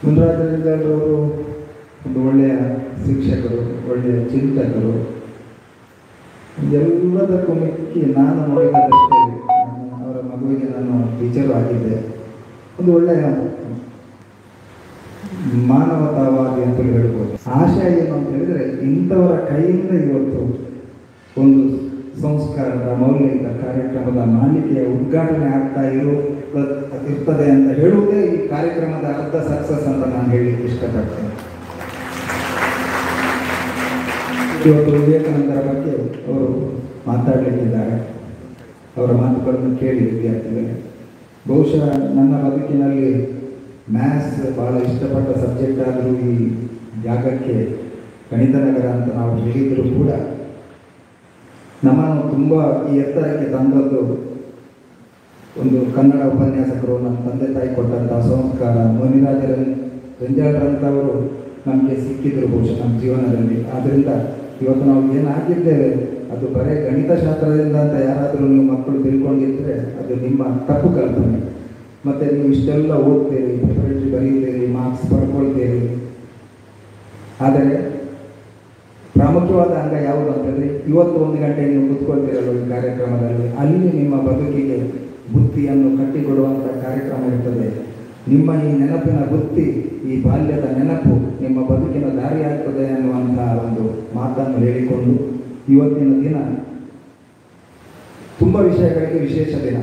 ಮುನ್ರಾಜರು ಒಂದು ಒಳ್ಳೆಯ ಶಿಕ್ಷಕರು, ಒಳ್ಳೆಯ ಚಿಂತಕರು. ಎಲ್ಲದಕ್ಕೂ ಮಿಕ್ಕಿ ನಾನು ನೋಡಿದಷ್ಟೇ ಅವರ ಮಗುವಿಗೆ ನಾನು ಟೀಚರು ಆಗಿದ್ದೆ. ಒಂದು ಒಳ್ಳೆಯ ಮಾನವತಾವಾದಿ ಅಂತ ಹೇಳ್ಬೋದು. ಆಶಯ ಏನು ಅಂತ ಹೇಳಿದರೆ, ಇಂಥವರ ಕೈಯಿಂದ ಇವತ್ತು ಒಂದು ಸಂಸ್ಕಾರದ ಮೌಲ್ಯಯುತ ಕಾರ್ಯಕ್ರಮದ ಮಾಲಿಕೆಯ ಉದ್ಘಾಟನೆ ಆಗ್ತಾ ಇರ್ತದೆ ಅಂತ ಹೇಳುವುದೇ ಈ ಕಾರ್ಯಕ್ರಮದ ಅರ್ಧ ಸಕ್ಸಸ್ ಅಂತ ನಾನು ಹೇಳಲಿಕ್ಕೆ ಇಷ್ಟಪಡ್ತೇನೆ. ಇವತ್ತು ವಿವೇಕಾನಂದರ ಬಗ್ಗೆ ಅವರು ಮಾತಾಡಲಿಕ್ಕಿದ್ದಾರೆ. ಅವರ ಮಾತುಗಳನ್ನು ಕೇಳಿ ವಿದ್ಯಾರ್ಥಿಗಳು. ಬಹುಶಃ ನನ್ನ ಬದುಕಿನಲ್ಲಿ ಮ್ಯಾಥ್ಸ್ ಬಹಳ ಇಷ್ಟಪಟ್ಟ ಸಬ್ಜೆಕ್ಟ್ ಆದರೂ ಈ ಜಾಗಕ್ಕೆ ಗಣಿತ ನಗರ ಅಂತ ನಾವು ಹೇಳಿದರೂ ಕೂಡ ನಮ್ಮನ್ನು ತುಂಬ ಈ ಎತ್ತರಕ್ಕೆ ತಂದದ್ದು ಒಂದು ಕನ್ನಡ ಉಪನ್ಯಾಸಕರು, ನಮ್ಮ ತಂದೆ ತಾಯಿ ಕೊಟ್ಟಂತಹ ಸಂಸ್ಕಾರ. ಮುನಿರಾಜ ರೆಂಜಾಳರಂಥವರು ನಮಗೆ ಸಿಕ್ಕಿದ್ರು ಬಹುಶಃ ನಮ್ಮ ಜೀವನದಲ್ಲಿ. ಆದ್ದರಿಂದ ಇವತ್ತು ನಾವು ಏನಾಗಿದ್ದೇವೆ ಅದು ಬರೀ ಗಣಿತಶಾಸ್ತ್ರದಿಂದ ಅಂತ ಯಾರಾದರೂ ನೀವು ಮಕ್ಕಳು ತಿಳ್ಕೊಂಡಿದ್ದರೆ ಅದು ನಿಮ್ಮ ತಪ್ಪು ಕಲ್ಪನೆ. ಮತ್ತು ನೀವು ಇಷ್ಟೆಲ್ಲ ಓದ್ತೀರಿ, ಪ್ರಿಪರೇಟರಿ ಬರೀತೀರಿ, ಮಾರ್ಕ್ಸ್ ಪಡ್ಕೊಳ್ತೀರಿ. ಆದರೆ ಪ್ರಾಮುಖ್ಯವಾದ ಅಂಗ ಯಾವುದು ಅಂತಂದರೆ, ಇವತ್ತು 1 ಗಂಟೆ ನೀವು ಕೂತ್ಕೊಳ್ತೀರಲ್ಲ ಈ ಕಾರ್ಯಕ್ರಮದಲ್ಲಿ, ಅಲ್ಲಿ ನಿಮ್ಮ ಬದುಕಿಗೆ ಬುತ್ತಿಯನ್ನು ಕಟ್ಟಿಕೊಡುವಂಥ ಕಾರ್ಯಕ್ರಮ ಇರ್ತದೆ. ನಿಮ್ಮ ಈ ನೆನಪಿನ ಬುತ್ತಿ, ಈ ಬಾಲ್ಯದ ನೆನಪು ನಿಮ್ಮ ಬದುಕಿನ ದಾರಿಯಾಗ್ತದೆ ಅನ್ನುವಂಥ ಒಂದು ಮಾತನ್ನು ಹೇಳಿಕೊಂಡು ಇವತ್ತಿನ ದಿನ ತುಂಬ ವಿಷಯಗಳಿಗೆ ವಿಶೇಷ ದಿನ.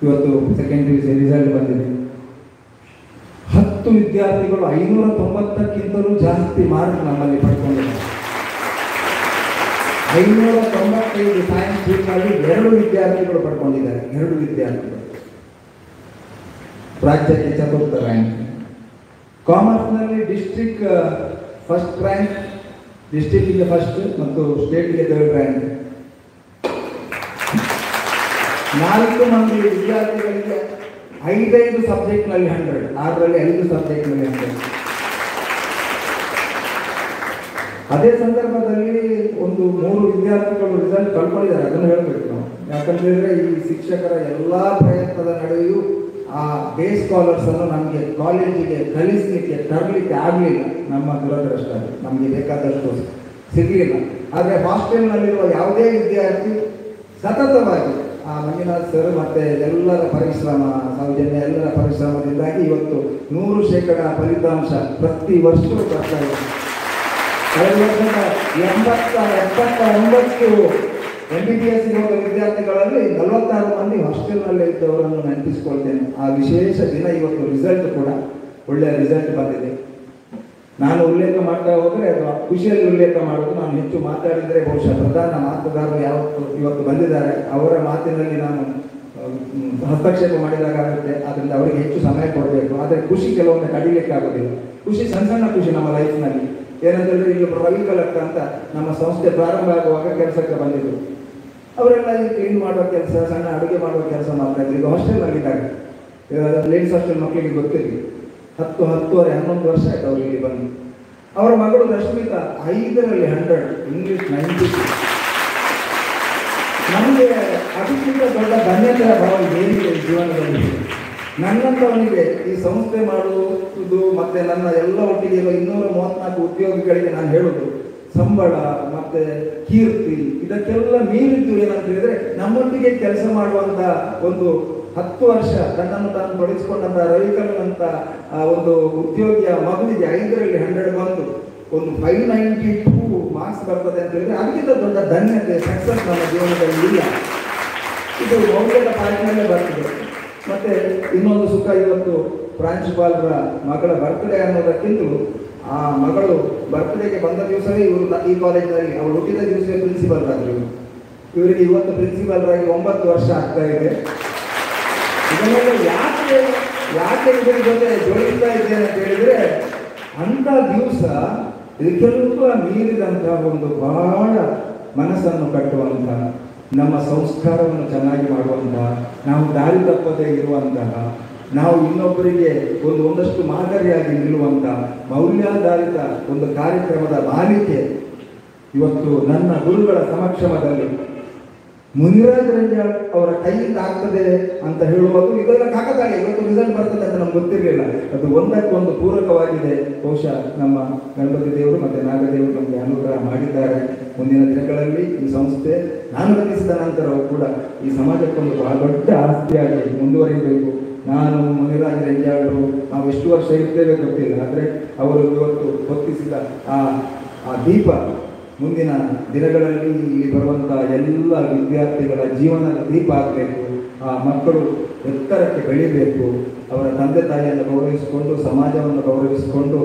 ಇವತ್ತು ಸೆಕೆಂಡ್ PUC ರಿಸಲ್ಟ್ ಬಂದಿದೆ. 10 ವಿದ್ಯಾರ್ಥಿಗಳು 590ಕ್ಕಿಂತಲೂ ಜಾಸ್ತಿ ಮಾರ್ಕ್ ನಮ್ಮಲ್ಲಿ ಪಡ್ಕೊಂಡಿದ್ದಾರೆ. 595 ಸೈನ್ಸ್ ಸ್ಟ್ರೀಮ್ನಲ್ಲಿ 2 ವಿದ್ಯಾರ್ಥಿಗಳು ಪಡ್ಕೊಂಡಿದ್ದಾರೆ. 2 ವಿದ್ಯಾರ್ಥಿಗಳು ರಾಜ್ಯಕ್ಕೆ 4th ರ್ಯಾಂಕ್. ಕಾಮರ್ಸ್ನಲ್ಲಿ ಡಿಸ್ಟ್ರಿಕ್ಟ್ ಫಸ್ಟ್ ರ್ಯಾಂಕ್, ಡಿಸ್ಟ್ರಿಕ್ಟಿಗೆ ಫಸ್ಟ್ ಮತ್ತು ಸ್ಟೇಟ್ಗೆ 3rd ರ್ಯಾಂಕ್. 4 ಮಂದಿ ವಿದ್ಯಾರ್ಥಿಗಳಿಗೆ 5 ಸಬ್ಜೆಕ್ಟ್ನಲ್ಲಿ 100, 6ರಲ್ಲಿ 5 ಸಬ್ಜೆಕ್ಟ್ನಲ್ಲಿ 100. ಅದೇ ಸಂದರ್ಭದಲ್ಲಿ ಒಂದು 3 ವಿದ್ಯಾರ್ಥಿಗಳು ರಿಸಲ್ಟ್ ಕಳ್ಕೊಂಡಿದ್ದಾರೆ. ಅದನ್ನು ಹೇಳಬೇಕು ನಾವು. ಯಾಕಂತೇಳಿದ್ರೆ ಈ ಶಿಕ್ಷಕರ ಎಲ್ಲ ಪ್ರಯತ್ನದ ನಡುವೆಯೂ ಆ ಡೇ ಸ್ಕಾಲರ್ಸನ್ನು ನಮಗೆ ಕಾಲೇಜಿಗೆ ಕಲಿಸಲಿಕ್ಕೆ ತರಲಿಕ್ಕೆ ಆಗಲಿಲ್ಲ. ನಮ್ಮ ದುರದೃಷ್ಟ, ನಮಗೆ ಬೇಕಾದಷ್ಟು ಸಿಗಲಿಲ್ಲ. ಆದರೆ ಹಾಸ್ಟೆಲ್ನಲ್ಲಿರುವ ಯಾವುದೇ ವಿದ್ಯಾರ್ಥಿ ಸತತವಾಗಿ ಆ ಮಂಜುನಾಥ್ ಸರ್ ಮತ್ತು ಎಲ್ಲರ ಪರಿಶ್ರಮ, ಸೌಜನ್ಯ ಎಲ್ಲರ ಪರಿಶ್ರಮದಿಂದಾಗಿ ಇವತ್ತು 100% ಫಲಿತಾಂಶ ಪ್ರತಿ ವರ್ಷವೂ ಬರ್ತಾ ಇದೆ. ಕಳೆದ ವರ್ಷದ 79 MBBS ಹೋದ ವಿದ್ಯಾರ್ಥಿಗಳಲ್ಲಿ 46 ಮಂದಿ ಹಾಸ್ಟೆಲ್ನಲ್ಲೇ ಇದ್ದವರನ್ನು ನೆನಪಿಸ್ಕೊಳ್ತೇನೆ. ಆ ವಿಶೇಷ ದಿನ ಇವತ್ತು. ರಿಸಲ್ಟ್ ಕೂಡ ಒಳ್ಳೆಯ ರಿಸಲ್ಟ್ ಬಂದಿದೆ. ನಾನು ಉಲ್ಲೇಖ ಮಾಡ್ತಾ ಹೋದರೆ ಅದು ಖುಷಿಯಲ್ಲಿ ಉಲ್ಲೇಖ ಮಾಡೋದು. ನಾನು ಹೆಚ್ಚು ಮಾತಾಡಿದರೆ ಬಹುಶಃ ಪ್ರಧಾನ ಮಾತುಗಾರರು ಇವತ್ತು ಬಂದಿದ್ದಾರೆ, ಅವರ ಮಾತಿನಲ್ಲಿ ನಾನು ಹಸ್ತಕ್ಷೇಪ ಮಾಡಿದಾಗುತ್ತೆ. ಆದ್ದರಿಂದ ಅವರಿಗೆ ಹೆಚ್ಚು ಸಮಯ ಕೊಡಬೇಕು. ಆದರೆ ಖುಷಿ ಕೆಲವೊಮ್ಮೆ ಕಡಿಲಿಕ್ಕೆ ಆಗೋದಿಲ್ಲ. ಖುಷಿ ಸಣ್ಣ ಸಣ್ಣ ಖುಷಿ ನಮ್ಮ ಲೈಫ್ನಲ್ಲಿ. ಏನಂತಂದರೆ, ಈಗ ರವಿ ಕಲೆಕ್ಟ್ ಅಂತ ನಮ್ಮ ಸಂಸ್ಥೆ ಪ್ರಾರಂಭ ಆಗುವಾಗ ಕೆಲಸಕ್ಕೆ ಬಂದಿದ್ರು. ಅವರೆಲ್ಲ ಈಗ ಕ್ಲೀನ್ ಮಾಡುವ ಕೆಲಸ, ಸಣ್ಣ ಅಡುಗೆ ಮಾಡುವ ಕೆಲಸ ಮಾಡ್ತಾ ಇದ್ರು. ಈಗ ಹಾಸ್ಟೆಲ್ನಲ್ಲಿದ್ದಾಗ ಲೇಡೀಸ್ ಹಾಸ್ಟೆಲ್ ಮಕ್ಕಳಿಗೆ ಗೊತ್ತಿರಲಿ, 10, 10, 11 ವರ್ಷ ಆಯ್ತು ಅವರು ಇಲ್ಲಿ ಬಂದು. ಅವರ ಮಗಳು ರಶ್ಮಿತಾ 5ರಲ್ಲಿ 100, ಇಂಗ್ಲೀಷ್ 92. ನಮಗೆ ಅದಕ್ಕಿಂತ ದೊಡ್ಡ ಧನ್ಯತೆಯ ಭಾವ ಏನಿದೆ ಜೀವನದಲ್ಲಿ. ನನ್ನಂಥವನಿಗೆ ಈ ಸಂಸ್ಥೆ ಮಾಡುವುದು ಮತ್ತು ನನ್ನ ಎಲ್ಲ ಒಟ್ಟಿಗೆ ಇರುವ 234 ಉದ್ಯೋಗಿಗಳಿಗೆ ನಾನು ಹೇಳೋದು, ಸಂಬಳ ಮತ್ತು ಕೀರ್ತಿ ಇದಕ್ಕೆಲ್ಲ ಮೀರಿದ್ದು ಏನಂತ ಹೇಳಿದರೆ, ನಮ್ಮೊಟ್ಟಿಗೆ ಕೆಲಸ ಮಾಡುವಂಥ ಒಂದು 10 ವರ್ಷ ತನ್ನನ್ನು ತಾನು ತೊಡಗಿಸಿಕೊಂಡಂಥ ರವಿಕಲನ್ ಅಂತ ಒಂದು ಉದ್ಯೋಗಿಯ ಮಗುವಿಗೆ 5ರಲ್ಲಿ 100 ಬಂದು ಒಂದು 592 ಮಾರ್ಕ್ಸ್ ಬರ್ತದೆ ಅಂತ ಹೇಳಿದರೆ ಅದಕ್ಕಿಂತ ದೊಡ್ಡ ಧನ್ಯತೆ, ಸಕ್ಸಸ್ ನಮ್ಮ ಜೀವನದಲ್ಲಿ ಇಲ್ಲ. ಇದು ಮೌಲ್ಯದ ಪಾಲಿನಲ್ಲೇ ಬರ್ತದೆ. ಮತ್ತು ಇನ್ನೊಂದು ಸುಖ, ಇವತ್ತು ಪ್ರಾಂಶುಪಾಲರ ಮಗಳ ಬರ್ತ್ಡೇ ಅನ್ನೋದಕ್ಕಿಂತಲೂ ಆ ಮಗಳು ಬರ್ತ್ಡೇಗೆ ಬಂದ ದಿವಸವೇ ಇವರು ಈ ಕಾಲೇಜಿನಲ್ಲಿ ಅವಳು ಹುಟ್ಟಿದ ದಿವಸವೇ ಪ್ರಿನ್ಸಿಪಾಲ್ ಆದರು. ಇವರಿಗೆ ಇವತ್ತು ಪ್ರಿನ್ಸಿಪಾಲರಾಗಿ 9 ವರ್ಷ ಆಗ್ತಾ ಇದೆ. ಇದನ್ನೆಲ್ಲ ಯಾಕೆ ಇದರ ಜೊತೆ ಜೋಡಿಸ್ತಾ ಇದ್ದೇನೆ ಅಂತ ಹೇಳಿದರೆ, ಅಂಥ ದಿವಸ ಇದಕ್ಕೆಲ್ಲ ಮೀರಿದಂಥ ಒಂದು ಬಹಳ ಮನಸ್ಸನ್ನು ಕಟ್ಟುವಂಥ, ನಮ್ಮ ಸಂಸ್ಕಾರವನ್ನು ಚೆನ್ನಾಗಿ ಮಾಡುವಂತಹ, ನಾವು ದಾರಿ ತಪ್ಪದೇ ಇರುವಂತಹ, ನಾವು ಇನ್ನೊಬ್ಬರಿಗೆ ಒಂದಷ್ಟು ಮಾದರಿಯಾಗಿ ನಿಲ್ಲುವಂತಹ ಮೌಲ್ಯಾಧಾರಿತ ಒಂದು ಕಾರ್ಯಕ್ರಮದ ಮಾಲಿಕೆ ಇವತ್ತು ನನ್ನ ಗುರುಗಳ ಸಮಕ್ಷಮದಲ್ಲಿ ಮುನಿರಾಜ್ ರಂಜಾಳ್ ಅವರ ಕೈಯಿಂದ ಆಗ್ತದೆ ಅಂತ ಹೇಳುವಾಗ ಇದೆಲ್ಲ ಕಾಕತಾಳೆ, ಇವತ್ತು ರಿಸಲ್ಟ್ ಬರ್ತದೆ ಅಂತ ನಮ್ಗೆ ಗೊತ್ತಿರಲಿಲ್ಲ. ಅದು ಒಂದಕ್ಕೊಂದು ಪೂರಕವಾಗಿದೆ. ಬಹುಶಃ ನಮ್ಮ ಗಣಪತಿ ದೇವರು ಮತ್ತು ನಾಗದೇವರು ನಮಗೆ ಅನುಗ್ರಹ ಮಾಡಿದ್ದಾರೆ. ಮುಂದಿನ ದಿನಗಳಲ್ಲಿ ಈ ಸಂಸ್ಥೆ ನಾನು ರಚಿಸಿದ ನಂತರವೂ ಕೂಡ ಈ ಸಮಾಜಕ್ಕೊಂದು ಬಹಳ ದೊಡ್ಡ ಆಸ್ತಿಯಾಗಿ ಮುಂದುವರಿಯಬೇಕು. ನಾನು ಮುನಿರಾಜ್ ರಂಜಾಳರು ನಾವು ಎಷ್ಟು ವರ್ಷ ಇರ್ತೇವೆ ಗೊತ್ತಿಲ್ಲ, ಆದರೆ ಅವರು ಇವತ್ತು ಹೊತ್ತಿಸಿದ ಆ ದೀಪ ಮುಂದಿನ ದಿನಗಳಲ್ಲಿ ಇಲ್ಲಿ ಬರುವಂಥ ಎಲ್ಲ ವಿದ್ಯಾರ್ಥಿಗಳ ಜೀವನದ ದೀಪ ಆಗಬೇಕು. ಆ ಮಕ್ಕಳು ಎತ್ತರಕ್ಕೆ ಬೆಳಿಬೇಕು. ಅವರ ತಂದೆ ತಾಯಿಯನ್ನು ಗೌರವಿಸಿಕೊಂಡು ಸಮಾಜವನ್ನು ಗೌರವಿಸಿಕೊಂಡು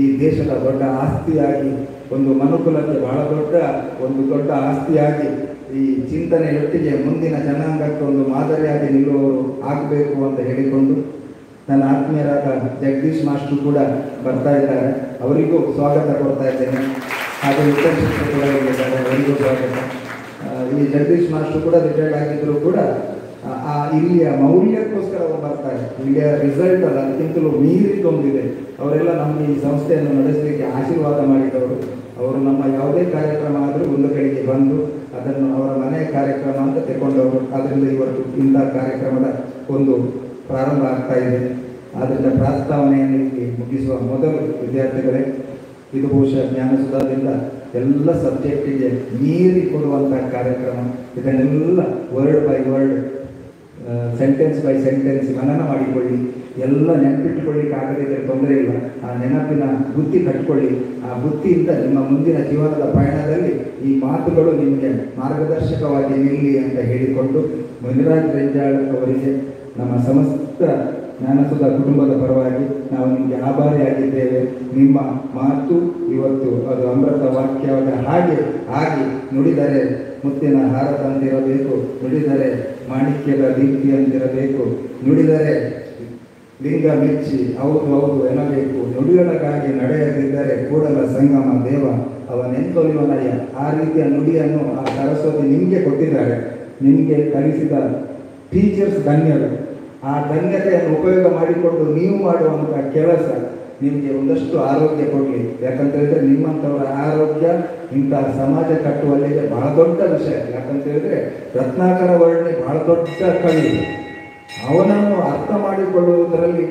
ಈ ದೇಶದ ದೊಡ್ಡ ಆಸ್ತಿಯಾಗಿ, ಒಂದು ಮನುಕುಲಕ್ಕೆ ಬಹಳ ದೊಡ್ಡ ಆಸ್ತಿಯಾಗಿ ಈ ಚಿಂತನೆಯೊಟ್ಟಿಗೆ ಮುಂದಿನ ಜನಾಂಗಕ್ಕೆ ಒಂದು ಮಾದರಿಯಾಗಿ ನಿಲ್ಲುವವರು ಆಗಬೇಕು ಅಂತ ಹೇಳಿಕೊಂಡು, ನನ್ನ ಆತ್ಮೀಯರಾದ ಜಗದೀಶ್ ಮಾಸ್ಟ್ರು ಕೂಡ ಬರ್ತಾ ಇದ್ದಾರೆ, ಅವರಿಗೂ ಸ್ವಾಗತ ಕೊಡ್ತಾ ಇದ್ದೇನೆ. ಹಾಗೂ ಇತರ ಶಿಕ್ಷಕರಿದ್ದಾರೆ, ಅವರಿಗೂ ಸ್ವಾಗತ. ಈ ಜಗದೀಶ್ ಮಾಸ್ಟ್ರು ಕೂಡ ರಿಟೈರ್ಡ್ ಆಗಿದ್ದರೂ ಕೂಡ ಇಲ್ಲಿಯ ಮೌಲ್ಯಕ್ಕೋಸ್ಕರ ಅವರು ಬರ್ತಾರೆ. ಇಲ್ಲಿಯ ರಿಸಲ್ಟ್ ಅಲ್ಲ, ಅದಕ್ಕಿಂತಲೂ ಮೀರಿದೊಂದಿದೆ. ಅವರೆಲ್ಲ ನಮಗೆ ಈ ಸಂಸ್ಥೆಯನ್ನು ನಡೆಸಲಿಕ್ಕೆ ಆಶೀರ್ವಾದ ಮಾಡಿದವರು. ಅವರು ನಮ್ಮ ಯಾವುದೇ ಕಾರ್ಯಕ್ರಮ ಆದರೂ ಒಂದು ಕಡೆಗೆ ಬಂದು ಅದನ್ನು ಅವರ ಮನೆಯ ಕಾರ್ಯಕ್ರಮ ಅಂತ ತೆಗೊಂಡವರು. ಆದ್ದರಿಂದ ಇವತ್ತು ಇಂಥ ಕಾರ್ಯಕ್ರಮದ ಒಂದು ಪ್ರಾರಂಭ ಆಗ್ತಾ ಇದೆ. ಆದ್ದರಿಂದ ಪ್ರಾಸ್ತಾವನೆಯನ್ನು ಇಲ್ಲಿ ಮುಗಿಸುವ ಮೊದಲು ವಿದ್ಯಾರ್ಥಿಗಳೇ, ಇದು ಬಹುಶಃ ಜ್ಞಾನಸುಧಾದಿಂದ ಎಲ್ಲ ಸಬ್ಜೆಕ್ಟಿಗೆ ಮೀರಿ ಕೊಡುವಂಥ ಕಾರ್ಯಕ್ರಮ. ಇದನ್ನೆಲ್ಲ word by word, sentence by sentence ಮನನ ಮಾಡಿಕೊಳ್ಳಿ. ಎಲ್ಲ ನೆನಪಿಟ್ಟುಕೊಳ್ಳಿಕ್ಕೆ ಆಗದಿದ್ದರೆ ತೊಂದರೆ ಇಲ್ಲ. ಆ ನೆನಪಿನ ಬುತ್ತಿ ಕಟ್ಟಿಕೊಳ್ಳಿ. ಆ ಬುತ್ತಿಯಿಂದ ನಿಮ್ಮ ಮುಂದಿನ ಜೀವನದ ಪಯಣದಲ್ಲಿ ಈ ಮಾತುಗಳು ನಿಮಗೆ ಮಾರ್ಗದರ್ಶಕವಾಗಿ ನಿಲ್ಲಿ ಅಂತ ಹೇಳಿಕೊಂಡು, ಮುನಿರಾಜ್ ರಂಜಾಳ್ ಅವರಿಗೆ ನಮ್ಮ ಸಮಸ್ತ ಜ್ಞಾನಸುಧಾ ಕುಟುಂಬದ ಪರವಾಗಿ ನಾವು ನಿಮಗೆ ಆಭಾರಿಯಾಗಿದ್ದೇವೆ. ನಿಮ್ಮ ಮಾತು ಇವತ್ತು ಅದು ಅಮೃತ ವಾಕ್ಯವಾದ ಹಾಗೆ ಆಗಿ ನುಡಿದರೆ ಮುತ್ತಿನ ಹಾರದಂತಿರಬೇಕು, ನುಡಿದರೆ ಮಾಣಿಕ್ಯದ ದೀಪ್ತಿಯಂತಿರಬೇಕು, ನುಡಿದರೆ ಲಿಂಗ ಮೆಚ್ಚಿ ಹೌದು ಎನ್ನಬೇಕು, ನುಡಿಯೊಳಗಾಗಿ ನಡೆಯದಿದ್ದರೆ ಕೂಡಲ ಸಂಗಮ ದೇವ ಅವನೆಂತೊಲಿವನಯ್ಯ. ಆ ರೀತಿಯ ನುಡಿಯನ್ನು ಆ ಸರಸ್ವತಿ ನಿಮಗೆ ಕೊಟ್ಟಿದ್ದಾರೆ. ನಿಮಗೆ ಕಲಿಸಿದ ಟೀಚರ್ಸ್ ಧನ್ಯರು. ಆ ಧನ್ಯತೆಯನ್ನು ಉಪಯೋಗ ಮಾಡಿಕೊಂಡು ನೀವು ಮಾಡುವಂಥ ಕೆಲಸ ನಿಮಗೆ ಒಂದಷ್ಟು ಆರೋಗ್ಯ ಕೊಡಲಿ. ಯಾಕಂತ ಹೇಳಿದ್ರೆ ನಿಮ್ಮಂಥವರ ಆರೋಗ್ಯ ಇಂತಹ ಸಮಾಜ ಕಟ್ಟುವಲ್ಲಿಗೆ ಬಹಳ ದೊಡ್ಡ ವಿಷಯ. ಯಾಕಂತ ಹೇಳಿದ್ರೆ ರತ್ನಾಕರ ವರ್ಣಿ ಬಹಳ ದೊಡ್ಡ ಕವಿ. ಅವನನ್ನು ಅರ್ಥ ಮಾಡಿಕೊಳ್ಳುವುದರಲ್ಲಿ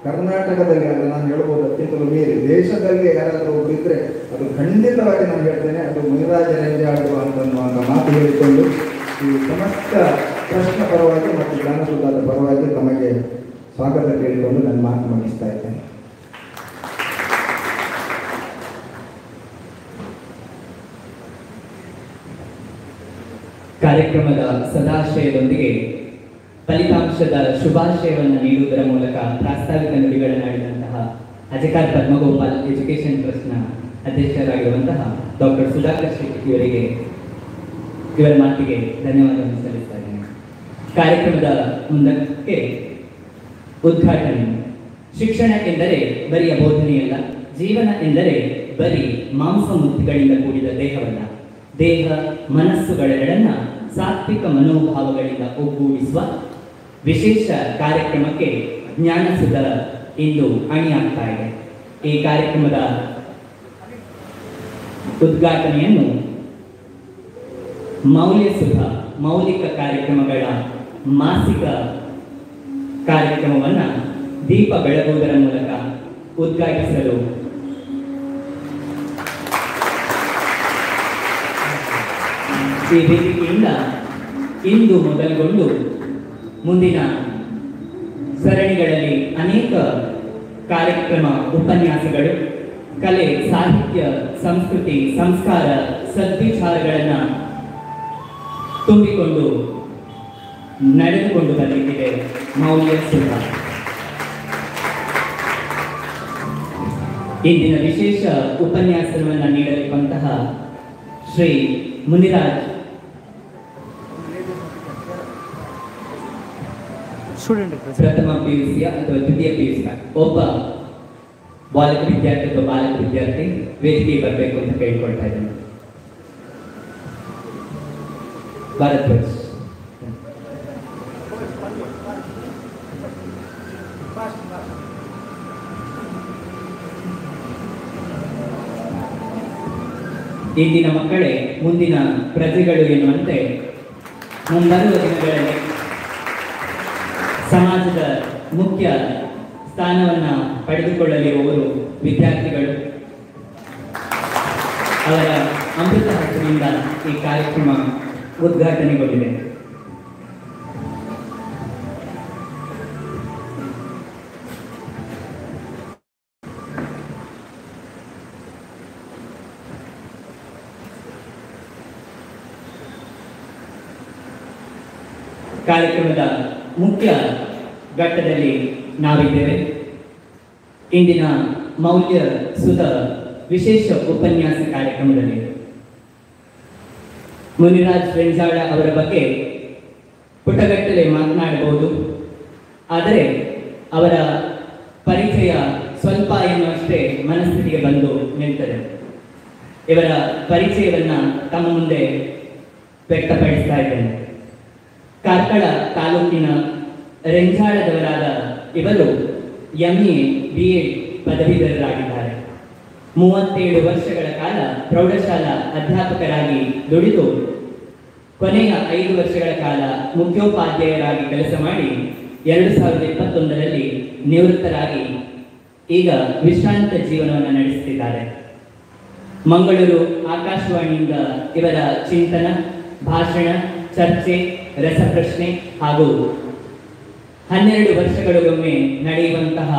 ಕರ್ನಾಟಕದಲ್ಲಿ ಅಲ್ಲ, ನಾನು ಹೇಳ್ಬೋದು ಅತ್ಯಂತಲೂ ಮೀರಿ ದೇಶದಲ್ಲಿ ಯಾರಾದರೂ ಒಬ್ಬರು ಇದ್ದರೆ ಅದು ಖಂಡಿತವಾಗಿ ನಾನು ಹೇಳ್ತೇನೆ, ಅದು ಮುನಿರಾಜ ರಂಜಾಳ್ ಅಂತ ಮಾತು ಹೇಳಿಕೊಂಡು ಈ ಸಮಸ್ತ ಪ್ರಶ್ನೆ ಪರವಾಗಿ ಮತ್ತು ಜ್ಞಾನಸುಧಾದ ಪರವಾಗಿ ತಮಗೆ ಸ್ವಾಗತ ಕೇಳಿಕೊಂಡು ನನ್ನ ಮಾತು ಮುಗಿಸ್ತಾ ಇದ್ದೇನೆ. ಕಾರ್ಯಕ್ರಮದ ಸದಾಶಯದೊಂದಿಗೆ ಫಲಿತಾಂಶದ ಶುಭಾಶಯವನ್ನು ನೀಡುವುದರ ಮೂಲಕ ಪ್ರಾಸ್ತಾವಿಕ ನುಡಿಗಳನ್ನಾಡಿದಂತಹ ಅಜಕಾರ್ ಪದ್ಮಗೋಪಾಲ್ ಎಜುಕೇಷನ್ ಟ್ರಸ್ಟ್ನ ಅಧ್ಯಕ್ಷರಾಗಿರುವಂತಹ ಡಾಕ್ಟರ್ ಸುಧಾಕರ್ ಶೆಟ್ಟಿ ಇವರಿಗೆ ಇವರ ಮಾತಿಗೆ ಧನ್ಯವಾದವನ್ನು ಸಲ್ಲಿಸ್ತಾ ಇದ್ದೇನೆ. ಕಾರ್ಯಕ್ರಮದ ಮುಂದಕ್ಕೆ ಉದ್ಘಾಟನೆ. ಶಿಕ್ಷಣ ಎಂದರೆ ಬರಿಯ ಬೋಧನೆಯಲ್ಲ, ಜೀವನ ಎಂದರೆ ಬರೀ ಮಾಂಸಮೂರ್ತಿಗಳಿಂದ ಕೂಡಿದ ದೇಹವಲ್ಲ. ದೇಹ ಮನಸ್ಸುಗಳೆರಡನ್ನ ಸಾತ್ವಿಕ ಮನೋಭಾವಗಳಿಂದ ಒಗ್ಗೂಡಿಸುವ ವಿಶೇಷ ಕಾರ್ಯಕ್ರಮಕ್ಕೆ ಜ್ಞಾನಸುಧಾ ಇಂದು ಅಣಿಯಾಗ್ತಾ ಇದೆ. ಈ ಕಾರ್ಯಕ್ರಮದ ಉದ್ಘಾಟನೆಯನ್ನು ಮೌಲ್ಯಸುಧಾ ಮೌಲಿಕ ಕಾರ್ಯಕ್ರಮಗಳ ಮಾಸಿಕ ಕಾರ್ಯಕ್ರಮವನ್ನು ದೀಪ ಬೆಳಗುವುದರ ಮೂಲಕ ಉದ್ಘಾಟಿಸಲು ಈ ವೇದಿಕೆಯಿಂದ ಇಂದು ಮೊದಲುಗೊಂಡು ಮುಂದಿನ ಸರಣಿಗಳಲ್ಲಿ ಅನೇಕ ಕಾರ್ಯಕ್ರಮ, ಉಪನ್ಯಾಸಗಳು, ಕಲೆ, ಸಾಹಿತ್ಯ, ಸಂಸ್ಕೃತಿ, ಸಂಸ್ಕಾರ, ಸದ್ವಿಚಾರಗಳನ್ನು ತುಂಬಿಕೊಂಡು ನಡೆದುಕೊಂಡು ಬಂದಿದೆ ಮೌಲ್ಯಸುಧಾ. ಇಂದಿನ ವಿಶೇಷ ಉಪನ್ಯಾಸವನ್ನು ನೀಡಲಿರುವಂತಹ ಶ್ರೀ ಮುನಿರಾಜ್ ಪ್ರಥಮ PUC ಅಥವಾ ದ್ವಿತೀಯ PUC ಒಬ್ಬ ಬಾಲಕ ವಿದ್ಯಾರ್ಥಿ ಅಥವಾ ಬಾಲಕ ವಿದ್ಯಾರ್ಥಿ ವೇದಿಕೆಗೆ ಬರಬೇಕು ಅಂತ ಕೇಳ್ಕೊಳ್ತಾ ಇದ್ದೇನೆ. ಭಾರದ್ವಾಜ್. ಇಂದಿನ ಮಕ್ಕಳೇ ಮುಂದಿನ ಪ್ರಜೆಗಳು ಎನ್ನುವಂತೆ ಮುಂಬರುವ ದಿನಗಳಲ್ಲಿ ಸಮಾಜದ ಮುಖ್ಯ ಸ್ಥಾನವನ್ನು ಪಡೆದುಕೊಳ್ಳಲಿರುವವರು ವಿದ್ಯಾರ್ಥಿಗಳು. ಅವರ ಅಮೃತ ಹಸ್ತದಿಂದ ಈ ಕಾರ್ಯಕ್ರಮ ಉದ್ಘಾಟನೆಗೊಂಡಿದೆ. ಕಾರ್ಯಕ್ರಮದ ಮುಖ್ಯ ಘಟ್ಟದಲ್ಲಿ ನಾವಿದ್ದೇವೆ. ಇಂದಿನ ಮೌಲ್ಯ ಸುಧ ವಿಶೇಷ ಉಪನ್ಯಾಸ ಕಾರ್ಯಕ್ರಮದಲ್ಲಿ ಮುನಿರಾಜ್ ರೆಂಜಾಳ ಅವರ ಬಗ್ಗೆ ಪುಟಗಟ್ಟಲೆ ಮಾತನಾಡಬಹುದು. ಆದರೆ ಅವರ ಪರಿಚಯ ಸ್ವಲ್ಪ ಎನ್ನುವಷ್ಟೇ ಮನಸ್ಥಿತಿಗೆ ಬಂದು ನಿಲ್ತದೆ. ಇವರ ಪರಿಚಯವನ್ನು ತಮ್ಮ ಮುಂದೆ ವ್ಯಕ್ತಪಡಿಸ್ತಾ ಇದ್ದೇನೆ. ಕಾರ್ಕಳ ತಾಲೂಕಿನ ರೆಂಜಾಳದವರಾದ ಇವರು MA BA ಪದವೀಧರರಾಗಿದ್ದಾರೆ. 37 ವರ್ಷಗಳ ಕಾಲ ಪ್ರೌಢಶಾಲಾ ಅಧ್ಯಾಪಕರಾಗಿ ದುಡಿದು ಕೊನೆಯ 5 ವರ್ಷಗಳ ಕಾಲ ಮುಖ್ಯೋಪಾಧ್ಯಾಯರಾಗಿ ಕೆಲಸ ಮಾಡಿ 2021ರಲ್ಲಿ ನಿವೃತ್ತರಾಗಿ ಈಗ ವಿಶ್ರಾಂತ ಜೀವನವನ್ನು ನಡೆಸುತ್ತಿದ್ದಾರೆ. ಮಂಗಳೂರು ಆಕಾಶವಾಣಿಯಿಂದ ಇವರ ಚಿಂತನ, ಭಾಷಣ, ಚರ್ಚೆ, ರಸಪ್ರಶ್ನೆ ಹಾಗೂ 12 ವರ್ಷಗಳಿಗೊಮ್ಮೆ ನಡೆಯುವಂತಹ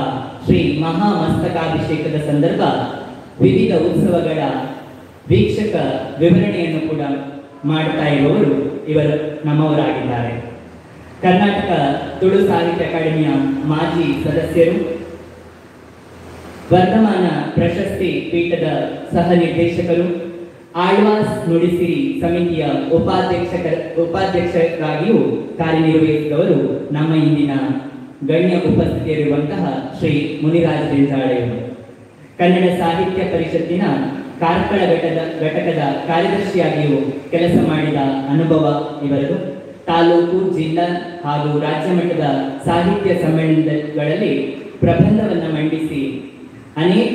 ಶ್ರೀ ಮಹಾಮಸ್ತಕಾಭಿಷೇಕದ ಸಂದರ್ಭ ವಿವಿಧ ಉತ್ಸವಗಳ ವೀಕ್ಷಕ ವಿವರಣೆಯನ್ನು ಕೂಡ ಮಾಡ್ತಾ ಇರುವವರು ಇವರು ನಮ್ಮವರಾಗಿದ್ದಾರೆ. ಕರ್ನಾಟಕ ತುಳು ಸಾಹಿತ್ಯ ಅಕಾಡೆಮಿಯ ಮಾಜಿ ಸದಸ್ಯರು, ವರ್ಧಮಾನ ಪ್ರಶಸ್ತಿ ಪೀಠದ ಸಹ ನಿರ್ದೇಶಕರು, ಆಳ್ವಾಸ್ ನುಡಿಸಿರಿ ಸಮಿತಿಯ ಉಪಾಧ್ಯಕ್ಷರಾಗಿಯೂ ಕಾರ್ಯನಿರ್ವಹಿಸಿದವರು ನಮ್ಮ ಇಂದಿನ ಗಣ್ಯ ಉಪಸ್ಥಿತಿಯಲ್ಲಿರುವಂತಹ ಶ್ರೀ ಮುನಿರಾಜ್ ರೆಂಜಾಳೆಯವರು. ಕನ್ನಡ ಸಾಹಿತ್ಯ ಪರಿಷತ್ತಿನ ಕಾರ್ಕಳ ಘಟಕದ ಕಾರ್ಯದರ್ಶಿಯಾಗಿಯೂ ಕೆಲಸ ಮಾಡಿದ ಅನುಭವ ಇವರದು. ತಾಲೂಕು, ಜಿಲ್ಲಾ ಹಾಗೂ ರಾಜ್ಯ ಮಟ್ಟದ ಸಾಹಿತ್ಯ ಸಮ್ಮೇಳನಗಳಲ್ಲಿ ಪ್ರಬಂಧವನ್ನು ಮಂಡಿಸಿ ಅನೇಕ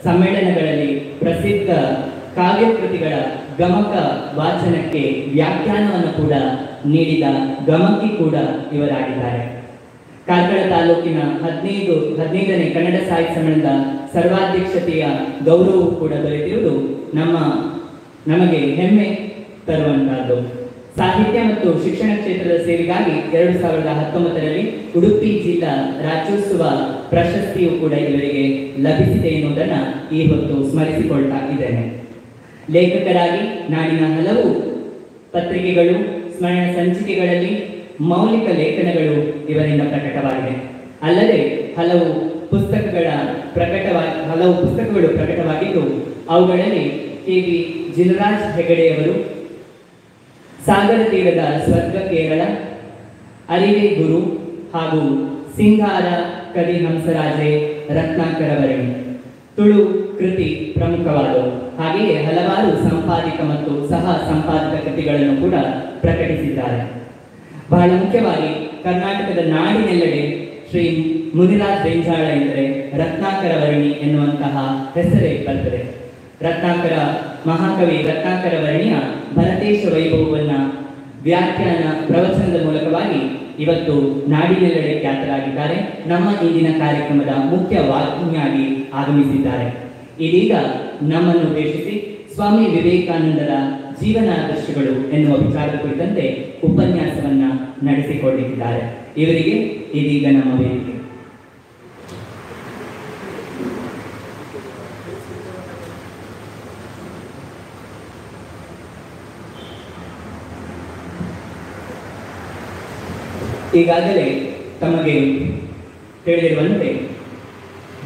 ಸಮ್ಮೇಳನಗಳಲ್ಲಿ ಪ್ರಸಿದ್ಧ ಕಾವ್ಯಕೃತಿಗಳ ಗಮಕ ವಾಚನಕ್ಕೆ ವ್ಯಾಖ್ಯಾನವನ್ನು ಕೂಡ ನೀಡಿದ ಗಮಕಿ ಕೂಡ ಇವರಾಗಿದ್ದಾರೆ. ಕಾರ್ಕಳ ತಾಲೂಕಿನ 15ನೇ ಕನ್ನಡ ಸಾಹಿತ್ಯ ಸಮ್ಮೇಳನದ ಸರ್ವಾಧ್ಯಕ್ಷತೆಯ ಗೌರವವು ಕೂಡ ದೊರೆತಿರುವುದು ನಮಗೆ ಹೆಮ್ಮೆ ತರುವಂತಹದ್ದು. ಸಾಹಿತ್ಯ ಮತ್ತು ಶಿಕ್ಷಣ ಕ್ಷೇತ್ರದ ಸೇವೆಗಾಗಿ 2019ರಲ್ಲಿ ಉಡುಪಿ ಜಿಲ್ಲಾ ರಾಜ್ಯೋತ್ಸವ ಪ್ರಶಸ್ತಿಯು ಕೂಡ ಇವರಿಗೆ ಲಭಿಸಿದೆ ಎನ್ನುವುದನ್ನು ಈ ಹೊತ್ತು ಸ್ಮರಿಸಿಕೊಳ್ತಾ ಇದ್ದೇನೆ. ಲೇಖಕರಾಗಿ ನಾಡಿನ ಹಲವು ಪತ್ರಿಕೆಗಳು, ಸ್ಮರಣ ಸಂಚಿಕೆಗಳಲ್ಲಿ ಮೌಲಿಕ ಲೇಖನಗಳು ಇವರಿಂದ ಪ್ರಕಟವಾಗಿದೆ. ಅಲ್ಲದೆ ಹಲವು ಪುಸ್ತಕಗಳು ಪ್ರಕಟವಾಗಿದ್ದು ಅವುಗಳಲ್ಲಿ KV ಜಿನರಾಜ್ ಹೆಗಡೆಯವರು ಸಾಗರ ತೀರದ ಸ್ವರ್ಗ ಕೇರಳ, ಅರಿವೆ ಗುರು ಹಾಗೂ ಸಿಂಗಾರ ಕವಿ ಹಂಸರಾಜೆ ರತ್ನಾಕರವರಣಿ ತುಳು ಕೃತಿ ಪ್ರಮುಖವಾದವು. ಹಾಗೆಯೇ ಹಲವಾರು ಸಂಪಾದಿತ ಮತ್ತು ಸಹ ಸಂಪಾದಿತ ಕೃತಿಗಳನ್ನು ಕೂಡ ಪ್ರಕಟಿಸಿದ್ದಾರೆ. ಬಹಳ ಮುಖ್ಯವಾಗಿ ಕರ್ನಾಟಕದ ನಾಡಿನೆಲ್ಲೆಡೆ ಶ್ರೀ ಮುನಿರಾಜ್ ರೆಂಜಾಳ ಎಂದರೆ ರತ್ನಾಕರವರ್ಣಿ ಎನ್ನುವಂತಹ ಹೆಸರೇ ಬರ್ತದೆ. ಮಹಾಕವಿ ರತ್ನಾಕರವರ್ಣಿಯ ಭರತೇಶ ವೈಭವವನ್ನು ವ್ಯಾಖ್ಯಾನ ಪ್ರವಚನದ ಮೂಲಕವಾಗಿ ಇವತ್ತು ನಾಡಿನೆಲ್ಲೆಡೆ ಖ್ಯಾತರಾಗಿದ್ದಾರೆ. ನಮ್ಮ ಇಂದಿನ ಕಾರ್ಯಕ್ರಮದ ಮುಖ್ಯ ವಾಗ್ಮಿಯಾಗಿ ಆಗಮಿಸಿದ್ದಾರೆ. ಇದೀಗ ನಮ್ಮನ್ನು ಉದ್ದೇಶಿಸಿ ಸ್ವಾಮಿ ವಿವೇಕಾನಂದರ ಜೀವನಾದರ್ಶಗಳು ಎನ್ನುವ ವಿಚಾರದ ಕುರಿತಂತೆ ಉಪನ್ಯಾಸವನ್ನ ನಡೆಸಿಕೊಂಡಿದ್ದಾರೆ. ಇವರಿಗೆ ಇದೀಗ ನಮ್ಮ ವೇದಿಕೆ. ಈಗಾಗಲೇ ತಮಗೆ ತಿಳಿದಿರುವಂತೆ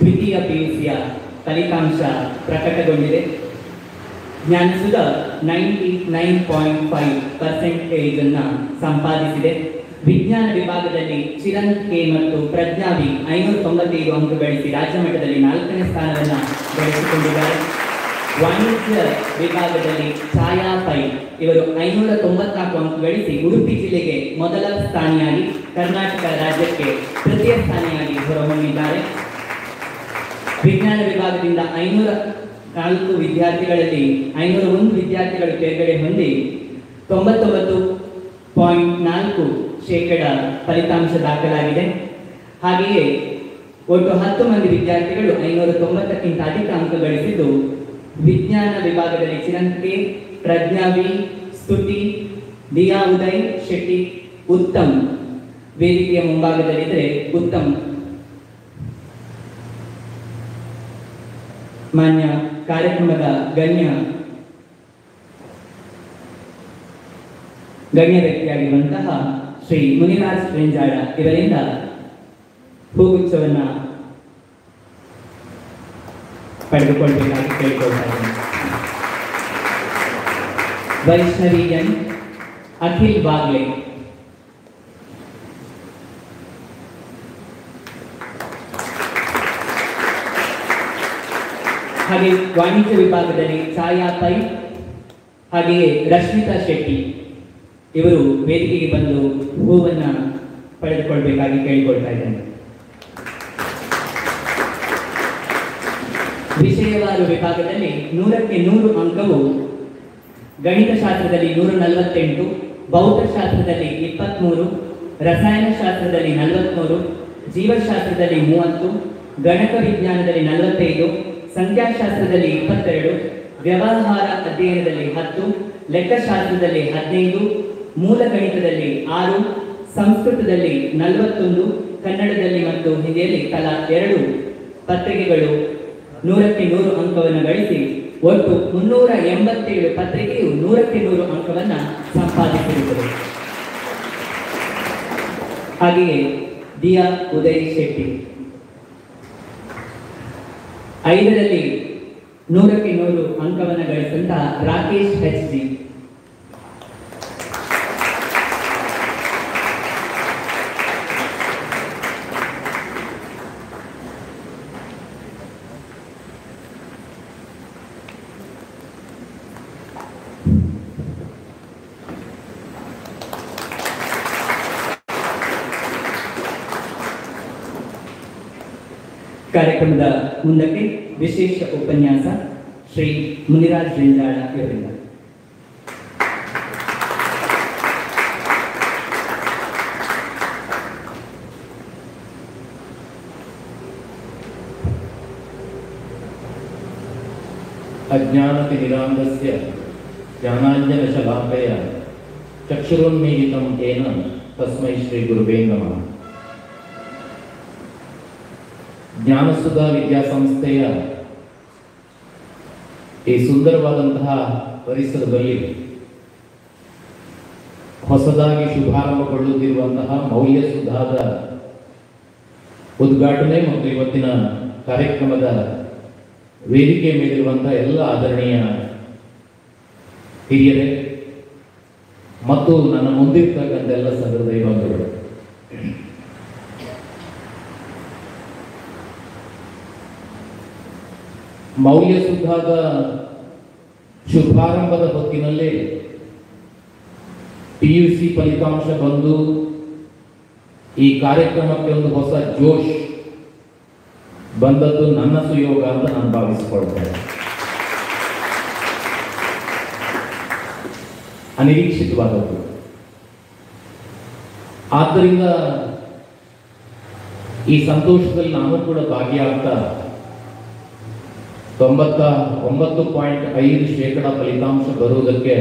ದ್ವಿತೀಯ PUCಯ ಫಲಿತಾಂಶ ಪ್ರಕಟಗೊಂಡಿದೆ. ಜ್ಞಾನಸುಧ 99.5% ಸಂಪಾದಿಸಿದೆ. ವಿಜ್ಞಾನ ವಿಭಾಗದಲ್ಲಿ ಚಿರಂತ್ ಕೆ ಮತ್ತು ಪ್ರಜ್ಞಾ ವಿ 595 ಅಂಕ ಗಳಿಸಿ ರಾಜ್ಯ ಮಟ್ಟದಲ್ಲಿ 4ನೇ ಸ್ಥಾನವನ್ನು ಗಳಿಸಿಕೊಂಡಿದ್ದಾರೆ. ವಾಣಿಜ್ಯ ವಿಭಾಗದಲ್ಲಿ ಛಾಯಾ ಪೈ ಇವರು 594 ಅಂಕ ಗಳಿಸಿ ಉಡುಪಿ ಜಿಲ್ಲೆಗೆ ಮೊದಲ ಸ್ಥಾನಿಯಾಗಿ ಕರ್ನಾಟಕ ರಾಜ್ಯಕ್ಕೆ ತೃತೀಯ ಸ್ಥಾನಿಯಾಗಿ ಹೊರಹೊಮ್ಮಿದ್ದಾರೆ. ವಿಜ್ಞಾನ ವಿಭಾಗದಿಂದ 504 ವಿದ್ಯಾರ್ಥಿಗಳಲ್ಲಿ 501 ವಿದ್ಯಾರ್ಥಿಗಳು ತೇರ್ಗಡೆ ಹೊಂದಿ 99 0.4% ಫಲಿತಾಂಶ ದಾಖಲಾಗಿದೆ. ಹಾಗೆಯೇ ಒಟ್ಟು 10 ಮಂದಿ ವಿದ್ಯಾರ್ಥಿಗಳು 590ಕ್ಕಿಂತ ಅಧಿಕ ಅಂಕ ಗಳಿಸಿದ್ದು, ವಿಜ್ಞಾನ ವಿಭಾಗದಲ್ಲಿ ಚಿರಂತೆ, ಪ್ರಜ್ಞಾವಿ, ಸ್ತುತಿ, ದಿಯಾ ಉದಯ್ ಶೆಟ್ಟಿ, ಉತ್ತಮ್ ವೇದಿಕೆಯ ಮುಂಭಾಗದಲ್ಲಿದ್ದರೆ ಉತ್ತಮ್ ಮಾನ್ಯ ಕಾರ್ಯಕ್ರಮದ ಗಣ್ಯ ವ್ಯಕ್ತಿಯಾಗಿರುವಂತಹ ಶ್ರೀ ಮುನಿರಾಜ್ ರೆಂಜಾಳ ಇವರಿಂದ ಹೂಗುಚ್ಛವನ್ನ ಪಡೆದುಕೊಳ್ಬೇಕಾಗಿ ಕೇಳಿಕೊಳ್ತಾ ಇದ್ದೇನೆ. ವೈಷ್ಣವಿ ಎನ್, ಅಖಿಲ್ ಬಾಗ್ಲೆ, ಹಾಗೆ ವಾಣಿಜ್ಯ ವಿಭಾಗದಲ್ಲಿ ಛಾಯಾ ಪೈ, ಹಾಗೆಯೇ ರಶ್ಮಿತಾ ಶೆಟ್ಟಿ ಇವರು ವೇದಿಕೆಗೆ ಬಂದು ಹೂವನ್ನ ಪಡೆದುಕೊಳ್ಬೇಕಾಗಿ ಕೇಳಿಕೊಳ್ತಾ ಇದ್ದೇನೆ. ವಿಷಯವಾರು ವಿಭಾಗದಲ್ಲಿ 100ಕ್ಕೆ 100 ಅಂಕವು ಗಣಿತಶಾಸ್ತ್ರದಲ್ಲಿ 148, ಭೌತಶಾಸ್ತ್ರದಲ್ಲಿ 23, ರಸಾಯನಶಾಸ್ತ್ರದಲ್ಲಿ 43, ಜೀವಶಾಸ್ತ್ರದಲ್ಲಿ 30, ಗಣಕ ವಿಜ್ಞಾನದಲ್ಲಿ 45, ಸಂಖ್ಯಾಶಾಸ್ತ್ರದಲ್ಲಿ 22, ವ್ಯವಹಾರ ಅಧ್ಯಯನದಲ್ಲಿ 10, ಲೆಕ್ಕಶಾಸ್ತ್ರದಲ್ಲಿ 15, ಮೂಲ ಗಣಿತದಲ್ಲಿ 6, ಸಂಸ್ಕೃತದಲ್ಲಿ 41, ಕನ್ನಡದಲ್ಲಿ ಮತ್ತು ಹಿಂದಿಯಲ್ಲಿ ತಲಾ 2 ಪತ್ರಿಕೆಗಳು 100ಕ್ಕೆ 100 ಅಂಕವನ್ನು ಗಳಿಸಿ ಒಟ್ಟು 387 ಪತ್ರಿಕೆಯು 100ಕ್ಕೆ 100 ಅಂಕವನ್ನು ಸಂಪಾದಿಸಿರುತ್ತದೆ. ಹಾಗೆಯೇ ದಿಯಾ ಉದಯ್ ಶೆಟ್ಟಿ 5ರಲ್ಲಿ 100ಕ್ಕೆ 100 ಅಂಕವನ್ನು ಗಳಿಸಿದಂತಹ ರಾಕೇಶ್ HG, ಕಾರ್ಯಕ್ರಮದ ಮುಂದಕ್ಕೆ ವಿಶೇಷ ಉಪನ್ಯಾಸ ಶ್ರೀ ಮುನಿರಾಜ್ ರೆಂಜಾಳ ಇವರಿಂದ. ಅಜ್ಞಾನತಿ ನಿರಾಂಗಸ್ಯ ಜ್ಞಾನಾಂಜನಶಲಾಕಯ ಚಕ್ಷುರೋನ್ಮೀಲಿತಂ ತೇನ ತಸ್ಮೈ ಶ್ರೀ ಗುರುವೇ ನಮಃ. ಜ್ಞಾನಸುಧಾ ವಿದ್ಯಾಸಂಸ್ಥೆಯ ಈ ಸುಂದರವಾದಂತಹ ಪರಿಸರದಲ್ಲಿ ಹೊಸದಾಗಿ ಶುಭಾರಂಭಗೊಳ್ಳುತ್ತಿರುವಂತಹ ಮೌಲ್ಯಸುಧಾದ ಉದ್ಘಾಟನೆ ಮತ್ತು ಇವತ್ತಿನ ಕಾರ್ಯಕ್ರಮದ ವೇದಿಕೆ ಮೇಲಿರುವಂತಹ ಎಲ್ಲ ಆದರಣೀಯ ಹಿರಿಯರೇ ಮತ್ತು ನನ್ನ ಮುಂದಿರ್ತಕ್ಕಂಥ ಎಲ್ಲ ಸಹೃದಯ ಬಂಧುಗಳು, ಮೌಲ್ಯಸುಧಾದ ಶುಭಾರಂಭದ ಹೊತ್ತಿನಲ್ಲಿ PUC ಫಲಿತಾಂಶ ಬಂದು ಈ ಕಾರ್ಯಕ್ರಮಕ್ಕೆ ಒಂದು ಹೊಸ ಜೋಶ್ ಬಂದದ್ದು ನನ್ನ ಸುಯೋಗ ಅಂತ ನಾನು ಭಾವಿಸಿಕೊಳ್ತೇನೆ. ಅನಿರೀಕ್ಷಿತವಾದದ್ದು. ಆದ್ದರಿಂದ ಈ ಸಂತೋಷದಲ್ಲಿ ನಾನು ಕೂಡ ಭಾಗಿಯಾಗ್ತಾ 99.5% ಫಲಿತಾಂಶ ಬರುವುದಕ್ಕೆ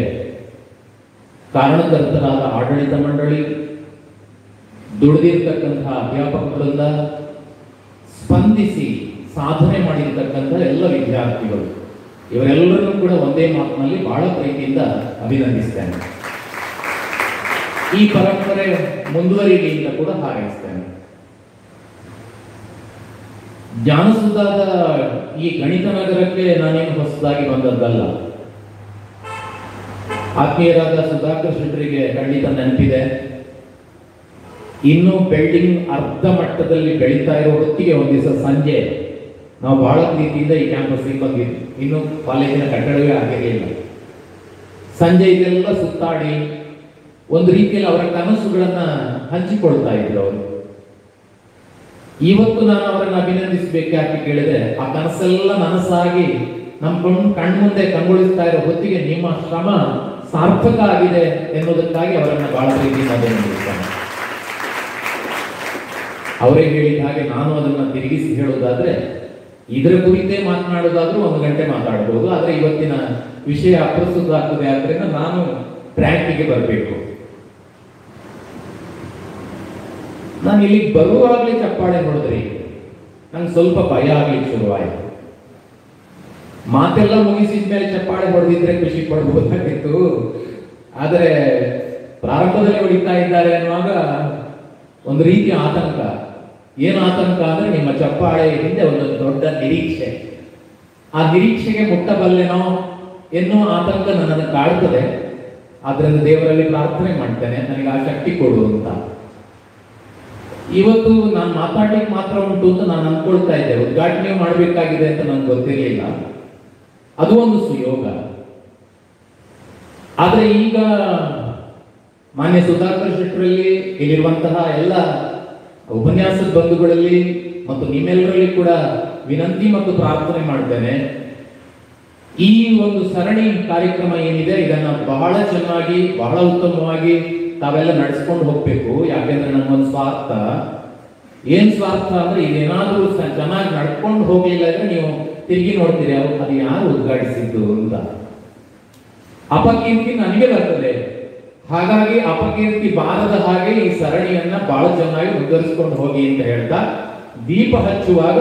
ಕಾರಣಕರ್ತರಾದ ಆಡಳಿತ ಮಂಡಳಿ, ದುಡಿದಿರ್ತಕ್ಕಂತಹ ಅಧ್ಯಾಪಕರಿಂದ, ಸ್ಪಂದಿಸಿ ಸಾಧನೆ ಮಾಡಿರ್ತಕ್ಕಂಥ ಎಲ್ಲ ವಿದ್ಯಾರ್ಥಿಗಳು, ಇವರೆಲ್ಲರನ್ನೂ ಕೂಡ ಒಂದೇ ಮಾತಿನಲ್ಲಿ ಬಹಳ ಪ್ರೀತಿಯಿಂದ ಅಭಿನಂದಿಸ್ತೇನೆ. ಈ ಪರಂಪರೆ ಮುಂದುವರಿಯಲಿ ಅಂತ ಕೂಡ ಹಾರೈಸ್ತೇನೆ. ಜ್ಞಾನಸುಧಾದ ಈ ಗಣಿತ ನಗರಕ್ಕೆ ನಾನೇನು ಹೊಸದಾಗಿ ಬಂದದ್ದಲ್ಲ. ಆತ್ಮೀಯರಾದ ಸುಧಾಕರ್ ಶೆಟ್ಟರಿಗೆ ಖಂಡಿತ ನೆನಪಿದೆ. ಇನ್ನು ಬಿಲ್ಡಿಂಗ್ ಅರ್ಧ ಮಟ್ಟದಲ್ಲಿ ಬೆಳೀತಾ ಇರೋ ಹೊತ್ತಿಗೆ ಒಂದು ದಿವಸ ಸಂಜೆ ನಾವು ಬಹಳ ಪ್ರೀತಿಯಿಂದ ಈ ಕ್ಯಾಂಪಸ್ಗೆ ಬಂದಿದ್ವಿ. ಇನ್ನು ಕಾಲೇಜಿನ ಕಟ್ಟಡವೇ ಆಗಿರಲಿಲ್ಲ. ಸಂಜೆ ಇದೆಲ್ಲ ಸುತ್ತಾಡಿ ಒಂದು ರೀತಿಯಲ್ಲಿ ಅವರ ಕನಸುಗಳನ್ನ ಹಂಚಿಕೊಳ್ತಾ ಇದ್ರು ಅವರು. ಇವತ್ತು ನಾನು ಅವರನ್ನು ಅಭಿನಂದಿಸಬೇಕು ಯಾಕೆ ಕೇಳಿದ್ರೆ, ಆ ಕನಸೆಲ್ಲ ನನಸಾಗಿ ನಮ್ಮ ಕಣ್ಮುಂದೆ ಕಂಗೊಳಿಸ್ತಾ ಇರೋ ಹೊತ್ತಿಗೆ ನಿಮ್ಮ ಶ್ರಮ ಸಾರ್ಥಕ ಆಗಿದೆ ಎನ್ನುವುದಕ್ಕಾಗಿ ಅವರನ್ನು ಬಹಳ ಪ್ರೀತಿಯಿಂದ ಅಭಿನಂದಿಸ್ತೇನೆ. ಅವರೇ ಹೇಳಿದ ಹಾಗೆ ನಾನು ಅದನ್ನು ತಿರುಗಿಸಿ ಹೇಳುವುದಾದ್ರೆ, ಇದರ ಕುರಿತೇ ಮಾತನಾಡೋದಾದ್ರೂ 1 ಗಂಟೆ ಮಾತಾಡಬಹುದು. ಆದರೆ ಇವತ್ತಿನ ವಿಷಯ ಅಪ್ರಸ್ತುತ ಆಗ್ತದೆ ಆದ್ರಿಂದ ನಾನು ಟ್ರ್ಯಾಕಿಗೆ ಬರಬೇಕು. ನಾನು ಇಲ್ಲಿಗೆ ಬರುವಾಗಲೇ ಚಪ್ಪಾಳೆ ಹೊಡೆದ್ರಿ, ನಂಗೆ ಸ್ವಲ್ಪ ಭಯ ಆಗ್ಲಿಕ್ಕೆ ಶುರುವಾಯಿತು. ಮಾತೆಲ್ಲ ಮುಗಿಸಿದ ಮೇಲೆ ಚಪ್ಪಾಳೆ ಹೊಡೆದಿದ್ರೆ ಖುಷಿ ಪಡಬಹುದಾಗಿತ್ತು. ಆದರೆ ಪ್ರಾರಂಭದಲ್ಲಿ ಹೊಡಿತಾ ಇದ್ದಾರೆ ಅನ್ನುವಾಗ ಒಂದು ರೀತಿಯ ಆತಂಕ. ಏನು ಆತಂಕ ಅಂದ್ರೆ ನಿಮ್ಮ ಚಪ್ಪಾಳೆ ಹಿಂದೆ ಒಂದು ದೊಡ್ಡ ನಿರೀಕ್ಷೆ. ಆ ನಿರೀಕ್ಷೆಗೆ ಮುಟ್ಟಬಲ್ಲೆನೋ ಎನ್ನುವ ಆತಂಕ ನನ್ನನ್ನು ಕಾಡ್ತದೆ. ಆದ್ರಿಂದ ದೇವರಲ್ಲಿ ಪ್ರಾರ್ಥನೆ ಮಾಡ್ತೇನೆ, ನನಗೆ ಆ ಶಕ್ತಿ ಕೊಡು ಅಂತ. ಇವತ್ತು ನಾನು ಮಾತಾಡ್ಲಿಕ್ಕೆ ಮಾತ್ರ ಉಂಟು ಅಂತ ನಾನು ಅನ್ಕೊಳ್ತಾ ಇದ್ದೆ. ಉದ್ಘಾಟನೆ ಮಾಡಬೇಕಾಗಿದೆ ಅಂತ ನನಗೆ ಗೊತ್ತಿರಲಿಲ್ಲ. ಅದು ಒಂದು ಸುಯೋಗ. ಆದ್ರೆ ಈಗ ಮಾನ್ಯ ಸುಧಾಕರ್ ಶೆಟ್ಟರಲ್ಲಿ, ಇಲ್ಲಿರುವಂತಹ ಎಲ್ಲ ಉಪನ್ಯಾಸದ ಬಂಧುಗಳಲ್ಲಿ ಮತ್ತು ನಿಮ್ಮೆಲ್ಲರಲ್ಲಿ ಕೂಡ ವಿನಂತಿ ಮತ್ತು ಪ್ರಾರ್ಥನೆ ಮಾಡ್ತೇನೆ. ಈ ಒಂದು ಸರಣಿ ಕಾರ್ಯಕ್ರಮ ಏನಿದೆ ಇದನ್ನ ಬಹಳ ಚೆನ್ನಾಗಿ, ಬಹಳ ಉತ್ತಮವಾಗಿ ತಾವೆಲ್ಲ ನಡೆಸ್ಕೊಂಡು ಹೋಗ್ಬೇಕು. ಯಾಕೆಂದ್ರೆ ನಮ್ಮೊಂದು ಸ್ವಾರ್ಥ. ಏನ್ ಸ್ವಾರ್ಥ ಅಂದ್ರೆ, ಇದೇನಾದ್ರೂ ಚೆನ್ನಾಗಿ ನಡ್ಕೊಂಡು ಹೋಗ್ಲಿಲ್ಲ ಅಂದ್ರೆ ನೀವು ತಿರುಗಿ ನೋಡ್ತೀರಿ, ಅದು ಯಾರು ಉದ್ಘಾಟಿಸಿದ್ದು ಅಂತ. ಅಪಕೀರ್ತಿ ನನಗೆ ಬರ್ತದೆ. ಹಾಗಾಗಿ ಅಪಕೀರ್ತಿ ಬಾರದ ಹಾಗೆ ಈ ಸರಣಿಯನ್ನ ಬಹಳ ಚೆನ್ನಾಗಿ ಮುಂದುವರಿಸಿಕೊಂಡು ಹೋಗಿ ಅಂತ ಹೇಳ್ತಾ, ದೀಪ ಹಚ್ಚುವಾಗ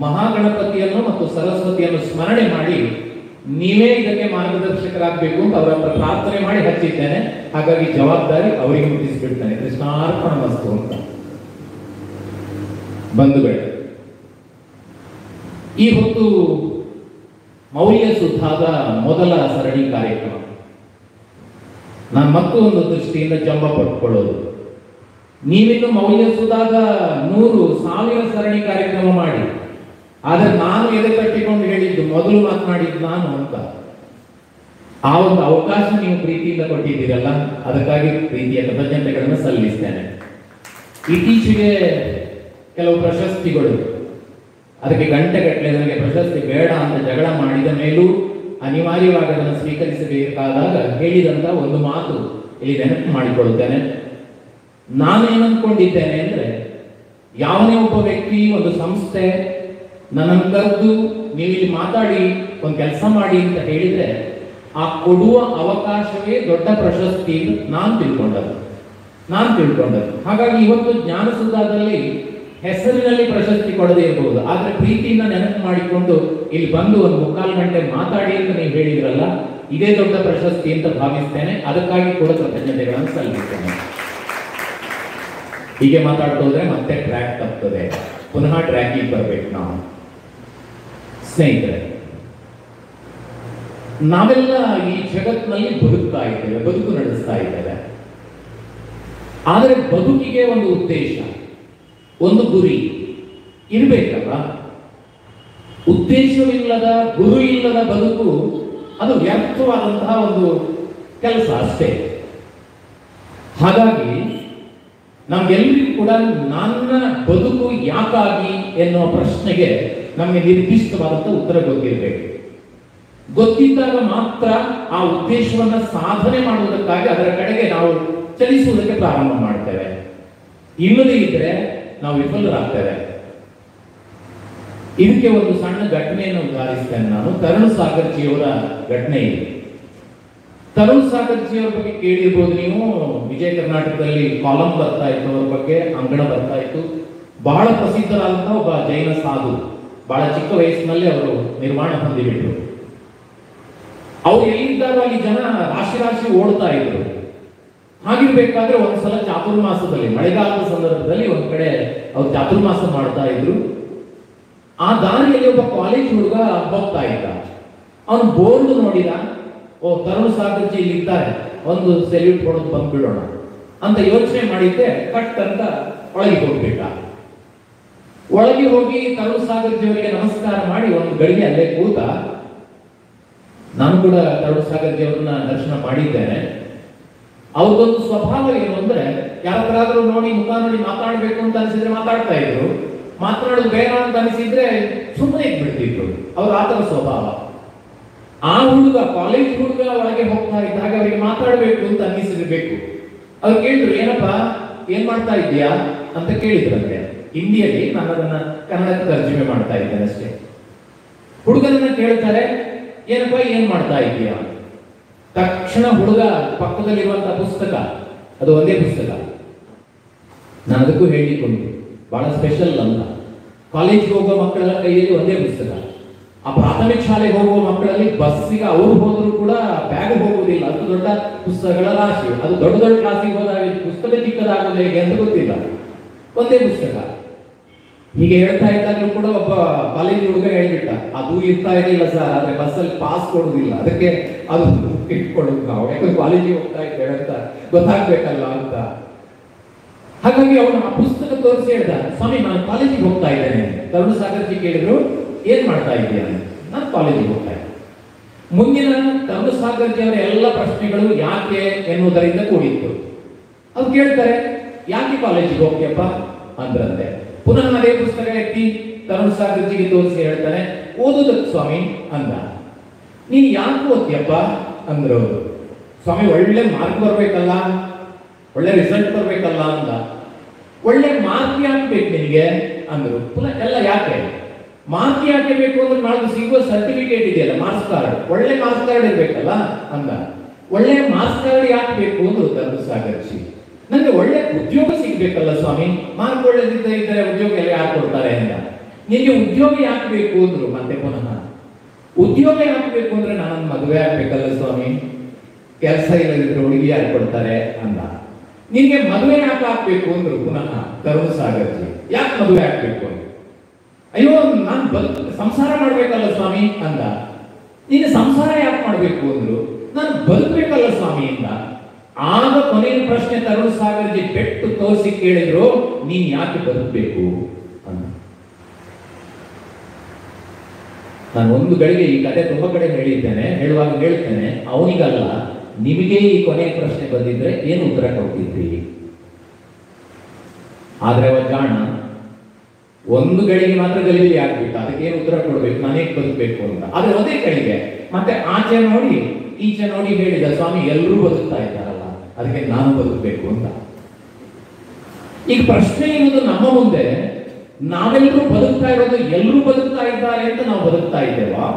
ಮಹಾಗಣಪತಿಯನ್ನು ಮತ್ತು ಸರಸ್ವತಿಯನ್ನು ಸ್ಮರಣೆ ಮಾಡಿ ನೀವೇ ಇದಕ್ಕೆ ಮಾರ್ಗದರ್ಶಕರಾಗಬೇಕು ಅಂತ ಅವರ ಹತ್ರ ಪ್ರಾರ್ಥನೆ ಮಾಡಿ ಹಚ್ಚಿದ್ದೇನೆ. ಹಾಗಾಗಿ ಜವಾಬ್ದಾರಿ ಅವರಿಗೆ ಮುಟ್ಟಿಸಿಬಿಡ್ತೇನೆ. ಕೃಷ್ಣಾರ್ಪಣಮಸ್ತು ಅಂತ. ಬಂಧುಗಳೇ, ಈ ಹೊತ್ತು ಮೌಲ್ಯ ಸುಧಾದ ಮೊದಲ ಸರಣಿ ಕಾರ್ಯಕ್ರಮ. ನಾನು ಮತ್ತು ಒಂದು ದೃಷ್ಟಿಯಿಂದ ಜಂಬ ಪಟ್ಕೊಳ್ಳೋದು, ನೀವಿನ್ನು ಮೌಲ್ಯ ಸುಧಾದ 100,000 ಸರಣಿ ಕಾರ್ಯಕ್ರಮ ಮಾಡಿ. ಆದ್ರೆ ನಾನು ಎದೆ ತಟ್ಟಿಕೊಂಡು ಹೇಳಿದ್ದು, ಮೊದಲು ಮಾತನಾಡಿದ್ದು ನಾನು ಅಂತ. ಆ ಒಂದು ಅವಕಾಶ ನೀವು ಪ್ರೀತಿಯಿಂದ ಕೊಟ್ಟಿದ್ದೀರಲ್ಲ, ಅದಕ್ಕಾಗಿ ಪ್ರೀತಿಯ ಕೃತಜ್ಞತೆಗಳನ್ನು ಸಲ್ಲಿಸ್ತೇನೆ. ಇತ್ತೀಚೆಗೆ ಕೆಲವು ಪ್ರಶಸ್ತಿಗಳು, ಅದಕ್ಕೆ ಗಂಟೆಗಟ್ಟಲೆ ನನಗೆ ಪ್ರಶಸ್ತಿ ಬೇಡ ಅಂತ ಜಗಳ ಮಾಡಿದ ಮೇಲೂ ಅನಿವಾರ್ಯವಾಗಿ ಅದನ್ನು ಸ್ವೀಕರಿಸಬೇಕಾದಾಗ ಹೇಳಿದಂತ ಒಂದು ಮಾತು ಇಲ್ಲಿ ನೆನಪು ಮಾಡಿಕೊಳ್ಳುತ್ತೇನೆ. ನಾನೇನು ಅನ್ಕೊಂಡಿದ್ದೇನೆ ಅಂದ್ರೆ, ಯಾವನೇ ಒಬ್ಬ ವ್ಯಕ್ತಿ, ಒಂದು ಸಂಸ್ಥೆ ನನ್ನನ್ನು ಕರೆದು ನೀವು ಇಲ್ಲಿ ಮಾತಾಡಿ ಒಂದು ಕೆಲಸ ಮಾಡಿ ಅಂತ ಹೇಳಿದ್ರೆ, ಆ ಕೊಡುವ ಅವಕಾಶವೇ ದೊಡ್ಡ ಪ್ರಶಸ್ತಿ ನಾನು ತಿಳ್ಕೊಂಡದ್ದು. ಹಾಗಾಗಿ ಇವತ್ತು ಜ್ಞಾನಸುಧಾದಲ್ಲಿ ಹೆಸರಿನಲ್ಲಿ ಪ್ರಶಸ್ತಿ ಕೊಡದೇ ಇರಬಹುದು, ಆದ್ರೆ ಪ್ರೀತಿಯಿಂದ ನೆನಪು ಮಾಡಿಕೊಂಡು ಇಲ್ಲಿ ಬಂದು ಒಂದು 3/4 ಗಂಟೆ ಮಾತಾಡಿ ಅಂತ ನೀವು ಹೇಳಿದ್ರಲ್ಲ, ಇದೇ ದೊಡ್ಡ ಪ್ರಶಸ್ತಿ ಅಂತ ಭಾವಿಸ್ತೇನೆ. ಅದಕ್ಕಾಗಿ ಕೂಡ ಕೃತಜ್ಞತೆಗಳನ್ನು ಸಲ್ಲಿಸ್ತೇನೆ. ಹೀಗೆ ಮಾತಾಡ್ತೋದ್ರೆ ಮತ್ತೆ ಟ್ರ್ಯಾಕ್ ತಪ್ಪುತ್ತದೆ. ಪುನಃ ಟ್ರ್ಯಾಕಿಗೆ ಬರ್ಬೇಕು ನಾವು. ಸ್ನೇಹಿತರೆ, ನಾವೆಲ್ಲ ಈ ಜಗತ್ತಿನಲ್ಲಿ ಬದುಕ್ತಾ ಇದ್ದೇವೆ, ಬದುಕು ನಡೆಸ್ತಾ ಇದ್ದೇವೆ. ಆದರೆ ಬದುಕಿಗೆ ಒಂದು ಉದ್ದೇಶ, ಒಂದು ಗುರಿ ಇರಬೇಕಲ್ಲ. ಉದ್ದೇಶವಿಲ್ಲದ, ಗುರು ಇಲ್ಲದ ಬದುಕು ಅದು ವ್ಯರ್ಥವಾದಂತಹ ಒಂದು ಕೆಲಸ ಅಷ್ಟೇ. ಹಾಗಾಗಿ ನಮ್ಗೆಲ್ಲರಿಗೂ ಕೂಡ ನನ್ನ ಬದುಕು ಯಾಕಾಗಿ ಎನ್ನುವ ಪ್ರಶ್ನೆಗೆ ನಮಗೆ ನಿರ್ದಿಷ್ಟವಾದಂತಹ ಉತ್ತರ ಗೊತ್ತಿರಬೇಕು. ಗೊತ್ತಿದ್ದಾಗ ಮಾತ್ರ ಆ ಉದ್ದೇಶವನ್ನ ಸಾಧನೆ ಮಾಡುವುದಕ್ಕಾಗಿ ಅದರ ಕಡೆಗೆ ನಾವು ಚಲಿಸುವುದಕ್ಕೆ ಪ್ರಾರಂಭ ಮಾಡ್ತೇವೆ. ಇಲ್ಲದೇ ಇದ್ರೆ ನಾವು ವಿಫಲರಾಗ್ತೇವೆ. ಇದಕ್ಕೆ ಒಂದು ಸಣ್ಣ ಘಟನೆಯನ್ನು ಉದಾಹರಿಸ್ತೇನೆ ನಾನು. ತರುಣ್ ಸಾಗರ್ಜಿಯವರ ಘಟನೆ ಇದೆ. ತರುಣ್ ಸಾಗರ್ಜಿಯವರ ಬಗ್ಗೆ ಕೇಳಿರ್ಬೋದು ನೀವು. ವಿಜಯ ಕರ್ನಾಟಕದಲ್ಲಿ ಕಾಲಂ ಬರ್ತಾ ಇತ್ತು ಅವರ ಬಗ್ಗೆ, ಅಂಗಣ ಬರ್ತಾ ಇತ್ತು. ಬಹಳ ಪ್ರಸಿದ್ಧರಾದಂತಹ ಒಬ್ಬ ಜೈನ ಸಾಧು. ಬಹಳ ಚಿಕ್ಕ ವಯಸ್ಸಿನಲ್ಲಿ ಅವರು ನಿರ್ಮಾಣ ಹೊಂದಿಬಿಟ್ರು. ಅವ್ರು ಎಲ್ಲಿದ್ದಾರೋ ಅಲ್ಲಿ ಜನ ರಾಶಿ ರಾಶಿ ಓಡ್ತಾ ಇದ್ರು. ಹಾಗಿರ್ಬೇಕಾದ್ರೆ ಒಂದ್ಸಲ ಚಾತುರ್ಮಾಸದಲ್ಲಿ, ಮಳೆಗಾಲದ ಸಂದರ್ಭದಲ್ಲಿ ಒಂದ್ ಕಡೆ ಅವ್ರು ಚಾತುರ್ಮಾಸ ಮಾಡ್ತಾ ಇದ್ರು. ಆ ದಾರಿಯಲ್ಲಿ ಒಬ್ಬ ಕಾಲೇಜ್ ಹುಡುಗ ಹೋಗ್ತಾ ಇದ್ದ. ಅವನು ಬೋರ್ಡ್ ನೋಡಿದ, ಓ ತರುಣ್ ಸಾಗರ್ಜಿ ಇಲ್ಲಿ ಇದ್ದಾರೆ, ಒಂದು ಸೆಲ್ಯೂಟ್ ಹೊಡೆದು ಬಂದ್ಬಿಡೋಣ ಅಂತ ಯೋಚನೆ ಮಾಡಿದ್ದೆ. ಕಟ್ ಅಂತ ಒಳಗೆ ಹೋಗ್ಬಿಟ್ಟ. ಒಳಗೆ ಹೋಗಿ ತರುಣ್ ಸಾಗರ್ಜಿ ಅವರಿಗೆ ನಮಸ್ಕಾರ ಮಾಡಿ ಒಂದು ಗಳಿಗೆ ಅಲ್ಲೇ ಕೂತ. ನಾನು ಕೂಡ ತರುಣ್ ಸಾಗರ್ಜಿ ಅವ್ರನ್ನ ದರ್ಶನ ಮಾಡಿದ್ದೇನೆ. ಅವ್ರದೊಂದು ಸ್ವಭಾವ ಏನು ಅಂದ್ರೆ, ಯಾರಾದ್ರೂ ನೋಡಿ ಮುಖ ನೋಡಿ ಮಾತಾಡ್ಬೇಕು ಅಂತ ಅನಿಸಿದ್ರೆ ಮಾತಾಡ್ತಾ ಇದ್ರು, ಮಾತನಾಡೋದು ಬೇಡ ಅಂತ ಅನಿಸಿದ್ರೆ ಸುಮ್ಮನೆ ಇದ್ಬಿಡ್ತಿದ್ರು. ಅವ್ರ ಆತರ ಸ್ವಭಾವ. ಆ ಹುಡುಗ ಕಾಲೇಜ್ ಹುಡುಗ ಒಳಗೆ ಹೋಗ್ತಾ ಇದ್ದಾಗ ಅವರಿಗೆ ಮಾತಾಡಬೇಕು ಅಂತ ಅನ್ನಿಸಿರ್ಬೇಕು. ಅವ್ರು ಕೇಳಿದ್ರು, ಏನಪ್ಪ ಏನ್ ಮಾಡ್ತಾ ಇದೀಯಾ ಅಂತ ಕೇಳಿದ್ರಂತೆ ಹಿಂದಿಯಲ್ಲಿ. ನಾನು ಅದನ್ನ ಕನ್ನಡಕ್ಕೆ ತರ್ಜುಮೆ ಮಾಡ್ತಾ ಇದ್ದೇನೆ ಅಷ್ಟೇ. ಹುಡುಗನನ್ನ ಕೇಳ್ತಾರೆ, ಏನಪ್ಪ ಏನ್ ಮಾಡ್ತಾ ಇದೀಯಾ? ತಕ್ಷಣ ಹುಡುಗ ಪಕ್ಕದಲ್ಲಿರುವಂತಹ ಪುಸ್ತಕ, ಅದು ಒಂದೇ ಪುಸ್ತಕ, ನಾನು ಅದಕ್ಕೂ ಹೇಳಿಕೊಂಡು ಬಹಳ ಸ್ಪೆಷಲ್ ಅಂತ. ಕಾಲೇಜ್ಗೆ ಹೋಗುವ ಮಕ್ಕಳ ಕೈಯಲ್ಲಿ ಒಂದೇ ಪುಸ್ತಕ. ಆ ಪ್ರಾಥಮಿಕ ಶಾಲೆಗೆ ಹೋಗುವ ಮಕ್ಕಳಲ್ಲಿ ಬಸ್ಸಿಗೆ ಅವ್ರು ಹೋದ್ರು ಕೂಡ ಬ್ಯಾಗ್ ಹೋಗುವುದಿಲ್ಲ, ಅಷ್ಟು ದೊಡ್ಡ ಪುಸ್ತಕಗಳ ರಾಶಿ. ಅದು ದೊಡ್ಡ ದೊಡ್ಡ ಕ್ಲಾಸಿಗೆ ಹೋದಾಗ ಪುಸ್ತಕ ಚಿಕ್ಕದಾಗೋದು ಹೇಗೆ ಅಂತ ಗೊತ್ತಿಲ್ಲ, ಒಂದೇ ಪುಸ್ತಕ. ಹೀಗೆ ಹೇಳ್ತಾ ಇದ್ದಾಗಲೂ ಕೂಡ ಒಬ್ಬ ಕಾಲೇಜ್ ಹುಡುಗ ಹೇಳ್ಬಿಟ್ಟ, ಅದು ಇರ್ತಾ ಇರಲಿಲ್ಲ ಸರ್, ಆದ್ರೆ ಬಸ್ಸಲ್ಲಿ ಪಾಸ್ ಕೊಡುದಿಲ್ಲ, ಅದಕ್ಕೆ ಅದು ಇಟ್ಕೊಳ್ಳೋದು ನಾವು, ಯಾಕಂದ್ರೆ ಕಾಲೇಜಿಗೆ ಹೋಗ್ತಾ ಇದ್ದೇವೆ ಅಂತ ಗೊತ್ತಾಗ್ಬೇಕಲ್ಲ ಅಂತ. ಹಾಗಾಗಿ ಅವನು ಆ ಪುಸ್ತಕ ತೋರಿಸಿ ಹೇಳ್ದ, ಸ್ವಾಮಿ ನಾನು ಕಾಲೇಜಿಗೆ ಹೋಗ್ತಾ ಇದ್ದೇನೆ. ಕರುಣಸಾಗರ್ಜಿ ಕೇಳಿದ್ರು, ಏನ್ ಮಾಡ್ತಾ ಇದೀಯ? ನಾನು ಕಾಲೇಜಿಗೆ ಹೋಗ್ತಾ ಇದ್ದೆ. ಮುಂದಿನ ಕರುಣಸಾಗರ್ಜಿ ಅವರ ಎಲ್ಲ ಪ್ರಶ್ನೆಗಳು ಯಾಕೆ ಎನ್ನುವುದರಿಂದ ಕೂಡಿತ್ತು. ಅವ್ರು ಕೇಳ್ತಾರೆ, ಯಾಕೆ ಕಾಲೇಜಿಗೆ ಹೋಗ್ತೀಯಪ್ಪ ಅಂದ್ರಂತೆ. ಪುನಃ ಅದೇ ಪುಸ್ತಕ ಎತ್ತಿ ಕರುಣಸಾಗರ್ಜಿಗೆ ತೋರಿಸಿ ಹೇಳ್ತಾನೆ, ಓದುದಕ್ಕೆ ಸ್ವಾಮಿ ಅಂದ. ನೀನ್ ಯಾಕೆ ಓದ್ತೀಯಪ್ಪ ಅಂದ್ರು. ಸ್ವಾಮಿ ಒಳ್ಳೆ ಮಾರ್ಕ್ ಬರ್ಬೇಕಲ್ಲ, ಒಳ್ಳೆ ರಿಸಲ್ಟ್ ಬರ್ಬೇಕಲ್ಲ ಅಂದ. ಒಳ್ಳೆ ಮಾರ್ಕ್ ಯಾಕೆ ಬೇಕು ನಿನಗೆ ಅಂದ್ರು. ಪುನಃ ಎಲ್ಲ ಯಾಕೆ ಮಾರ್ಕ್ ಯಾಕೆ ಬೇಕು ಅಂದ್ರೆ ನಾಳೆ ಸಿಗುವ ಸರ್ಟಿಫಿಕೇಟ್ ಇದೆಯಲ್ಲ, ಮಾರ್ಕ್ಸ್ ಕಾರ್ಡ್, ಒಳ್ಳೆ ಮಾರ್ಕ್ಸ್ ಕಾರ್ಡ್ ಇರ್ಬೇಕಲ್ಲ ಅಂದ. ಒಳ್ಳೆ ಮಾರ್ಕ್ಸ್ ಕಾರ್ಡ್ ಯಾಕೆ ಬೇಕು ಅಂದ್ರು ಕರುಣಸಾಗರ್ಜಿ. ನನಗೆ ಒಳ್ಳೆ ಉದ್ಯೋಗ ಸಿಗ್ಬೇಕಲ್ಲ ಸ್ವಾಮಿ, ಮಾರ್ಕ್ ಒಳ್ಳೆದಿದ್ದರೆ ಉದ್ಯೋಗ ಎಲ್ಲ ಯಾಕೆ ಕೊಡ್ತಾರೆ ಅಂದ. ನಿನಗೆ ಉದ್ಯೋಗ ಯಾಕೆ ಬೇಕು ಅಂದ್ರು. ಮತ್ತೆ ಪುನಃ ಉದ್ಯೋಗ ಯಾಕೆ ಬೇಕು ಅಂದ್ರೆ ನಾನು ಮದುವೆ ಆಗ್ಬೇಕಲ್ಲ ಸ್ವಾಮಿ, ಕೆಲಸ ಇಲ್ಲದಿದ್ರೆ ಹುಡುಗಿ ಯಾಕೆ ಕೊಡ್ತಾರೆ ಅಂದ. ನಿನ್ಗೆ ಮದುವೆ ಯಾಕೆ ಆಗ್ಬೇಕು ಅಂದ್ರು ಪುನಃ ಕರುಣಸಾಗರ್ಜಿ. ಯಾಕೆ ಮದುವೆ ಆಗ್ಬೇಕು ಅಂತ. ಅಯ್ಯೋ ನಾನು ಸಂಸಾರ ಮಾಡ್ಬೇಕಲ್ಲ ಸ್ವಾಮಿ ಅಂದ. ನೀನು ಸಂಸಾರ ಯಾಕೆ ಮಾಡ್ಬೇಕು ಅಂದ್ರು. ನಾನು ಬದುಕಬೇಕಲ್ಲ ಸ್ವಾಮಿ ಅಂದ. ಆಗ ಕೊನೆಯ ಪ್ರಶ್ನೆ ಕರುಣಸಾಗರ್ಜಿ ಪೆಟ್ಟು ತೋರಿಸಿ ಕೇಳಿದ್ರು, ನೀನ್ ಯಾಕೆ ಬದುಕಬೇಕು ಅಂತ. ನಾನು ಒಂದು ಗಳಿಗೆ ಈ ಕಥೆ ತುಂಬಾ ಕಡೆ ಹೇಳಿದ್ದೇನೆ, ಹೇಳುವಾಗ ಹೇಳ್ತೇನೆ, ಅವನಿಗಲ್ಲ ನಿಮಗೆ ಈ ಕೊನೆಯ ಪ್ರಶ್ನೆ ಬಂದಿದ್ರೆ ಏನು ಉತ್ತರ ಕೊಡ್ತಿದ್ರಿ. ಆದ್ರೆ ಅವ ಜಾಣ, ಒಂದು ಗಳಿಗೆ ಮಾತ್ರ ಗಲಿಬಿಲಿ ಆಗ್ಬಿಟ್ಟು ಅದಕ್ಕೆ ಏನು ಉತ್ತರ ಕೊಡ್ಬೇಕು, ನಾನೇಕ್ ಬದುಕಬೇಕು ಅಂತ. ಆದ್ರೆ ಒಂದೇ ಗಳಿಗೆ ಮತ್ತೆ ಆಚೆ ನೋಡಿ ಈಚೆ ನೋಡಿ ಹೇಳಿದ, ಸ್ವಾಮಿ ಎಲ್ಲರೂ ಬದುಕ್ತಾ ಇದ್ದಾರಲ್ಲ, ಅದಕ್ಕೆ ನಾನು ಬದುಕಬೇಕು ಅಂತ. ಈಗ ಪ್ರಶ್ನೆ ಇರುವುದು ನಮ್ಮ ಮುಂದೆ, ನಾವೆಲ್ಲರೂ ಬದುಕ್ತಾ ಇರೋದು ಎಲ್ಲರೂ ಬದುಕ್ತಾ ಇದ್ದಾರೆ ಅಂತ ನಾವು ಬದುಕ್ತಾ ಇದ್ದೇವಾ,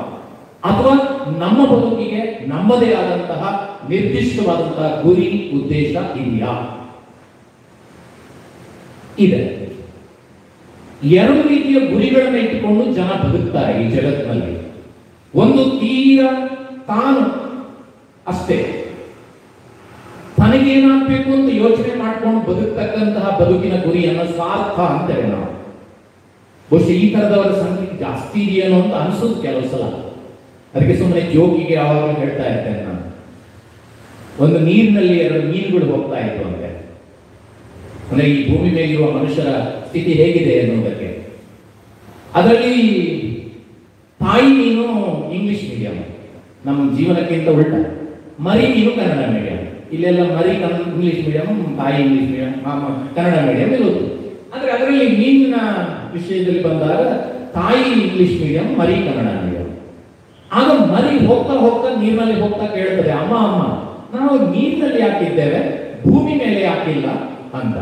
ಅಥವಾ ನಮ್ಮ ಬದುಕಿಗೆ ನಮ್ಮದೇ ಆದಂತಹ ನಿರ್ದಿಷ್ಟವಾದಂತಹ ಗುರಿ ಉದ್ದೇಶ ಇದೆಯಾ? ಇದೆ. ಎರಡು ರೀತಿಯ ಗುರಿಗಳನ್ನು ಇಟ್ಟುಕೊಂಡು ಜನ ಬದುಕ್ತಾರೆ ಈ ಜಗತ್ತಿನಲ್ಲಿ. ಒಂದು ತೀರಾ ತಾನು ಅಷ್ಟೇ ತನಗೇನಾಗಬೇಕು ಅಂತ ಯೋಚನೆ ಮಾಡ್ಕೊಂಡು ಬದುಕ್ತಕ್ಕಂತಹ ಬದುಕಿನ ಗುರಿಯನ್ನು ಸ್ವಾರ್ಥ ಅಂತೇವೆ ನಾವು. ಬಹುಶಃ ಈ ತರದವರ ಸಂಖ್ಯೆ ಜಾಸ್ತಿ ಇದೆಯೇನೋ ಅಂತ ಅನಿಸೋದು ಕೆಲವು ಸಲ. ಅದಕ್ಕೆ ಸುಮ್ಮನೆ ಜೋಗಿಗೆ ಯಾವಾಗಲೂ ಹೇಳ್ತಾ ಇರ್ತೇನೆ ನಾನು, ಒಂದು ನೀರಿನಲ್ಲಿ ಎರಡು ಮೀನುಗಳು ಹೋಗ್ತಾ ಇತ್ತು ಅಂತೆ. ಅಂದ್ರೆ ಈ ಭೂಮಿ ಮೇಲಿರುವ ಮನುಷ್ಯರ ಸ್ಥಿತಿ ಹೇಗಿದೆ ಎನ್ನುವುದಕ್ಕೆ. ಅದರಲ್ಲಿ ತಾಯಿ ಮೀನು ಇಂಗ್ಲಿಷ್ ಮೀಡಿಯಂ, ನಮ್ಮ ಜೀವನಕ್ಕಿಂತ ಉಲ್ಟ. ಮರಿ ಮೀನು ಕನ್ನಡ ಮೀಡಿಯಂ. ಇಲ್ಲೆಲ್ಲ ಮರಿ ಇಂಗ್ಲಿಷ್ ಮೀಡಿಯಂ, ತಾಯಿ ಇಂಗ್ಲಿಷ್ ಮೀಡಿಯಂ, ಕನ್ನಡ ಮೀಡಿಯಂ ಇರೋದು. ಅಂದ್ರೆ ಅದರಲ್ಲಿ ಮೀನಿನ ವಿಷಯದಲ್ಲಿ ಬಂದಾಗ ತಾಯಿ ಇಂಗ್ಲಿಷ್ ಮೀಡಿಯಂ, ಮರಿ ಕನ್ನಡ ಮೀಡಿಯಂ. ಆಗ ಮರಿ ಹೋಗ್ತಾ ಹೋಗ್ತಾ ನೀರಿನಲ್ಲಿ ಹೋಗ್ತಾ ಕೇಳ್ತದೆ, ಅಮ್ಮ ಅಮ್ಮ ನಾವು ನೀರಿನಲ್ಲಿ ಯಾಕಿದ್ದೇವೆ, ಭೂಮಿ ಮೇಲೆ ಯಾಕಿಲ್ಲ ಅಂತ.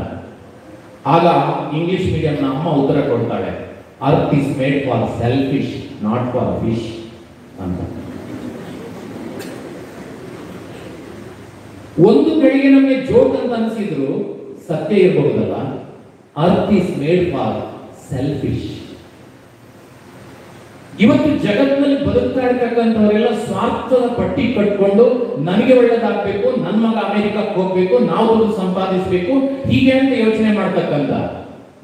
ಆಗ ಇಂಗ್ಲಿಷ್ ಮೀಡಿಯಂನ ಅಮ್ಮ ಉತ್ತರ ಕೊಡ್ತಾಳೆ, earth is made for selfish not for fish ಅಂತ. ಒಂದು ಗಳಿಗೆ ನಮಗೆ ಜೋಕ್ ಅಂತ ಅನಿಸಿದ್ರು ಸತ್ಯ ಇರಬಹುದಲ್ಲ. Earth is made for selfish. ಇವತ್ತು ಜಗತ್ತಿನಲ್ಲಿ ಬದುಕ್ತಾ ಇರ್ತಕ್ಕಂಥವರೆಲ್ಲ ಸ್ವಾರ್ಥದ ಪಟ್ಟಿ ಕಟ್ಕೊಂಡು ನನಗೆ ಒಳ್ಳೇದಾಗಬೇಕು, ನನ್ನ ಮಗ ಅಮೆರಿಕಕ್ಕೆ ಹೋಗ್ಬೇಕು, ನಾವು ದುಡ್ಡು ಸಂಪಾದಿಸಬೇಕು, ಹೀಗೆ ಅಂತ ಯೋಚನೆ ಮಾಡ್ತಕ್ಕಂಥ.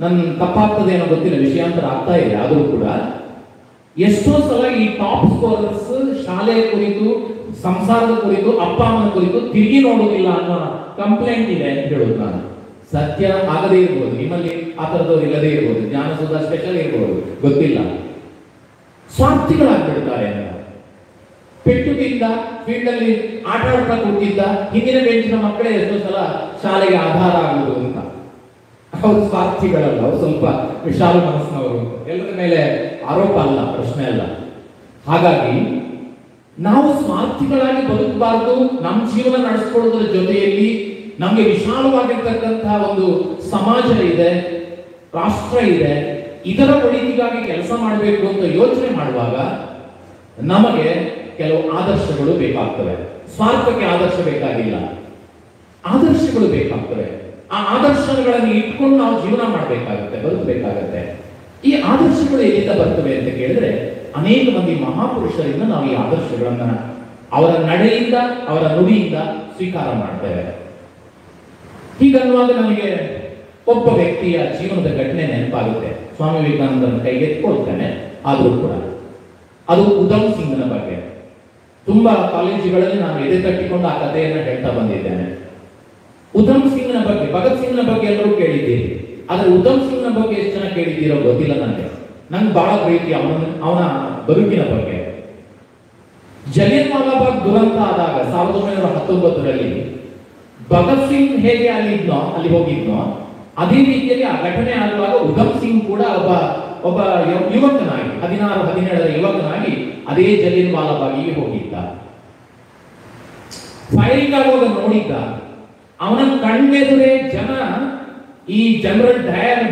ನನ್ನ ತಪ್ಪಾಗ್ತದೇನೋ ಗೊತ್ತಿಲ್ಲ, ವಿಷಯಾಂತರ ಆಗ್ತಾ ಇದೆ. ಆದರೂ ಕೂಡ ಎಷ್ಟೋ ಸಲ ಈ ಟಾಪ್ ಸ್ಕೋರರ್ಸ್ ಶಾಲೆಯ ಕುರಿತು, ಸಂಸಾರದ ಕುರಿತು, ಅಪ್ಪ ಅಮ್ಮನ ಕುರಿತು ತಿರುಗಿ ನೋಡುವುದಿಲ್ಲ ಅನ್ನೋ ಕಂಪ್ಲೇಂಟ್ ಇದೆ ಅಂತ ಹೇಳೋದು ನಾನು. ಸತ್ಯ ಆಗದೇ ಇರ್ಬೋದು, ನಿಮ್ಮಲ್ಲಿ ಆ ಥರದವ್ರು ಇಲ್ಲದೇ ಇರ್ಬೋದು, ಜ್ಞಾನಸುಧಾ ಸ್ಪೆಷಲ್ ಇರ್ಬೋದು, ಗೊತ್ತಿಲ್ಲ. ಸ್ವಾರ್ಥಿಗಳಾಗ್ಬಿಡ್ತಾರೆ ಅಂತ. ಪೆಟ್ಟು ತಿಂದ ಫೀಲ್ಡ್ ಅಲ್ಲಿ ಆಟ ಆಡ್ತಾ ಕೂತಿದ್ದ ಹಿಂದಿನ ಬೆಂಚಿನ ಮಕ್ಕಳೇ ಎಷ್ಟೋ ಸಲ ಶಾಲೆಗೆ ಆಧಾರ ಆಗುವುದು ಅಂತ. ಅವರು ಸ್ವಾರ್ಥಿಗಳಲ್ಲ, ಅವರು ಸ್ವಲ್ಪ ವಿಶಾಲ ಮನಸ್ಸಿನವರು. ಎಲ್ಲರ ಮೇಲೆ ಆರೋಪ ಅಲ್ಲ, ಪ್ರಶ್ನೆ ಅಲ್ಲ. ಹಾಗಾಗಿ ನಾವು ಸ್ವಾರ್ಥಿಗಳಾಗಿ ಬದುಕಬಾರದು. ನಮ್ಮ ಜೀವನ ನಡೆಸ್ಕೊಳ್ಳೋದ್ರ ಜೊತೆಯಲ್ಲಿ ನಮಗೆ ವಿಶಾಲವಾಗಿರ್ತಕ್ಕಂತಹ ಒಂದು ಸಮಾಜ ಇದೆ, ರಾಷ್ಟ್ರ ಇದೆ, ಇದರ ಒಳಿತಿಗಾಗಿ ಕೆಲಸ ಮಾಡಬೇಕು ಅಂತ ಯೋಚನೆ ಮಾಡುವಾಗ ನಮಗೆ ಕೆಲವು ಆದರ್ಶಗಳು ಬೇಕಾಗ್ತವೆ. ಸ್ವಾರ್ಥಕ್ಕೆ ಆದರ್ಶ ಬೇಕಾಗಿಲ್ಲ, ಆದರ್ಶಗಳು ಬೇಕಾಗ್ತವೆ. ಆ ಆದರ್ಶಗಳನ್ನು ಇಟ್ಕೊಂಡು ನಾವು ಜೀವನ ಮಾಡಬೇಕಾಗುತ್ತೆ, ಬದುಕಬೇಕಾಗತ್ತೆ. ಈ ಆದರ್ಶಗಳು ಎಲ್ಲಿಂದ ಬರ್ತವೆ ಅಂತ ಕೇಳಿದ್ರೆ ಅನೇಕ ಮಂದಿ ಮಹಾಪುರುಷರಿಂದ ನಾವು ಈ ಆದರ್ಶಗಳನ್ನ ಅವರ ನಡೆಯಿಂದ, ಅವರ ನುಡಿಯಿಂದ ಸ್ವೀಕಾರ ಮಾಡ್ತೇವೆ. ಹೀಗನ್ನುವಾಗ ನನಗೆ ಒಬ್ಬ ವ್ಯಕ್ತಿಯ ಜೀವನದ ಘಟನೆ ನೆನಪಾಗುತ್ತೆ. ಸ್ವಾಮಿ ವಿವೇಕಾನಂದನ ಕೈಗೆತ್ಕೊಳ್ತೇನೆ, ಆದರೂ ಕೂಡ ಅದು ಉಧಮ್ ಸಿಂಗ್ನ ಬಗ್ಗೆ. ತುಂಬಾ ಕಾಲೇಜುಗಳಲ್ಲಿ ನಾನು ಎದೆ ತಟ್ಟಿಕೊಂಡು ಆ ಕಥೆಯನ್ನು ಹೇಳ್ತಾ ಬಂದಿದ್ದೇನೆ. ಉಧಮ್ ಸಿಂಗ್ನ ಬಗ್ಗೆ, ಭಗತ್ ಸಿಂಗ್ನ ಬಗ್ಗೆ ಎಲ್ಲರೂ ಕೇಳಿದ್ದೀರಿ, ಆದ್ರೆ ಉಧಮ್ ಸಿಂಗ್ನ ಬಗ್ಗೆ ಎಷ್ಟು ಜನ ಕೇಳಿದ್ದೀರೋ ಗೊತ್ತಿಲ್ಲ ನನಗೆ. ನಂಗೆ ಬಹಳ ಪ್ರೀತಿ ಅವನ ಬದುಕಿನ ಬಗ್ಗೆ. ಜಲಿಯನ್ ವಾಲಾಬಾಗ್ ದುರಂತ ಆದಾಗ 1919ರಲ್ಲಿ ಭಗತ್ ಸಿಂಗ್ ಹೇಗೆ ಅಲ್ಲಿ ಹೋಗಿದ್ನೋ ಅದೇ ರೀತಿಯಲ್ಲಿ ಆ ಘಟನೆ ಆಗುವಾಗ ಉಧಮ್ ಸಿಂಗ್ ಕೂಡ ಒಬ್ಬ ಯುವಕನಾಗಿ 16-17ರ ಯುವಕನಾಗಿ ಅದೇ ಜಲಿಯನ್ ವಾಲಾಬಾಗಿಗೆ ಹೋಗಿದ್ದ. ಫೈರಿಂಗ್ ಆಗುವಾಗ ನೋಡಿದ್ದ. ಅವನ ಕಣ್ಣೆದುರೇ ಜನ ಈ ಜನರಲ್ ಡಯರ್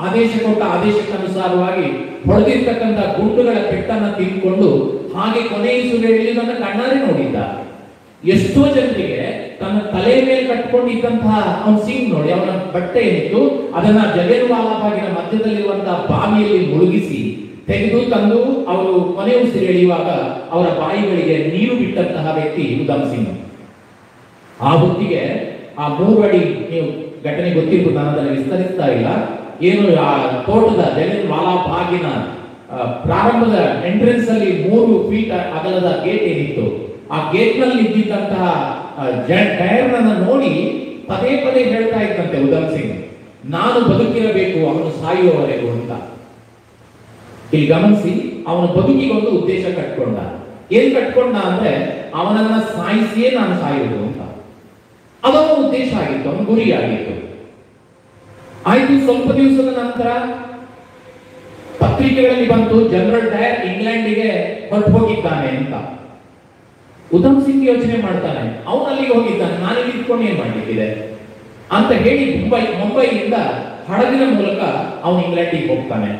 ಆದೇಶ ಕೊಟ್ಟ ಆದೇಶಕ್ಕನುಸಾರವಾಗಿ ಹೊಡೆದಿರ್ತಕ್ಕಂಥ ಗುಂಡುಗಳ ಪೆಟ್ಟನ್ನು ತಿಳ್ಕೊಂಡು ಹಾಗೆ ಕೊನೆಯಿಸುವುದನ್ನು ಕಣ್ಣಾರೆ ನೋಡಿದ್ದ. ಎಷ್ಟೋ ಜನರಿಗೆ ತನ್ನ ತಲೆ ಮೇಲೆ ಕಟ್ಕೊಂಡಿದ್ದಂತಹ ಅವನ ಸಿಂಗ್ ನೋಡಿ, ಅವನ ಬಟ್ಟೆ ಏನಿತ್ತು ಅದನ್ನ ಜಲಿಯನ್ ವಾಲಾಬಾಗಿನ ಮಧ್ಯದಲ್ಲಿರುವಂತಹ ಬಾವಿಯಲ್ಲಿ ಮುಳುಗಿಸಿ ತೆಗೆದು ತಂದು ಅವರು ಕೊನೆ ಉಸಿರು ಎಳೆಯುವಾಗ ಅವರ ಬಾಯಿಗಳಿಗೆ ನೀರು ಬಿಟ್ಟಂತಹ ವ್ಯಕ್ತಿ ಉಧಮ್ ಸಿಂಗ್. ಆ ಹೊತ್ತಿಗೆ ಆ 3 ಅಡಿ, ನೀವು ಘಟನೆ ಗೊತ್ತಿರ್ಬೋದು, ನಾನು ಅದನ್ನು ವಿಸ್ತರಿಸ್ತಾ ಇಲ್ಲ. ಏನು ಆ ತೋಟದ ಜಲಿಯನ್ ವಾಲಾಬಾಗಿನ ಪ್ರಾರಂಭದ ಎಂಟ್ರೆನ್ಸ್ ಅಲ್ಲಿ 3 ಫೀಟ್ ಅಗಲದ ಗೇಟ್ ಏನಿತ್ತು, ಆ ಗೇಟ್ ನಲ್ಲಿ ಇದ್ದಿದ್ದಂತಹ ಟೈರ್ ಅನ್ನು ನೋಡಿ ಪದೇ ಪದೇ ಹೇಳ್ತಾ ಇದ್ದಂತೆ ಉಧಮ್ ಸಿಂಗ್, ನಾನು ಬದುಕಿರಬೇಕು ಅವನು ಸಾಯುವವರೆಗೂ ಅಂತ. ಇಲ್ಲಿ ಗಮನಿಸಿ, ಅವನ ಬದುಕಿಗೊಂದು ಉದ್ದೇಶ ಕಟ್ಕೊಂಡ. ಏನ್ ಕಟ್ಕೊಂಡ ಅಂದ್ರೆ ಅವನನ್ನ ಸಾಯಿಸಿಯೇ ನಾನು ಸಾಯುವುದು ಅಂತ. ಅದೊಂದು ಉದ್ದೇಶ ಆಗಿತ್ತು, ಅವನ ಗುರಿ ಆಗಿತ್ತು. ಆಯ್ತು, ಸ್ವಲ್ಪ ದಿವಸದ ನಂತರ ಪತ್ರಿಕೆಗಳಲ್ಲಿ ಬಂತು ಜನರಲ್ ಡಯರ್ ಇಂಗ್ಲೆಂಡಿಗೆ ಹೊರಟು ಹೋಗಿದ್ದಾನೆ ಅಂತ. ಉಧಮ್ ಸಿಂಗ್ ಯೋಚನೆ ಮಾಡ್ತಾನೆ, ಅವನು ಅಲ್ಲಿಗೆ ಹೋಗಿದ್ದಾನೆ, ನಾನಿಲ್ಲಿ ಇಟ್ಕೊಂಡು ಏನ್ ಮಾಡ್ಲಿಕ್ಕಿದೆ ಅಂತ ಹೇಳಿ ಮುಂಬೈಯಿಂದ ಹಡಗಿನ ಮೂಲಕ ಅವನು ಇಂಗ್ಲೆಂಡಿಗೆ ಹೋಗ್ತಾನೆ.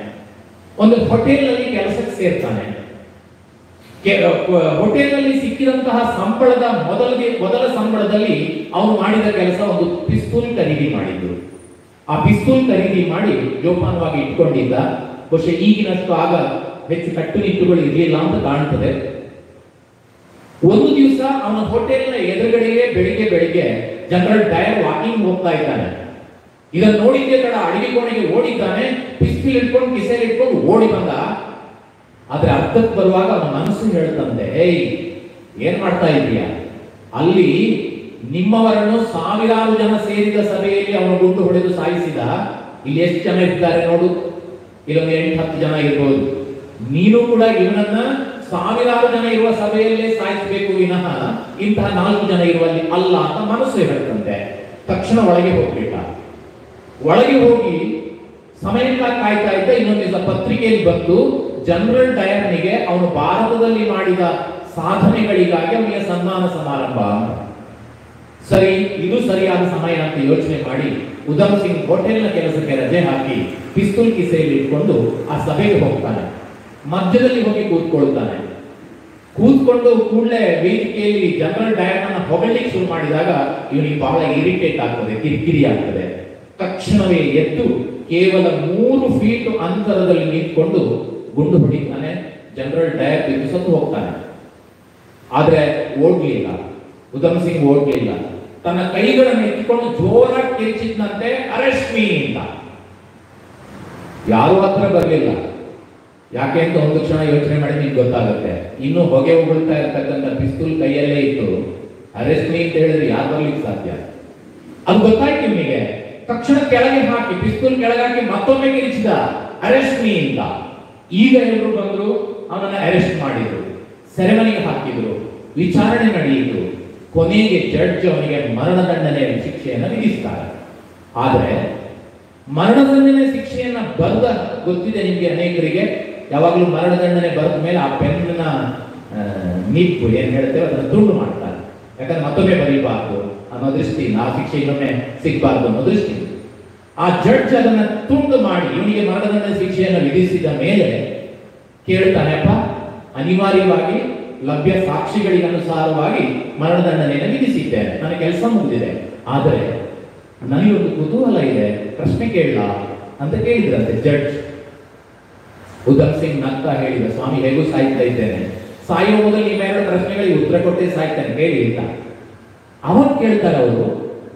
ಒಂದು ಹೋಟೆಲ್ ನಲ್ಲಿ ಕೆಲಸಕ್ಕೆ ಸೇರ್ತಾನೆ. ಹೋಟೆಲ್ ನಲ್ಲಿ ಸಿಕ್ಕಿದಂತಹ ಸಂಬಳದ ಮೊದಲ ಸಂಬಳದಲ್ಲಿ ಅವನು ಮಾಡಿದ ಕೆಲಸ ಒಂದು ಪಿಸ್ತೂಲ್ ಖರೀದಿ ಮಾಡಿದ್ದು. ಆ ಪಿಸ್ತೂಲ್ ಖರೀದಿ ಮಾಡಿ ಜೋಪಾನವಾಗಿ ಇಟ್ಕೊಂಡಿದ್ದ. ಬಹುಶಃ ಈಗಿನಷ್ಟು ಆಗ ಹೆಚ್ಚು ಕಟ್ಟುನಿಟ್ಟುಗಳು ಇರಲಿಲ್ಲ ಅಂತ ಕಾಣ್ತದೆ. ಒಂದು ದಿವಸ ಅವನ ಹೋಟೆಲ್ನ ಎದುರುಗಡೆಗೆ ಬೆಳಿಗ್ಗೆ ಜನರಲ್ ಡಯರ್ ವಾಕಿಂಗ್ ಹೋಗ್ತಾ ಇದ್ದಾನೆ. ಇದನ್ನು ನೋಡಿದ್ದೇ ತಡ ಅಡಿಗೆ ಕೋಣೆಗೆ ಓಡಿದ್ದಾನೆ, ಪಿಸ್ತೂಲ್ ಇಟ್ಕೊಂಡು ಕಿಸೆಯಲ್ಲಿ ಇಟ್ಕೊಂಡು ಓಡಿ ಬಂದ. ಆದ್ರೆ ಅರ್ಥಕ್ಕೆ ಬರುವಾಗ ಅವನ ಮನಸ್ಸು ಹೇಳ್ತಂತೆ, ಏಯ್ ಏನ್ ಮಾಡ್ತಾ ಇದೀಯ? ಅಲ್ಲಿ ನಿಮ್ಮವರನ್ನು ಸಾವಿರಾರು ಜನ ಸೇರಿದ ಸಭೆಯಲ್ಲಿ ಅವನು ಗುಂಡು ಹೊಡೆದು ಸಾಯಿಸಿದ. ಇಲ್ಲಿ ಎಷ್ಟು ಜನ ಇರ್ತಾರೆ ನೋಡು, ಇಲ್ಲೊಂದು 8-10 ಜನ ಇರ್ಬೋದು. ನೀನು ಕೂಡ ಇವನನ್ನ ಸಾವಿರಾರು ಜನ ಇರುವ ಸಭೆಯಲ್ಲೇ ಸಾಯಿಸಬೇಕು ವಿನಃ ಇಂತಹ 4 ಜನ ಇರುವಲ್ಲಿ ಅಲ್ಲ ಅಂತ ಮನಸ್ಸು ಹೇಳ್ತಂತೆ. ತಕ್ಷಣ ಒಳಗೆ ಹೋಗ್ಬಿಟ್ಟ. ಒಳಗೆ ಹೋಗಿ ಸಮಯಕ್ಕಾಗಿ ಕಾಯ್ತಾ ಇದ್ದ. ಇನ್ನೊಂದು ದಿವಸ ಪತ್ರಿಕೆಯಲ್ಲಿ ಬಂದು ಜನರಲ್ ಡಯರ್ನಿಗೆ ಅವನು ಭಾರತದಲ್ಲಿ ಮಾಡಿದ ಸಾಧನೆಗಳಿಗಾಗಿ ಅವನಿಗೆ ಸನ್ಮಾನ ಸಮಾರಂಭ. ಸರಿ, ಇದು ಸರಿಯಾದ ಸಮಯ ಅಂತ ಯೋಚನೆ ಮಾಡಿ ಉಧಮ್ ಸಿಂಗ್ ಹೋಟೆಲ್ನ ಕೆಲಸಕ್ಕೆ ರಜೆ ಹಾಕಿ ಪಿಸ್ತೂಲ್ ಕಿಸೆಯಲ್ಲಿ ಇಟ್ಕೊಂಡು ಆ ಸಭೆಗೆ ಹೋಗ್ತಾನೆ. ಮಧ್ಯದಲ್ಲಿ ಹೋಗಿ ಕೂತ್ಕೊಳ್ತಾನೆ. ಕೂತ್ಕೊಂಡು ಕೂಡಲೇ ವೇದಿಕೆಯಲ್ಲಿ ಜನರಲ್ ಡಯರ್ ಅನ್ನ ಹೊಗಳಿಕ್ಕೆ ಶುರು ಮಾಡಿದಾಗ ಇವನಿಗೆ ಬಹಳ ಇರಿಟೇಟ್ ಆಗ್ತದೆ, ಕಿರಿಕಿರಿ ಆಗ್ತದೆ. ತಕ್ಷಣವೇ ಎದ್ದು ಕೇವಲ 3 ಫೀಟ್ ಅಂತರದಲ್ಲಿ ನಿಂತ್ಕೊಂಡು ಗುಂಡು ಹೊಡಿತಾನೆ. ಜನರಲ್ ಡಯರ್ ಬಿದ್ದು ಸತ್ತು ಹೋಗ್ತಾನೆ. ಆದ್ರೆ ಓಡ್ಲಿಲ್ಲ, ಉಧಮ್ ಸಿಂಗ್ ಓಡ್ಲಿಲ್ಲ. ತನ್ನ ಕೈಗಳನ್ನು ಎತ್ತಿಕೊಂಡು ಜೋರಾಗಿ ಕಿರಿಚಿದ್ನಂತೆ, ಅರೆಸ್ಟ್ ಮೀ ಅಂತ. ಯಾರು ಹತ್ರ ಬರಲಿಲ್ಲ. ಯಾಕೆ ಅಂತ ಒಂದು ಕ್ಷಣ ಯೋಚನೆ ಮಾಡಿ ನಿಮ್ಗೆ ಗೊತ್ತಾಗುತ್ತೆ. ಇನ್ನು ಹೊಗೆ ಉಗುಳ್ತಾ ಇರ್ತಕ್ಕಂಥ ಪಿಸ್ತೂಲ್ ಕೈಯಲ್ಲೇ ಇತ್ತು. ಅರೆಸ್ಟ್ ಮೀ ಅಂತ ಹೇಳಿದ್ರೆ ಯಾರು ಬರ್ಲಿಕ್ಕೆ ಸಾಧ್ಯ? ಅದು ಗೊತ್ತಾಯ್ತು ನಿಮಗೆ. ತಕ್ಷಣ ಕೆಳಗೆ ಹಾಕಿ ಪಿಸ್ತೂಲ್ ಕೆಳಗೆ ಹಾಕಿ ಮತ್ತೊಮ್ಮೆ ಕಿರಿಚಿದ, ಅರೆಸ್ಟ್ ಮೀ ಅಂತ. ಈಗ ಎಲ್ಲರೂ ಬಂದ್ರು, ಅವನನ್ನ ಅರೆಸ್ಟ್ ಮಾಡಿದ್ರು, ಸೆರೆಮನಿಗೆ ಹಾಕಿದ್ರು, ವಿಚಾರಣೆ ನಡೆಯಿತು. ಕೊನೆಗೆ ಜಡ್ಜ್ ಅವನಿಗೆ ಮರಣದಂಡನೆಯ ಶಿಕ್ಷೆಯನ್ನು ವಿಧಿಸ್ತಾರೆ. ಆದರೆ ಮರಣದಂಡನೆ ಶಿಕ್ಷೆಯನ್ನ ಬರೆದ ಗೊತ್ತಿದೆ ನಿಮಗೆ ಅನೇಕರಿಗೆ. ಯಾವಾಗಲೂ ಮರಣದಂಡನೆ ಬರೆದ ಮೇಲೆ ಆ ಪೆನ್ನ ನಿಪ್ಪು ಏನ್ ಹೇಳ್ತೇವೆ ಅದನ್ನು ತುಂಡು ಮಾಡ್ತಾರೆ. ಯಾಕಂದ್ರೆ ಮತ್ತೊಮ್ಮೆ ಬರೀಬಾರ್ದು ಅನ್ನೋ ದೃಷ್ಟಿಯಿಂದ, ಆ ಶಿಕ್ಷೆ ಇನ್ನೊಮ್ಮೆ ಸಿಗಬಾರ್ದು ಅನ್ನೋ ದೃಷ್ಟಿಯಿಂದ ಆ ಜಡ್ಜ್ ಅದನ್ನ ತುಂಡು ಮಾಡಿ ಇವನಿಗೆ ಮರಣದಂಡ ಶಿಕ್ಷೆಯನ್ನು ವಿಧಿಸಿದ ಮೇಲೆ ಕೇಳ್ತಾನೆಪ್ಪ, ಅನಿವಾರ್ಯವಾಗಿ ಲಭ್ಯ ಸಾಕ್ಷಿಗಳಿಗೆ ಅನುಸಾರವಾಗಿ ಮರಣದಂಡನೆಯನ್ನು ವಿಧಿಸಿದ್ದೇನೆ, ನನ್ನ ಕೆಲಸ ಮುಗಿದಿದೆ, ಆದರೆ ನನಗೊಂದು ಕುತೂಹಲ ಇದೆ, ಪ್ರಶ್ನೆ ಕೇಳಲ್ಲ ಅಂತ ಕೇಳಿದ್ರಂತೆ ಜಡ್ಜ್. ಉಧಮ್ ಸಿಂಗ್ ನಗ್ತಾ ಹೇಳಿದ, ಸ್ವಾಮಿ ಹೇಗೂ ಸಾಯ್ತಾ ಇದ್ದೇನೆ, ಸಾಯುವ ಮೊದಲು ನಿಮ್ಮೆರಡು ಪ್ರಶ್ನೆಗಳಿಗೆ ಉತ್ತರ ಕೊಟ್ಟೇ ಸಾಯ್ತಾನೆ, ಹೇಳಿ ಅಂತ. ಅವಾಗ ಕೇಳ್ತಾರೆ ಅವರು,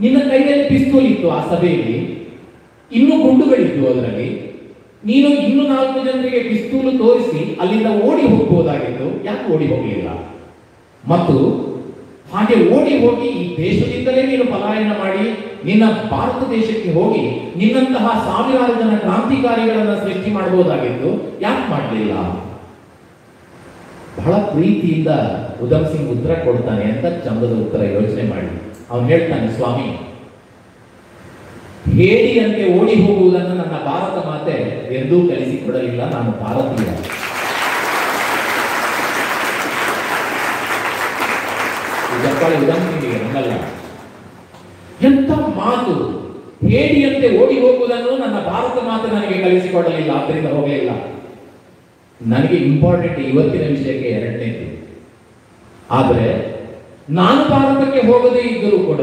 ನಿನ್ನ ಕೈಯಲ್ಲಿ ಪಿಸ್ತೂಲ್ ಇತ್ತು ಆ ಸಭೆಯಲ್ಲಿ, ಇನ್ನೂ ಗುಂಡುಗಳಿತ್ತು ಅದರಲ್ಲಿ, ನೀನು ಇನ್ನೂ 4 ಜನರಿಗೆ ಪಿಸ್ತೂಲು ತೋರಿಸಿ ಅಲ್ಲಿಂದ ಓಡಿ ಹೋಗಬಹುದಾಗಿತ್ತು, ಯಾಕೆ ಓಡಿ ಹೋಗಲಿಲ್ಲ? ಮತ್ತು ಹಾಗೆ ಓಡಿ ಹೋಗಿ ಈ ದೇಶದಿಂದಲೇ ನೀನು ಪಲಾಯನ ಮಾಡಿ ನಿನ್ನ ಭಾರತ ದೇಶಕ್ಕೆ ಹೋಗಿ ನಿನ್ನಂತಹ ಸಾವಿರಾರು ಜನ ಕ್ರಾಂತಿಕಾರಿಗಳನ್ನ ಸೃಷ್ಟಿ ಮಾಡಬಹುದಾಗಿತ್ತು, ಯಾಕೆ ಮಾಡಲಿಲ್ಲ? ಬಹಳ ಪ್ರೀತಿಯಿಂದ ಉಧಮ್ ಸಿಂಗ್ ಉತ್ತರ ಕೊಡ್ತಾನೆ. ಅಂತ ಚಂದದ ಉತ್ತರ ಯೋಚನೆ ಮಾಡಿ. ಅವನು ಹೇಳ್ತಾನೆ, ಸ್ವಾಮಿ, ಹೇಡಿಯಂತೆ ಓಡಿ ಹೋಗುವುದನ್ನು ನನ್ನ ಭಾರತ ಮಾತೆ ಎಂದೂ ಕಲಿಸಿಕೊಡಲಿಲ್ಲ, ನಾನು ಭಾರತೀಯ. ಉಧಮ್ ಸಿಂಗ್ಗೆ ನನ್ನಲ್ಲ. ಎಂತ ಮಾತು! ಹೇಡಿಯಂತೆ ಓಡಿ ಹೋಗುವುದನ್ನು ನನ್ನ ಭಾರತ ಮಾತೆ ನನಗೆ ಕಲಿಸಿಕೊಡಲಿಲ್ಲ, ಆದ್ದರಿಂದ ಹೋಗಲಿಲ್ಲ. ನನಗೆ ಇಂಪಾರ್ಟೆಂಟ್ ಇವತ್ತಿನ ವಿಷಯಕ್ಕೆ ಎರಡನೇದು. ಆದರೆ ನಾನು ಭಾರತಕ್ಕೆ ಹೋಗದೇ ಇದ್ದರೂ ಕೂಡ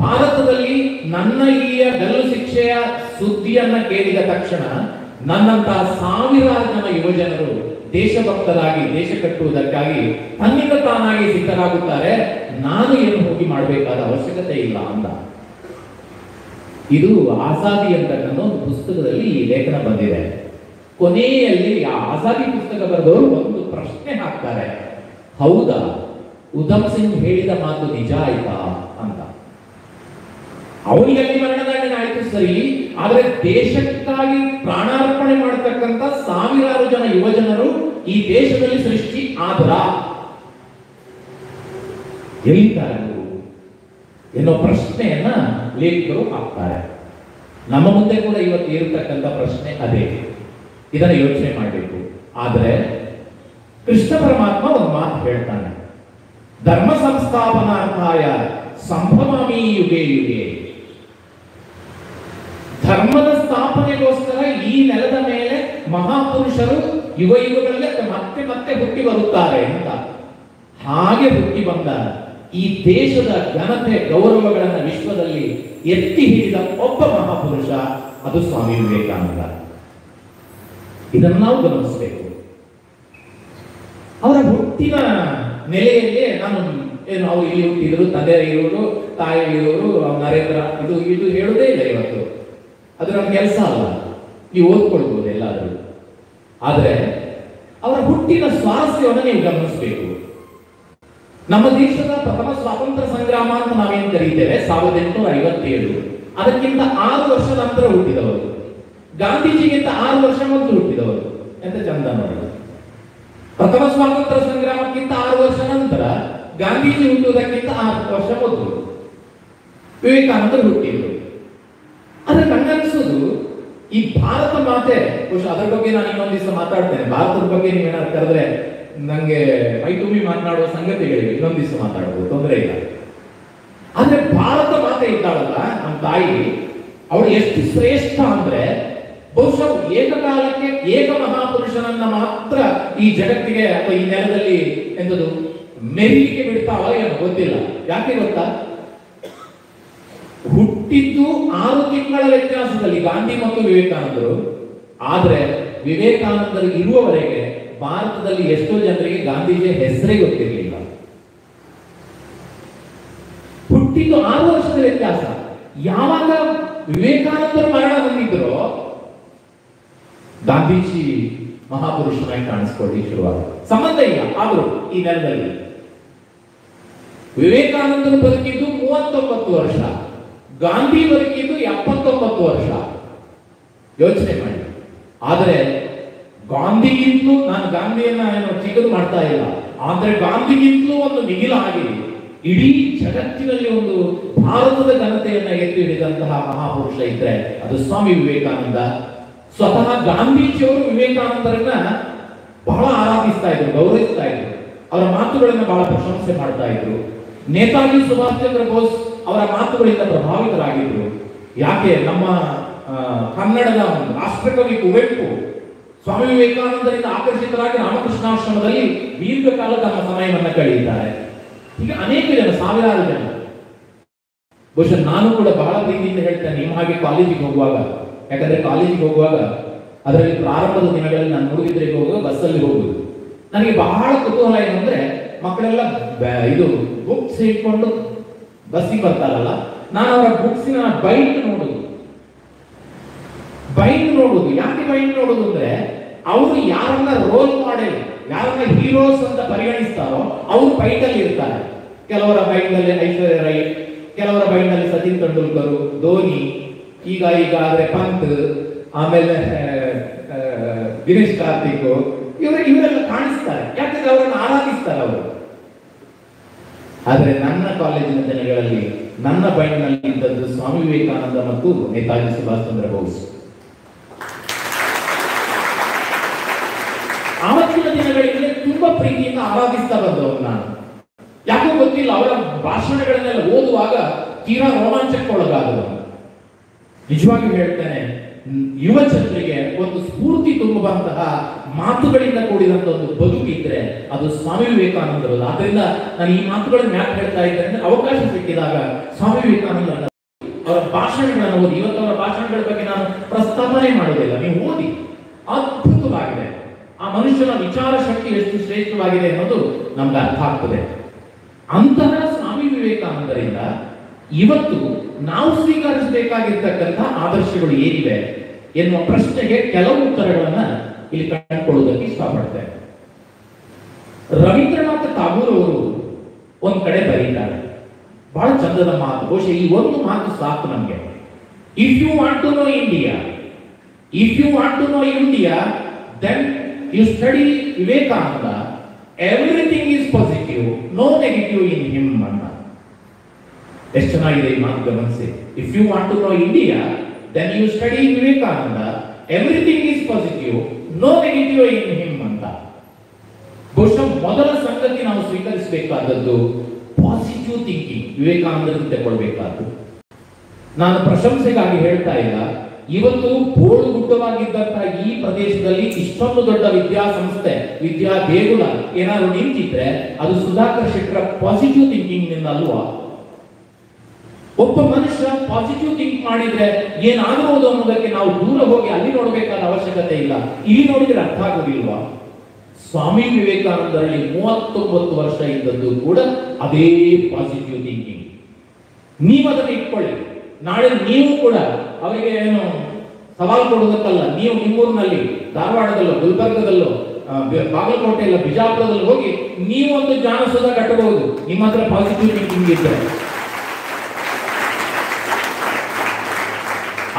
ಭಾರತದಲ್ಲಿ ನನ್ನ ಇಲ್ಲಿಯ ಗಲ್ಲು ಶಿಕ್ಷೆಯ ಸುದ್ದಿಯನ್ನ ಕೇಳಿದ ತಕ್ಷಣ ನನ್ನಂತಹ ಸಾವಿರಾರು ಜನ ಯುವಜನರು ದೇಶಭಕ್ತರಾಗಿ ದೇಶ ಕಟ್ಟುವುದಕ್ಕಾಗಿ ತನ್ನಿಂದ ತಾನಾಗಿ ಸಿದ್ಧರಾಗುತ್ತಾರೆ, ನಾನು ಏನು ಹೋಗಿ ಮಾಡಬೇಕಾದ ಅವಶ್ಯಕತೆ ಇಲ್ಲ ಅಂದ. ಇದು ಆಜಾದಿ ಅಂತಕ್ಕಂಥ ಒಂದು ಪುಸ್ತಕದಲ್ಲಿ ಈ ಲೇಖನ ಬಂದಿದೆ. ಕೊನೆಯಲ್ಲಿ ಆ ಆಜಾದಿ ಪುಸ್ತಕ ಬರೆದವರು ಒಂದು ಪ್ರಶ್ನೆ ಹಾಕ್ತಾರೆ, ಹೌದಾ ಉಧಮ್ ಸಿಂಗ್ ಹೇಳಿದ ಮಾತು ನಿಜ ಆಯ್ತಾ ಅಂತ. ಅವನಿಗೆ ಮರಣದಂಡನೆ ಆಯ್ತು ಸರಿ, ಆದರೆ ದೇಶಕ್ಕಾಗಿ ಪ್ರಾಣಾರ್ಪಣೆ ಮಾಡತಕ್ಕಂತ ಸಾವಿರಾರು ಜನ ಯುವಜನರು ಈ ದೇಶದಲ್ಲಿ ಸೃಷ್ಟಿ ಆದ್ರ ಎಲ್ಲಿದ್ದಾರೆ ಎನ್ನುವ ಪ್ರಶ್ನೆಯನ್ನ ಲೇಖಕರು ಹಾಕ್ತಾರೆ. ನಮ್ಮ ಮುಂದೆ ಕೂಡ ಇವತ್ತು ಇರತಕ್ಕಂಥ ಪ್ರಶ್ನೆ ಅದೇ. ಇದನ್ನು ಯೋಚನೆ ಮಾಡಬೇಕು. ಆದರೆ ಕೃಷ್ಣ ಪರಮಾತ್ಮ ಒಂದು ಮಾತು ಹೇಳ್ತಾನೆ, ಧರ್ಮ ಸಂಸ್ಥಾಪನಾರ್ಥಾಯ ಸಂಭವಾಮಿ ಯುಗೆ ಯುಗೆ. ಧರ್ಮದ ಸ್ಥಾಪನೆಗೋಸ್ಕರ ಈ ನೆಲದ ಮೇಲೆ ಮಹಾಪುರುಷರು ಯುಗ ಯುಗಗಳಲ್ಲಿ ಮತ್ತೆ ಮತ್ತೆ ಹುಟ್ಟಿ ಬರುತ್ತಾರೆ ಅಂತ. ಹಾಗೆ ಹುಟ್ಟಿ ಬಂದ ಈ ದೇಶದ ಘನತೆ ಗೌರವಗಳನ್ನು ವಿಶ್ವದಲ್ಲಿ ಎತ್ತಿ ಹಿಡಿದ ಒಬ್ಬ ಮಹಾಪುರುಷ, ಅದು ಸ್ವಾಮಿ ವಿವೇಕಾನಂದ. ಇದನ್ನು ನಾವು ಗಮನಿಸಬೇಕು. ಅವರ ಹುಟ್ಟಿನ ನೆಲೆಯಲ್ಲಿ ಏನು ಅವ್ರು ಇಲ್ಲಿ ಹುಟ್ಟಿದ್ರು, ತಂದೆ ಇರೋರು, ತಾಯಿ ಇರೋರು, ನರೇಂದ್ರ, ಇದು ಹೇಳುವುದೇ ಇಲ್ಲ ಇವತ್ತು. ಅದು ನಮ್ಮ ಕೆಲಸ ಅಲ್ಲ, ನೀವು ಓದ್ಕೊಳ್ಬಹುದು ಎಲ್ಲಾದರೂ. ಆದರೆ ಅವರ ಹುಟ್ಟಿನ ಸ್ವಾರಸ್ಯವನ್ನು ನೀವು ಗಮನಿಸಬೇಕು. ನಮ್ಮ ದೇಶದ ಪ್ರಥಮ ಸ್ವಾತಂತ್ರ್ಯ ಸಂಗ್ರಾಮ ಅಂತ ನಾವೇನು ಕರೀತೇವೆ 1857, ಅದಕ್ಕಿಂತ 6 ವರ್ಷ ನಂತರ ಹುಟ್ಟಿದವರು. ಗಾಂಧೀಜಿಗಿಂತ 6 ವರ್ಷ ಮೊದಲು ಹುಟ್ಟಿದವರು. ಎಂತ ಚಂದ ನೋಡಿ. ಪ್ರಥಮ ಸ್ವಾತಂತ್ರ್ಯ ಸಂಗ್ರಾಮಕ್ಕಿಂತ 6 ವರ್ಷ ನಂತರ, ಗಾಂಧೀಜಿ ಹುಟ್ಟುವುದಕ್ಕಿಂತ 6 ವರ್ಷ ಮೊದಲು ವಿವೇಕಾನಂದರು ಹುಟ್ಟಿದ್ರು. ಆದ್ರೆ ನನಗನ್ಸೋದು ಈ ಭಾರತ ಮಾತೆ, ಅದರ ಬಗ್ಗೆ ನಾನು ಇನ್ನೊಂದು ದಿವಸ ಮಾತಾಡ್ತೇನೆ. ಭಾರತದ ಬಗ್ಗೆ ನೀವೇನಾದ್ರು ಕರೆದ್ರೆ ನಂಗೆ ಮೈ ತುಂಬಿ ಮಾತನಾಡುವ ಸಂಗತಿಗಳಿವೆ, ಇನ್ನೊಂದು ದಿವಸ ಮಾತಾಡಬಹುದು, ತೊಂದರೆ ಇಲ್ಲ. ಆದ್ರೆ ಭಾರತ ಮಾತೆ ಇದ್ದಾಳಲ್ಲ ನಮ್ಮ ತಾಯಿ, ಅವಳು ಎಷ್ಟು ಶ್ರೇಷ್ಠ ಅಂದ್ರೆ ಬಹುಶಃ ಏಕಕಾಲಕ್ಕೆ ಏಕ ಮಹಾಪುರುಷನನ್ನ ಮಾತ್ರ ಈ ಜಗತ್ತಿಗೆ ಅಥವಾ ಈ ನೆಲದಲ್ಲಿ ಎಂತದು ಮೆರಿಲಿಕ್ಕೆ ಬಿಡ್ತಾವ ಏನೋ ಗೊತ್ತಿಲ್ಲ. ಯಾಕೆ ಗೊತ್ತಾ? ಹುಟ್ಟಿದ್ದು 6 ತಿಂಗಳ ವ್ಯತ್ಯಾಸದಲ್ಲಿ ಗಾಂಧಿ ಮತ್ತು ವಿವೇಕಾನಂದರು. ಆದ್ರೆ ವಿವೇಕಾನಂದರು ಇರುವವರೆಗೆ ಭಾರತದಲ್ಲಿ ಎಷ್ಟೋ ಜನರಿಗೆ ಗಾಂಧೀಜಿಯ ಹೆಸರೇ ಗೊತ್ತಿರಲಿಲ್ಲ. ಹುಟ್ಟಿದ್ದು 6 ವರ್ಷದ ವ್ಯತ್ಯಾಸ. ಯಾವಾಗ ವಿವೇಕಾನಂದರು ಮರಣ ಹೊಂದಿದ್ರು, ಗಾಂಧೀಜಿ ಮಹಾಪುರುಷನಾಗಿ ಕಾಣಿಸ್ಕೊಳ್ಳಿ ಶುರುವಾದ. ಸಂಬಂಧ ಇಲ್ಲ ಆದರೂ ಈ ನೆಲದಲ್ಲಿ. ವಿವೇಕಾನಂದರು ಬದುಕಿದ್ದು 39 ವರ್ಷ, ಗಾಂಧಿ ಬದುಕಿದ್ದು 79 ವರ್ಷ. ಯೋಚನೆ ಮಾಡಿ. ಆದರೆ ಗಾಂಧಿಗಿಂತಲೂ, ನಾನು ಗಾಂಧಿಯನ್ನ ಏನು ಚಿಕ್ಕದು ಮಾಡ್ತಾ ಇಲ್ಲ, ಆದ್ರೆ ಗಾಂಧಿಗಿಂತಲೂ ಒಂದು ಮಿಗಿಲಾಗಿ ಇಡೀ ಜಗತ್ತಿನಲ್ಲಿ ಒಂದು ಭಾರತದ ಘನತೆಯನ್ನ ಎತ್ತಿ ಹಿಡಿದಂತಹ ಮಹಾಪುರುಷ ಇದ್ರೆ ಅದು ಸ್ವಾಮಿ ವಿವೇಕಾನಂದ. ಸ್ವತಃ ಗಾಂಧೀಜಿಯವರು ವಿವೇಕಾನಂದರನ್ನ ಬಹಳ ಆರಾಧಿಸ್ತಾ ಇದ್ರು, ಗೌರವಿಸ್ತಾ ಇದ್ರು. ಅವರ ಮಾತುಗಳನ್ನು ಬಹಳ ಪ್ರಶಂಸೆ ಮಾಡ್ತಾ ಇದ್ರು. ನೇತಾಜಿ ಸುಭಾಷ್ ಚಂದ್ರ ಬೋಸ್ ಅವರ ಮಾತುಗಳಿಂದ ಪ್ರಭಾವಿತರಾಗಿದ್ರು. ಯಾಕೆ ನಮ್ಮ ಕನ್ನಡದ ರಾಷ್ಟ್ರಕವಿ ಕುವೆಂಪು ಸ್ವಾಮಿ ವಿವೇಕಾನಂದರಿಂದ ಆಕರ್ಷಿತರಾಗಿ ರಾಮಕೃಷ್ಣಾಶ್ರಮದಲ್ಲಿ ದೀರ್ಘಕಾಲ ತಮ್ಮ ಸಮಯವನ್ನು ಕಳೆಯುತ್ತಾರೆ. ಈಗ ಅನೇಕ ಜನ, ಸಾವಿರಾರು ಜನ. ಬಹುಶಃ ನಾನು ಕೂಡ ಬಹಳ ಪ್ರೀತಿಯಿಂದ ಹೇಳ್ತೇನೆ, ನಿಮ್ಮ ಹಾಗೆ ಕಾಲೇಜಿಗೆ ಹೋಗುವಾಗ, ಯಾಕಂದ್ರೆ ಕಾಲೇಜಿಗೆ ಹೋಗುವಾಗ ಅದರಲ್ಲಿ ಪ್ರಾರಂಭದ ದಿನಗಳಲ್ಲಿ ನಾನು ಮೂಡುಬಿದ್ರೆಗೆ ಹೋಗುವಾಗ ಬಸ್ಸಲ್ಲಿ ಹೋಗುದು. ನನಗೆ ಬಹಳ ಕುತೂಹಲ ಏನು ಅಂದ್ರೆ, ಮಕ್ಕಳೆಲ್ಲ ಇದು ಬುಕ್ಸ್ ಇಟ್ಕೊಂಡು ಬಸ್ಸಿಗೆ ಬರ್ತಾರಲ್ಲ, ನಾನು ಅವರ ಬುಕ್ಸಿನ ಬೈಂಡ್ ನೋಡುದು. ಯಾಕೆ ಬೈಂಡ್ ನೋಡುದು ಅಂದ್ರೆ, ಅವರು ಯಾರನ್ನ ರೋಲ್ ಮಾಡೆಲ್, ಯಾರನ್ನ ಹೀರೋಸ್ ಅಂತ ಪರಿಗಣಿಸ್ತಾರೋ ಅವರು ಬೈಂಡಲ್ಲಿ ಇರ್ತಾರೆ. ಕೆಲವರ ಬೈಂಡಲ್ಲಿ ಐಶ್ವರ್ಯ ರೈ, ಕೆಲವರ ಬೈಂಡಲ್ಲಿ ಸಚಿನ್ ತೆಂಡೂಲ್ಕರ್, ಧೋನಿ, ಈಗ ಆದ್ರೆ ಪಂತ್, ಆಮೇಲೆ ದಿನೇಶ್ ಕಾರ್ತಿಕ್, ಇವರೆಲ್ಲ ಕಾಣಿಸ್ತಾರೆ. ಯಾಕಂದ್ರೆ ಅವರನ್ನು ಆರಾಧಿಸ್ತಾರೆ ಅವರು. ಆದ್ರೆ ನನ್ನ ಕಾಲೇಜಿನ ಜನಗಳಲ್ಲಿ ನನ್ನ ಬೈಂಡ್ನಲ್ಲಿ ಇದ್ದದ್ದು ಸ್ವಾಮಿ ವಿವೇಕಾನಂದ ಮತ್ತು ನೇತಾಜಿ ಸುಭಾಷ್ ಚಂದ್ರ ಬೋಸ್. ಆವತ್ತಿನ ದಿನಗಳಿಗೆ ತುಂಬಾ ಪ್ರೀತಿಯಿಂದ ಆರಾಧಿಸ್ತಾ ಬಂದವರು ನಾನು. ಯಾಕೋ ಗೊತ್ತಿಲ್ಲ, ಅವರ ಭಾಷಣಗಳನ್ನೆಲ್ಲ ಓದುವಾಗ ತೀರಾ ರೋಮಾಂಚಕ್ಕೊಳಗಾದವರು. ನಿಜವಾಗಿ ಹೇಳ್ತೇನೆ, ಯುವ ಜನರಿಗೆ ಒಂದು ಸ್ಫೂರ್ತಿ ತುಂಬುವಂತಹ ಮಾತುಗಳಿಂದ ಕೂಡಿದಂತ ಒಂದು ಬದುಕಿದ್ರೆ ಅದು ಸ್ವಾಮಿ ವಿವೇಕಾನಂದರು. ಆದ್ರಿಂದ ನಾನು ಈ ಮಾತುಗಳನ್ನು ಯಾಕೆ ಹೇಳ್ತಾ ಇದ್ದೇನೆ ಅಂದ್ರೆ, ಅವಕಾಶ ಸಿಕ್ಕಿದಾಗ ಸ್ವಾಮಿ ವಿವೇಕಾನಂದ ಅವರ ಭಾಷಣಗಳನ್ನು ಓದಿ. ಇವತ್ತು ಅವರ ಭಾಷಣಗಳ ಬಗ್ಗೆ ನಾನು ಪ್ರಸ್ತಾವನೆ ಮಾಡುವುದಿಲ್ಲ, ನೀವು ಓದಿ. ಅದ್ಭುತವಾಗಿದೆ. ಆ ಮನುಷ್ಯನ ವಿಚಾರ ಶಕ್ತಿ ಎಷ್ಟು ಶ್ರೇಷ್ಠವಾಗಿದೆ ಅನ್ನೋದು ನಮ್ಗೆ ಅರ್ಥ ಆಗ್ತದೆ. ಅಂತಹ ಸ್ವಾಮಿ ವಿವೇಕಾನಂದರಿಂದ ಇವತ್ತು ನಾವು ಸ್ವೀಕರಿಸಬೇಕಾಗಿರ್ತಕ್ಕಂಥ ಆದರ್ಶಗಳು ಏನಿವೆ ಎನ್ನುವ ಪ್ರಶ್ನೆಗೆ ಕೆಲವು ಉತ್ತರಗಳನ್ನ ಇಲ್ಲಿ ಕಂಡುಕೊಳ್ಳುವುದಕ್ಕೆ ಇಷ್ಟಪಡ್ತೇನೆ. ರವೀಂದ್ರನಾಥ ಟಾಗೂರ್ ಅವರು ಒಂದ್ ಕಡೆ ಬರೀತಾರೆ, ಬಹಳ ಚಂದದ ಮಾತು. ಬಹುಶಃ ಈ ಒಂದು ಮಾತು ಸಾಕು ನಮ್ಗೆ. If you want to know India, then you study Vivekananda. Everything is positive, no negative in him ಅಂತ. ಎಷ್ಟು ಚೆನ್ನಾಗಿದೆ ಈ ಮಾತು, ಗಮನಿಸಿ. If you want to know India, then you study Vivekananda. Everything is positive, no negative in him ಅಂತ. ಬಹುಶಃ ಮೊದಲ ಸಂಗತಿ ನಾವು ಸ್ವೀಕರಿಸಬೇಕಾದದ್ದು ಪಾಸಿಟಿವ್ ಥಿಂಕಿಂಗ್. ವಿವೇಕಾನಂದರಿಂದ ತಗೊಳ್ಬೇಕಾದ್ದು. ನಾನು ಪ್ರಶಂಸೆಗಾಗಿ ಹೇಳ್ತಾ ಇಲ್ಲ. ಇವತ್ತು ಬೋಳುಗುಡ್ಡವಾಗಿದ್ದಂತಹ ಈ ಪ್ರದೇಶದಲ್ಲಿ ಇಷ್ಟೊಂದು ದೊಡ್ಡ ವಿದ್ಯಾಸಂಸ್ಥೆ, ವಿದ್ಯಾ ದೇಗುಲ ಏನಾದ್ರು ನಿಂತಿದ್ರೆ ಅದು ಸುಧಾಕರ್ ಶೆಟ್ಟರ ಪಾಸಿಟಿವ್ ಥಿಂಕಿಂಗ್ ನಿಂದ ಅಲ್ವಾ? ಒಬ್ಬ ಮನುಷ್ಯ ಪಾಸಿಟಿವ್ ಥಿಂಕ್ ಮಾಡಿದ್ರೆ ಏನಾಗಬಹುದು ಅನ್ನೋದಕ್ಕೆ ನಾವು ದೂರ ಹೋಗಿ ಅಲ್ಲಿ ನೋಡಬೇಕಾದ ಅವಶ್ಯಕತೆ ಇಲ್ಲ. ಇಲ್ಲಿ ನೋಡಿದ್ರೆ ಅರ್ಥ ಆಗೋದಿಲ್ವಾ? ಸ್ವಾಮಿ ವಿವೇಕಾನಂದರಲ್ಲಿ 39 ವರ್ಷ ಇದ್ದದ್ದು ಕೂಡ ಅದೇ ಪಾಸಿಟಿವ್ ಥಿಂಕಿಂಗ್. ನೀವು ಅದನ್ನು ಇಟ್ಕೊಳ್ಳಿ. ನಾಳೆ ನೀವು ಕೂಡ ಅವರಿಗೆ ಏನು ಸವಾಲು ಕೊಡುವುದಕ್ಕಲ್ಲ, ನೀವು ನಿಮ್ಮೂರಿನಲ್ಲಿ ಧಾರವಾಡದಲ್ಲೋ, ಗುಲ್ಬರ್ಗದಲ್ಲೋ, ಬಾಗಲಕೋಟೆಯಲ್ಲ, ಬಿಜಾಪುರದಲ್ಲಿ ಹೋಗಿ ನೀವು ಒಂದು ಜಾನಸದ ಕಟ್ಟಬಹುದು, ನಿಮ್ಮ ಹತ್ರ ಪಾಸಿಟಿವ್ ಥಿಂಕಿಂಗ್ ಇದ್ರೆ.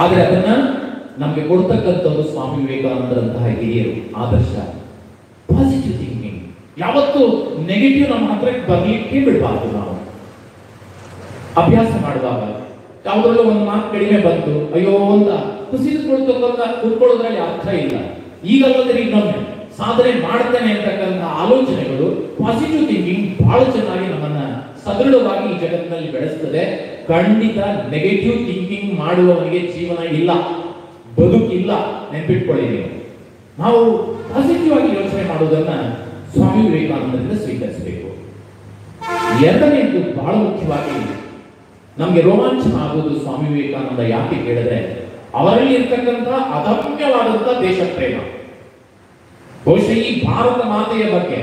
ಆದ್ರೆ ಅದನ್ನ ನಮ್ಗೆ ಕೊಡ್ತಕ್ಕಂಥದ್ದು ಸ್ವಾಮಿ ವಿವೇಕಾನಂದರಂತಹ ಹಿರಿಯರು ಆದರ್ಶ. Positive thinking. ಯಾವತ್ತು ನೆಗೆಟಿವ್ ನಮ್ಮ ಹತ್ರಕ್ಕೆ ಬರ್ಲಿಕ್ಕೆ ಬಿಡಬಾರ್ದು. ನಾವು ಅಭ್ಯಾಸ ಮಾಡುವಾಗ ಯಾವುದ್ರಲ್ಲೂ ಒಂದು ಮಾತು ಕಡಿಮೆ ಬಂತು, ಅಯ್ಯೋ ಅಂತ ಕೂತ್ಕೊಳ್ಳೋದ್ರಲ್ಲಿ ಅರ್ಥ ಇಲ್ಲ. ಈಗಲ್ಲದ್ರೆ ಇನ್ನೊಮ್ಮೆ ಸಾಧನೆ ಮಾಡ್ತೇನೆ ಅಂತಕ್ಕಂಥ ಆಲೋಚನೆಗಳು, ಪಾಸಿಟಿವ್ ಥಿಂಕಿಂಗ್ ಬಹಳ ಚೆನ್ನಾಗಿ ನಮ್ಮನ್ನ ಸದೃಢವಾಗಿ ಈ ಜಗತ್ತಿನಲ್ಲಿ ಬೆಳೆಸ್ತದೆ. ಖಂಡಿತ ನೆಗೆಟಿವ್ ಥಿಂಕಿಂಗ್ ಮಾಡುವವನಿಗೆ ಜೀವನ ಇಲ್ಲ, ಬದುಕಿಲ್ಲ. ನೆನ್ಪಿಟ್ಕೊಳ್ಳಿ ನೀವು. ನಾವು ಪಾಸಿಟಿವ್ ಆಗಿ ಯೋಚನೆ ಮಾಡುವುದನ್ನ ಸ್ವಾಮಿ ವಿವೇಕಾನಂದರಿಂದ ಸ್ವೀಕರಿಸಬೇಕು. ಎರಡನೇದು ಬಹಳ ಮುಖ್ಯವಾಗಿ ನಮ್ಗೆ ರೋಮಾಂಚನ ಆಗುವುದು ಸ್ವಾಮಿ ವಿವೇಕಾನಂದ ಯಾಕೆ ಕೇಳಿದ್ರೆ, ಅವರಲ್ಲಿ ಇರ್ತಕ್ಕಂಥ ಅದಮ್ಯವಾದಂತ ದೇಶ ಪ್ರೇಮ. ಬಹುಶಃ ಈ ಭಾರತ ಮಾತೆಯ ಬಗ್ಗೆ,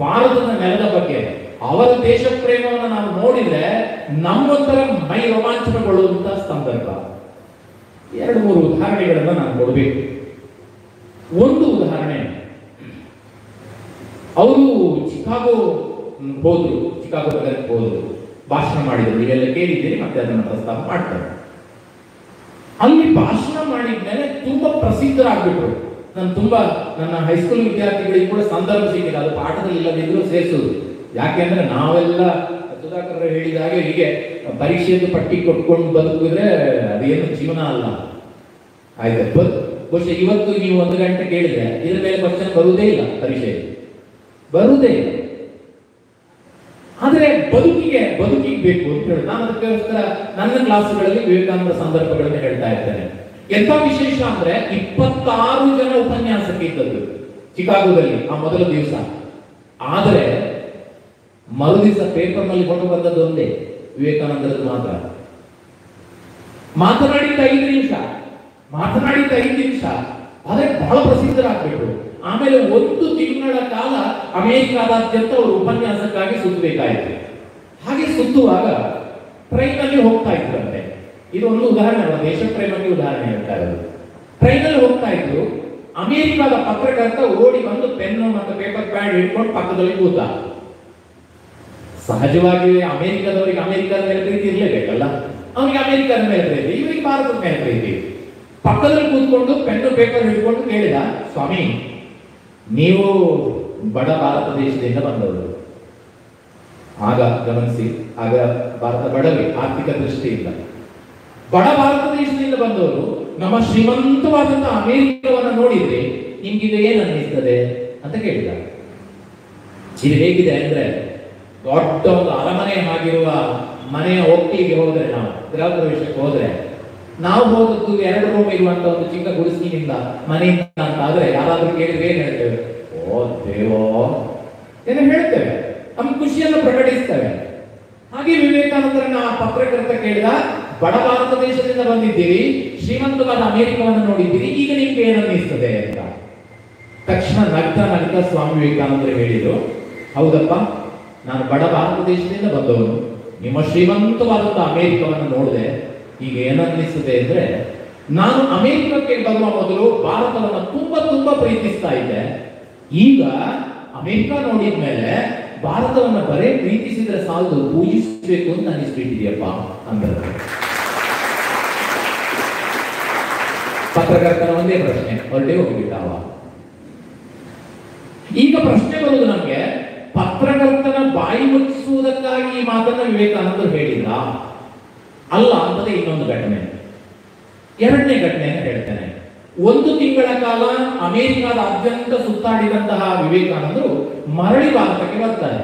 ಭಾರತದ ನೆಲದ ಬಗ್ಗೆ ಅವರ ದೇಶ ಪ್ರೇಮವನ್ನು ನಾವು ನೋಡಿದ್ರೆ ನಮ್ಮೊಂಥರ ಮೈ ರೋಮಾಂಚನಗೊಳ್ಳುವಂತ ಸಂದರ್ಭ. 2-3 ಉದಾಹರಣೆಗಳನ್ನ ನಾನು ಕೊಡಬೇಕು. ಒಂದು ಉದಾಹರಣೆ, ಅವರು ಚಿಕಾಗೋ ನಗರಕ್ಕೆ ಹೋದ್ರು, ಭಾಷಣ ಮಾಡಿದ್ರು. ನೀವೆಲ್ಲ ಕೇಳಿದ್ದೀರಿ, ಮತ್ತೆ ಅದನ್ನು ಪ್ರಸ್ತಾಪ ಮಾಡ್ತಾರೆ. ಅಲ್ಲಿ ಭಾಷಣ ಮಾಡಿದ್ಮೇಲೆ ತುಂಬಾ ಪ್ರಸಿದ್ಧರಾಗ್ಬಿಟ್ರು. ನನ್ನ ಹೈಸ್ಕೂಲ್ ವಿದ್ಯಾರ್ಥಿಗಳಿಗೆ ಕೂಡ ಸಂದರ್ಭ ಸಿಕ್ಕಿದೆ, ಅದು ಪಾಠದಲ್ಲಿ ಇಲ್ಲದಿದ್ರು ಸೇರಿಸುದು. ಯಾಕೆಂದ್ರೆ ನಾವೆಲ್ಲ ಸುಧಾಕರ್ ಹೇಳಿದ ಹಾಗೆ ಹೀಗೆ ಪರೀಕ್ಷೆಯನ್ನು ಪಟ್ಟಿ ಕೊಟ್ಕೊಂಡು ಬದುಕಿದ್ರೆ ಅದೇನು ಜೀವನ ಅಲ್ಲ. ಆಯ್ತು, ಬಹುಶಃ ಇವತ್ತು ನೀವು 1 ಗಂಟೆ ಕೇಳಿದ್ರೆ ಇದ್ರ ಮೇಲೆ ಕ್ವಶನ್ ಬರುವುದೇ ಇಲ್ಲ, ಪರೀಕ್ಷೆ ಬರುವುದೇ ಇಲ್ಲ. ಆದ್ರೆ ಬದುಕಿಗೆ ಬೇಕು ಅಂತ ಹೇಳಿ ನಾನು ಅದಕ್ಕೋಸ್ಕರ ನನ್ನ ಕ್ಲಾಸ್ಗಳಲ್ಲಿ ವಿವೇಕಾನಂದ ಸಂದರ್ಭಗಳನ್ನು ಹೇಳ್ತಾ ಇರ್ತೇನೆ. ಎಂತ ವಿಶೇಷ ಅಂದ್ರೆ 26 ಜನ ಉಪನ್ಯಾಸಕ್ಕೆ ಇದ್ದದ್ದು ಚಿಕಾಗೋದಲ್ಲಿ ಆ ಮೊದಲ ದಿವಸ. ಆದ್ರೆ ಮರುದಿವಸ ಪೇಪರ್ ನಲ್ಲಿ ಫೋಟೋ ಬಂದದ್ದು ಒಂದೇ, ವಿವೇಕಾನಂದರದ್ದು ಮಾತ್ರ. ಮಾತನಾಡಿದ್ದ 5 ನಿಮಿಷ ಆದ್ರೆ ಬಹಳ ಪ್ರಸಿದ್ಧರಾಗಬೇಕು. ಆಮೇಲೆ 1 ತಿಂಗಳ ಕಾಲ ಅಮೆರಿಕಾದಾದ್ಯಂತ ಅವರು ಉಪನ್ಯಾಸಕ್ಕಾಗಿ ಸುತ್ತಬೇಕಾಯಿತು. ಹಾಗೆ ಸುತ್ತುವಾಗ ಟ್ರೈನ್ ಅಲ್ಲಿ ಹೋಗ್ತಾ ಇದ್ರಂತೆ. ಇದು ಒಂದು ಉದಾಹರಣೆ, ದೇಶ ಪ್ರೇಮಕ್ಕೆ ಉದಾಹರಣೆ ಹೇಳ್ತಾ ಇರೋದು. ಟ್ರೈನ್ ಅಲ್ಲಿ ಹೋಗ್ತಾ ಇದ್ರು. ಅಮೆರಿಕಾದ ಪತ್ರಕರ್ತ ಓಡಿ ಬಂದು ಪೆನ್ನು ಮತ್ತು ಪೇಪರ್ ಪ್ಯಾಡ್ ಹಿಡ್ಕೊಂಡು ಪಕ್ಕದಲ್ಲಿ ಕೂತ. ಸಹಜವಾಗಿ ಅಮೆರಿಕದವರಿಗೆ ಅಮೆರಿಕದ ಮೇಲೆ ಪ್ರೀತಿ ಇರಲೇಬೇಕಲ್ಲ, ಅವನಿಗೆ ಅಮೆರಿಕದ ಮೇಲೆ ಪ್ರೀತಿ, ಇವರಿಗೆ ಭಾರತದ ಮೇಲೆ ಪ್ರೀತಿ. ಪಕ್ಕದಲ್ಲಿ ಕೂತ್ಕೊಂಡು ಪೆನ್ನು ಪೇಪರ್ ಹಿಡ್ಕೊಂಡು ಕೇಳಿದ, ಸ್ವಾಮಿ ನೀವು ಬಡ ಭಾರತ ದೇಶದಿಂದ ಬಂದವರು. ಆಗ ಗಮನಿಸಿ, ಆಗ ಭಾರತ ಬಡವೇ ಆರ್ಥಿಕ ದೃಷ್ಟಿಯಿಂದ. ಬಡ ಭಾರತ ದೇಶದಿಂದ ಬಂದವರು ನಮ್ಮ ಶ್ರೀಮಂತವಾದಂತಹ ಅಮೆರಿಕವನ್ನು ನೋಡಿದ್ರೆ ನಿಮ್ಗಿದು ಏನ್ ಅನ್ನಿಸ್ತದೆ ಅಂತ ಕೇಳಿದ. ಇದು ಹೇಗಿದೆ ಅಂದ್ರೆ, ದೊಡ್ಡ ಒಂದು ಅರಮನೆ ಆಗಿರುವ ಮನೆಯ ಒಕ್ಕಲಿಗೆ ಹೋದ್ರೆ, ನಾವು ಗೃಹ ಪ್ರವೇಶಕ್ಕೆ ಹೋದ್ರೆ, ನಾವು ಹೋದದ್ದು 2 ರೂಮ್ ಇರುವಂತ ಒಂದು ಚಿಕ್ಕ ಗುಡಿಸಿನಿಂದ ಮನೆಯಿಂದ ಅಂತ ಆದ್ರೆ ಯಾರಾದ್ರೂ ಕೇಳಿದ್ರೆ ಏನ್ ಹೇಳ್ತೇವೆ? ಓ ದೇವೋ ಏನೋ ಹೇಳ್ತೇವೆ, ನಮ್ಮ ಖುಷಿಯನ್ನು ಪ್ರಕಟಿಸ್ತೇವೆ. ಹಾಗೆ ವಿವೇಕಾನಂದರನ್ನ ಆ ಪತ್ರಕರ್ತ ಕೇಳಿದ, ಬಡ ಭಾರತ ದೇಶದಿಂದ ಬಂದಿದ್ದೀರಿ, ಶ್ರೀಮಂತವಾದ ಅಮೆರಿಕವನ್ನು ನೋಡಿದ್ದೀರಿ, ಈಗ ನಿಮ್ಗೆ ಏನು ಅನ್ನಿಸ್ತದೆ ಅಂತ. ತಕ್ಷಣ ನಗ್ತಾ ಸ್ವಾಮಿ ವಿವೇಕಾನಂದರು ಹೇಳಿದ್ರು, ಹೌದಪ್ಪ, ನಾನು ಬಡ ಭಾರತ ದೇಶದಿಂದ ಬಂದವನು, ನಿಮ್ಮ ಶ್ರೀಮಂತವಾದಂತಹ ಅಮೆರಿಕವನ್ನು ನೋಡಿದೆ. ಈಗ ಏನನ್ನಿಸ್ತದೆ ಅಂದ್ರೆ, ನಾನು ಅಮೆರಿಕಕ್ಕೆ ಬರುವ ಮೊದಲು ಭಾರತವನ್ನು ತುಂಬಾ ಪ್ರೀತಿಸ್ತಾ ಇದ್ದೆ. ಈಗ ಅಮೆರಿಕ ನೋಡಿದ್ಮೇಲೆ ಭಾರತವನ್ನು ಬರೇ ಪ್ರೀತಿಸಿದ್ರೆ ಸಾಲದು, ಪೂಜಿಸಬೇಕು ಅಂತ ಅನಿಸ್ಬಿಟ್ಟಿದೆಯಪ್ಪ ಅಂದ್ರೆ. ಪತ್ರಕರ್ತನ ಒಂದೇ ಪ್ರಶ್ನೆ, ಹೊರಟೇ ಹೋಗಿಬಿಟ್ಟಾವ. ಈಗ ಪ್ರಶ್ನೆ ಬರುವುದು ನಮ್ಗೆ, ಪತ್ರಕರ್ತನ ಬಾಯಿ ಮುಚ್ಚಿಸುವುದಕ್ಕಾಗಿ ಈ ಮಾತನ್ನ ವಿವೇಕಾನಂದರು ಹೇಳಿದ್ರ ಅಲ್ಲ ಅಂತದೇ ಇನ್ನೊಂದು ಘಟನೆ. 2ನೇ ಘಟನೆಯನ್ನು ಹೇಳ್ತೇನೆ. 1 ತಿಂಗಳ ಕಾಲ ಅಮೆರಿಕಾದಾದ್ಯಂತ ಸುತ್ತಾಡಿದಂತಹ ವಿವೇಕಾನಂದರು ಮರಳಿ ಭಾರತಕ್ಕೆ ಬರ್ತಾರೆ.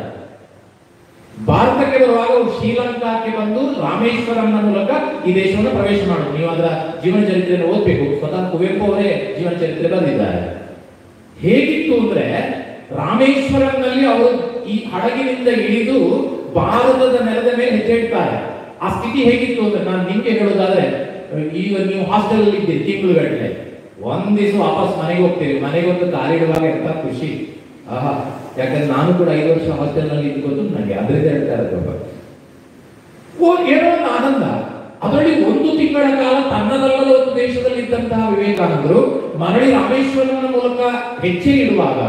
ಭಾರತಕ್ಕೆ ಬರುವಾಗ ಅವರು ಶ್ರೀಲಂಕಾಕ್ಕೆ ಬಂದು ರಾಮೇಶ್ವರಂನ ಮೂಲಕ ಈ ದೇಶವನ್ನು ಪ್ರವೇಶ ಮಾಡುದು. ನೀವು ಅದರ ಜೀವನ ಚರಿತ್ರೆಯನ್ನು ಓದ್ಬೇಕು, ಸ್ವತಃ ಕುವೆಂಪು ಅವರೇ ಜೀವನ ಚರಿತ್ರೆ ಬರೆದಿದ್ದಾರೆ. ಹೇಗಿತ್ತು ಅಂದ್ರೆ, ರಾಮೇಶ್ವರಂನಲ್ಲಿ ಅವರು ಈ ಹಡಗಿನಿಂದ ಇಳಿದು ಭಾರತದ ನೆಲದ ಮೇಲೆ ಹೆಜ್ಜೆ ಇಡ್ತಾರೆ. ಆ ಸ್ಥಿತಿ ಹೇಗಿತ್ತು ಅಂದ್ರೆ, ನಾನು ನಿಮ್ಗೆ ಹೇಳೋದಾದ್ರೆ, ಈಗ ನೀವು ಹಾಸ್ಟೆಲ್ ಅಲ್ಲಿ ಇದ್ದೀರಿ ತಿಂಗಳುಗಟ್ಟಲೆ, ಒಂದ್ ದಿವಸ ವಾಪಸ್ ಮನೆಗೆ ಹೋಗ್ತೀರಿ, ಮನೆಗೆ ಒಂದು ಕಾಲಿಡುವಾಗ ಎಂತ ಖುಷಿ, ಆಹಾ. ಯಾಕಂದ್ರೆ ನಾನು ಕೂಡ 5 ವರ್ಷ ಹಾಸ್ಟೆಲ್ ನಲ್ಲಿ ಇದ್ಕೊಂಡು ನನಗೆ ಅದರಿಂದ ಹೇಳ್ತಾ ಇರೋದು, ಏನೋ ಒಂದು ಆನಂದ. ಅದರಲ್ಲಿ 1 ತಿಂಗಳ ಕಾಲ ತನ್ನದಲ್ಲದ ಒಂದು ದೇಶದಲ್ಲಿ ಇದ್ದಂತಹ ವಿವೇಕಾನಂದರು ಮರಳಿ ರಾಮೇಶ್ವರನ ಮೂಲಕ ಹೆಜ್ಜೆ ಇಡುವಾಗ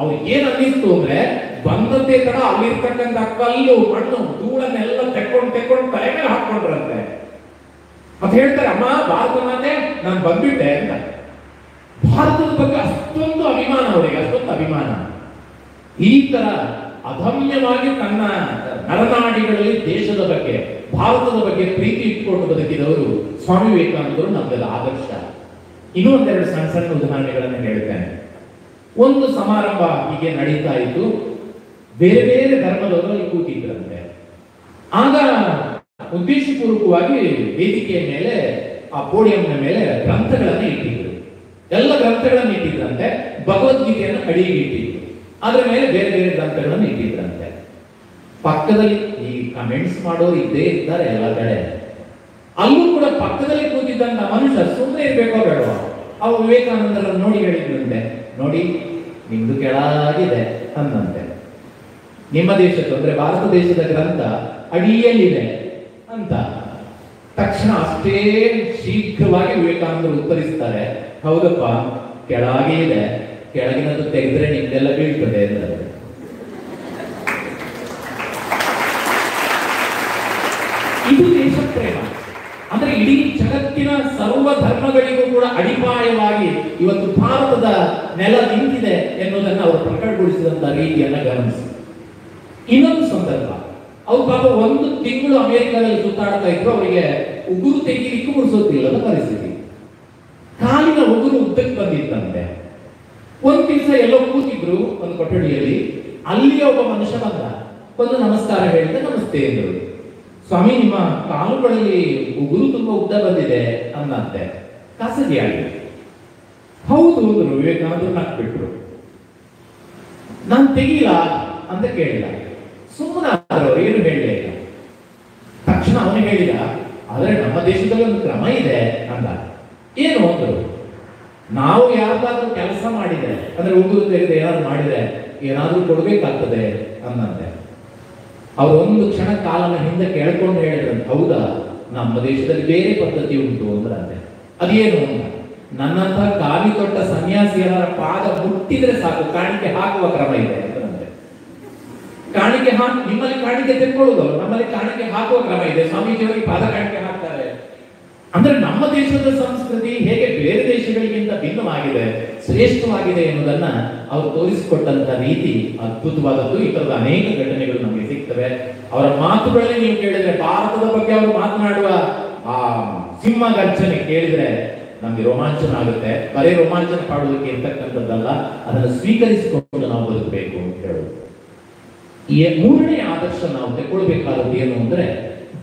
ಅವ್ರು ಏನ್ ಅನ್ನಿಸ್ತು ಅಂದ್ರೆ, ಬಂದದ್ದೇ ತಡ ಅಲ್ಲಿರ್ತಕ್ಕಂಥ ಕಲ್ಲು ಮಣ್ಣು ಧೂಳನ್ನೆಲ್ಲ ತೆಕ್ಕೊಂಡು ತಲೆ ಮೇಲೆ ಹಾಕೊಂಡ್ರಂತೆ. ಮತ್ತೆ ಹೇಳ್ತಾರೆ, ಅಮ್ಮ ಭಾರತ ಮಾತೆ ನಾನು ಬಂದ್ಬಿಟ್ಟೆ ಅಂತ. ಭಾರತದ ಬಗ್ಗೆ ಅಷ್ಟೊಂದು ಅಭಿಮಾನ ಅವರಿಗೆ, ಅಷ್ಟೊಂದು ಅಭಿಮಾನ. ಈ ತರ ಅದಮ್ಯವಾಗಿ ತನ್ನ ನರನಾಡಿಗಳಲ್ಲಿ ದೇಶದ ಬಗ್ಗೆ, ಭಾರತದ ಬಗ್ಗೆ ಪ್ರೀತಿ ಇಟ್ಕೊಂಡು ಬದುಕಿದವರು ಸ್ವಾಮಿ ವಿವೇಕಾನಂದರು ನಮ್ಮೆಲ್ಲ ಆದರ್ಶ. ಇನ್ನೂ 2 ಸಣ್ಣ ಉದಾಹರಣೆಗಳನ್ನು ಹೇಳ್ತೇನೆ. ಒಂದು ಸಮಾರಂಭ ಹೀಗೆ ನಡೀತಾ ಇತ್ತು, ಬೇರೆ ಬೇರೆ ಧರ್ಮದವರು ಅಲ್ಲಿ ಕೂತಿದ್ರಂತೆ. ಆಗ ಉದ್ದೇಶಪೂರ್ವಕವಾಗಿ ವೇದಿಕೆಯ ಮೇಲೆ, ಆ ಪೋಡಿಯಂನ ಮೇಲೆ ಗ್ರಂಥಗಳನ್ನು ಇಟ್ಟಿದ್ರು. ಎಲ್ಲ ಗ್ರಂಥಗಳನ್ನು ಇಟ್ಟಿದ್ರಂತೆ. ಭಗವದ್ಗೀತೆಯನ್ನು ಅಡಿಗೆ ಇಟ್ಟಿದ್ರು, ಅದರ ಮೇಲೆ ಬೇರೆ ಬೇರೆ ಗ್ರಂಥಗಳನ್ನು ಇಟ್ಟಿದ್ರಂತೆ. ಪಕ್ಕದಲ್ಲಿ ಈ ಕಮೆಂಟ್ಸ್ ಮಾಡೋರು ಇದ್ದೇ ಇರ್ತಾರೆ ಎಲ್ಲ ಕಡೆ. ಅಲ್ಲೂ ಕೂಡ ಪಕ್ಕದಲ್ಲಿ ಕೂತಿದ್ದಂತ ಮನುಷ್ಯ ಸುಮ್ಮನೆ ಇರ್ಬೇಕೋ ಬೇಡವಾ, ಅವು ವಿವೇಕಾನಂದರನ್ನು ನೋಡಿ ಹೇಳಿದ್ರಂತೆ, ನೋಡಿ ನಿಮ್ದು ಕೆಳಗಿದೆ ಅಂದಂತೆ. ನಿಮ್ಮ ದೇಶದ್ದು ಅಂದ್ರೆ ಭಾರತ ದೇಶದ ಗ್ರಂಥ ಅಡಿಯಲ್ಲಿದೆ ಅಂತ. ತಕ್ಷಣ ಅಷ್ಟೇ ಶೀಘ್ರವಾಗಿ ವಿವೇಕಾನಂದರು ಉತ್ತರಿಸ್ತಾರೆ, ಹೌದಪ್ಪ ಕೆಳಗೆ ಇದೆ, ಕೆಳಗಿನದ್ದು ತೆಗೆದ್ರೆ ನಿಮ್ದೆಲ್ಲ ಬೀಳ್ತದೆ ಎಂದರೆ. ಇದು ದೇಶ ಪ್ರೇಮ ಅಂದ್ರೆ ಇಡೀ ಜಗತ್ತಿನ ಸರ್ವ ಧರ್ಮಗಳಿಗೂ ಕೂಡ ಅಡಿಪಾಯವಾಗಿ ಇವತ್ತು ಭಾರತದ ನೆಲ ನಿಂತಿದೆ ಎನ್ನುವುದನ್ನು ಅವರು ಪ್ರಕಟಗೊಳಿಸಿದಂತ ರೀತಿಯನ್ನ ಗಮನಿಸಿ. ಇನ್ನೊಂದು ಸಂದರ್ಭ, ಅವ್ರು ಪಾಪ 1 ತಿಂಗಳು ಅಮೆರಿಕದಲ್ಲಿ ಸುತ್ತಾಡ್ತಾ ಇದ್ರು. ಅವರಿಗೆ ಉಗುರು ತೆಗೀಲಿಕ್ಕೂ ಮುಡಿಸೋದಿಲ್ಲದ ಪರಿಸ್ಥಿತಿ. ಕಾಲಿನ ಉಗುರು ಉದ್ದಕ್ಕೆ ಬಂದಿತ್ತಂತೆ. ಒಂದ್ ದಿವಸ ಎಲ್ಲೋ ಕೂತಿದ್ರು ಒಂದು ಕೊಠಡಿಯಲ್ಲಿ, ಅಲ್ಲಿ ಒಬ್ಬ ಮನುಷ್ಯ ಬಂದ. ಒಂದು ನಮಸ್ಕಾರ ಹೇಳಿದೆ, ನಮಸ್ತೆ ಎಂದರು. ಸ್ವಾಮಿ, ನಿಮ್ಮ ಕಾಲುಗಳಲ್ಲಿ ಉಗುರು ತುಂಬಾ ಉದ್ದ ಬಂದಿದೆ ಅನ್ನಂತೆ, ಖಾಸಗಿಯಾಗಿ. ಹೌದು ಅಂದ್ರು. ವಿವೇಕಾನಂದರು ನಕ್ಬಿಟ್ರು. ನಾನು ತೆಗೀಲ ಅಂತ ಕೇಳಿದ. ಸುಮ್ಮನಾದ್ರು, ಏನು ಹೇಳಲೇ ಇಲ್ಲ. ತಕ್ಷಣ ಅವನು ಹೇಳಿದ, ಆದರೆ ನಮ್ಮ ದೇಶದಲ್ಲಿ ಒಂದು ಕ್ರಮ ಇದೆ ಅಂದ. ಏನು ಅಂದ್ರು. ನಾವು ಯಾವ್ದಾದ್ರು ಕೆಲಸ ಮಾಡಿದ್ರೆ, ಅಂದ್ರೆ ಉಗುರು ತೆಗೆದು ಏನಾದ್ರು ಮಾಡಿದ್ರೆ ಏನಾದ್ರೂ ಕೊಡ್ಬೇಕಾಗ್ತದೆ ಅನ್ನಂತೆ. ಅವ್ರು ಒಂದು ಕ್ಷಣ ಕಾಲನ ಹಿಂದೆ ಕೇಳ್ಕೊಂಡು ಹೇಳಿದ್ರಂತೆ, ಹೌದಾ, ನಮ್ಮ ದೇಶದಲ್ಲಿ ಬೇರೆ ಪದ್ಧತಿ ಉಂಟು ಅಂದ್ರಂತೆ. ಅದೇನು ಅಂತ, ನನ್ನಂತಹ ಕಾವಿ ತೊಟ್ಟ ಸನ್ಯಾಸಿಯರ ಪಾದ ಮುಟ್ಟಿದ್ರೆ ಸಾಕು, ಕಾಣಿಕೆ ಹಾಕುವ ಕ್ರಮ ಇದೆ ಅಂತಂದ್ರೆ. ಕಾಣಿಕೆ ನಿಮ್ಮಲ್ಲಿ ಕಾಣಿಕೆ ತೆಕ್ಕೊಳ್ಳೋದು, ನಮ್ಮಲ್ಲಿ ಕಾಣಿಕೆ ಹಾಕುವ ಕ್ರಮ ಇದೆ. ಸ್ವಾಮೀಜಿಯವರಿಗೆ ಪಾದ ಕಾಣಿಕೆ ಹಾಕ್ತಾರೆ. ಅಂದ್ರೆ ನಮ್ಮ ದೇಶದ ಸಂಸ್ಕೃತಿ ಹೇಗೆ ಬೇರೆ ದೇಶಗಳಿಗಿಂತ ಭಿನ್ನವಾಗಿದೆ, ಶ್ರೇಷ್ಠವಾಗಿದೆ ಎನ್ನುವುದನ್ನ ಅವರು ತೋರಿಸಿಕೊಟ್ಟಂತ ರೀತಿ ಅದ್ಭುತವಾದದ್ದು. ಈ ತರದ ಅನೇಕ ಘಟನೆಗಳು ನಮಗೆ ಸಿಗ್ತವೆ. ಅವರ ಮಾತುಗಳಲ್ಲಿ ನೀವು ಕೇಳಿದ್ರೆ, ಭಾರತದ ಬಗ್ಗೆ ಅವರು ಮಾತನಾಡುವ ಆ ಸಿಂಹ ಗರ್ಜನೆ ಕೇಳಿದ್ರೆ ನಮ್ಗೆ ರೋಮಾಂಚನ ಆಗುತ್ತೆ. ಬರೀ ರೋಮಾಂಚನ ಪಾಡುವುದಕ್ಕೆ ಇರ್ತಕ್ಕಂಥದ್ದಲ್ಲ, ಅದನ್ನು ಸ್ವೀಕರಿಸಿಕೊಂಡು ನಾವು ಬದುಕಬೇಕು ಅಂತ ಹೇಳುದು. ಈ ಮೂರನೇ ಆದರ್ಶ ನಾವು ತೆಕ್ಕೊಳ್ಬೇಕಾದದ್ದು ಏನು ಅಂದ್ರೆ,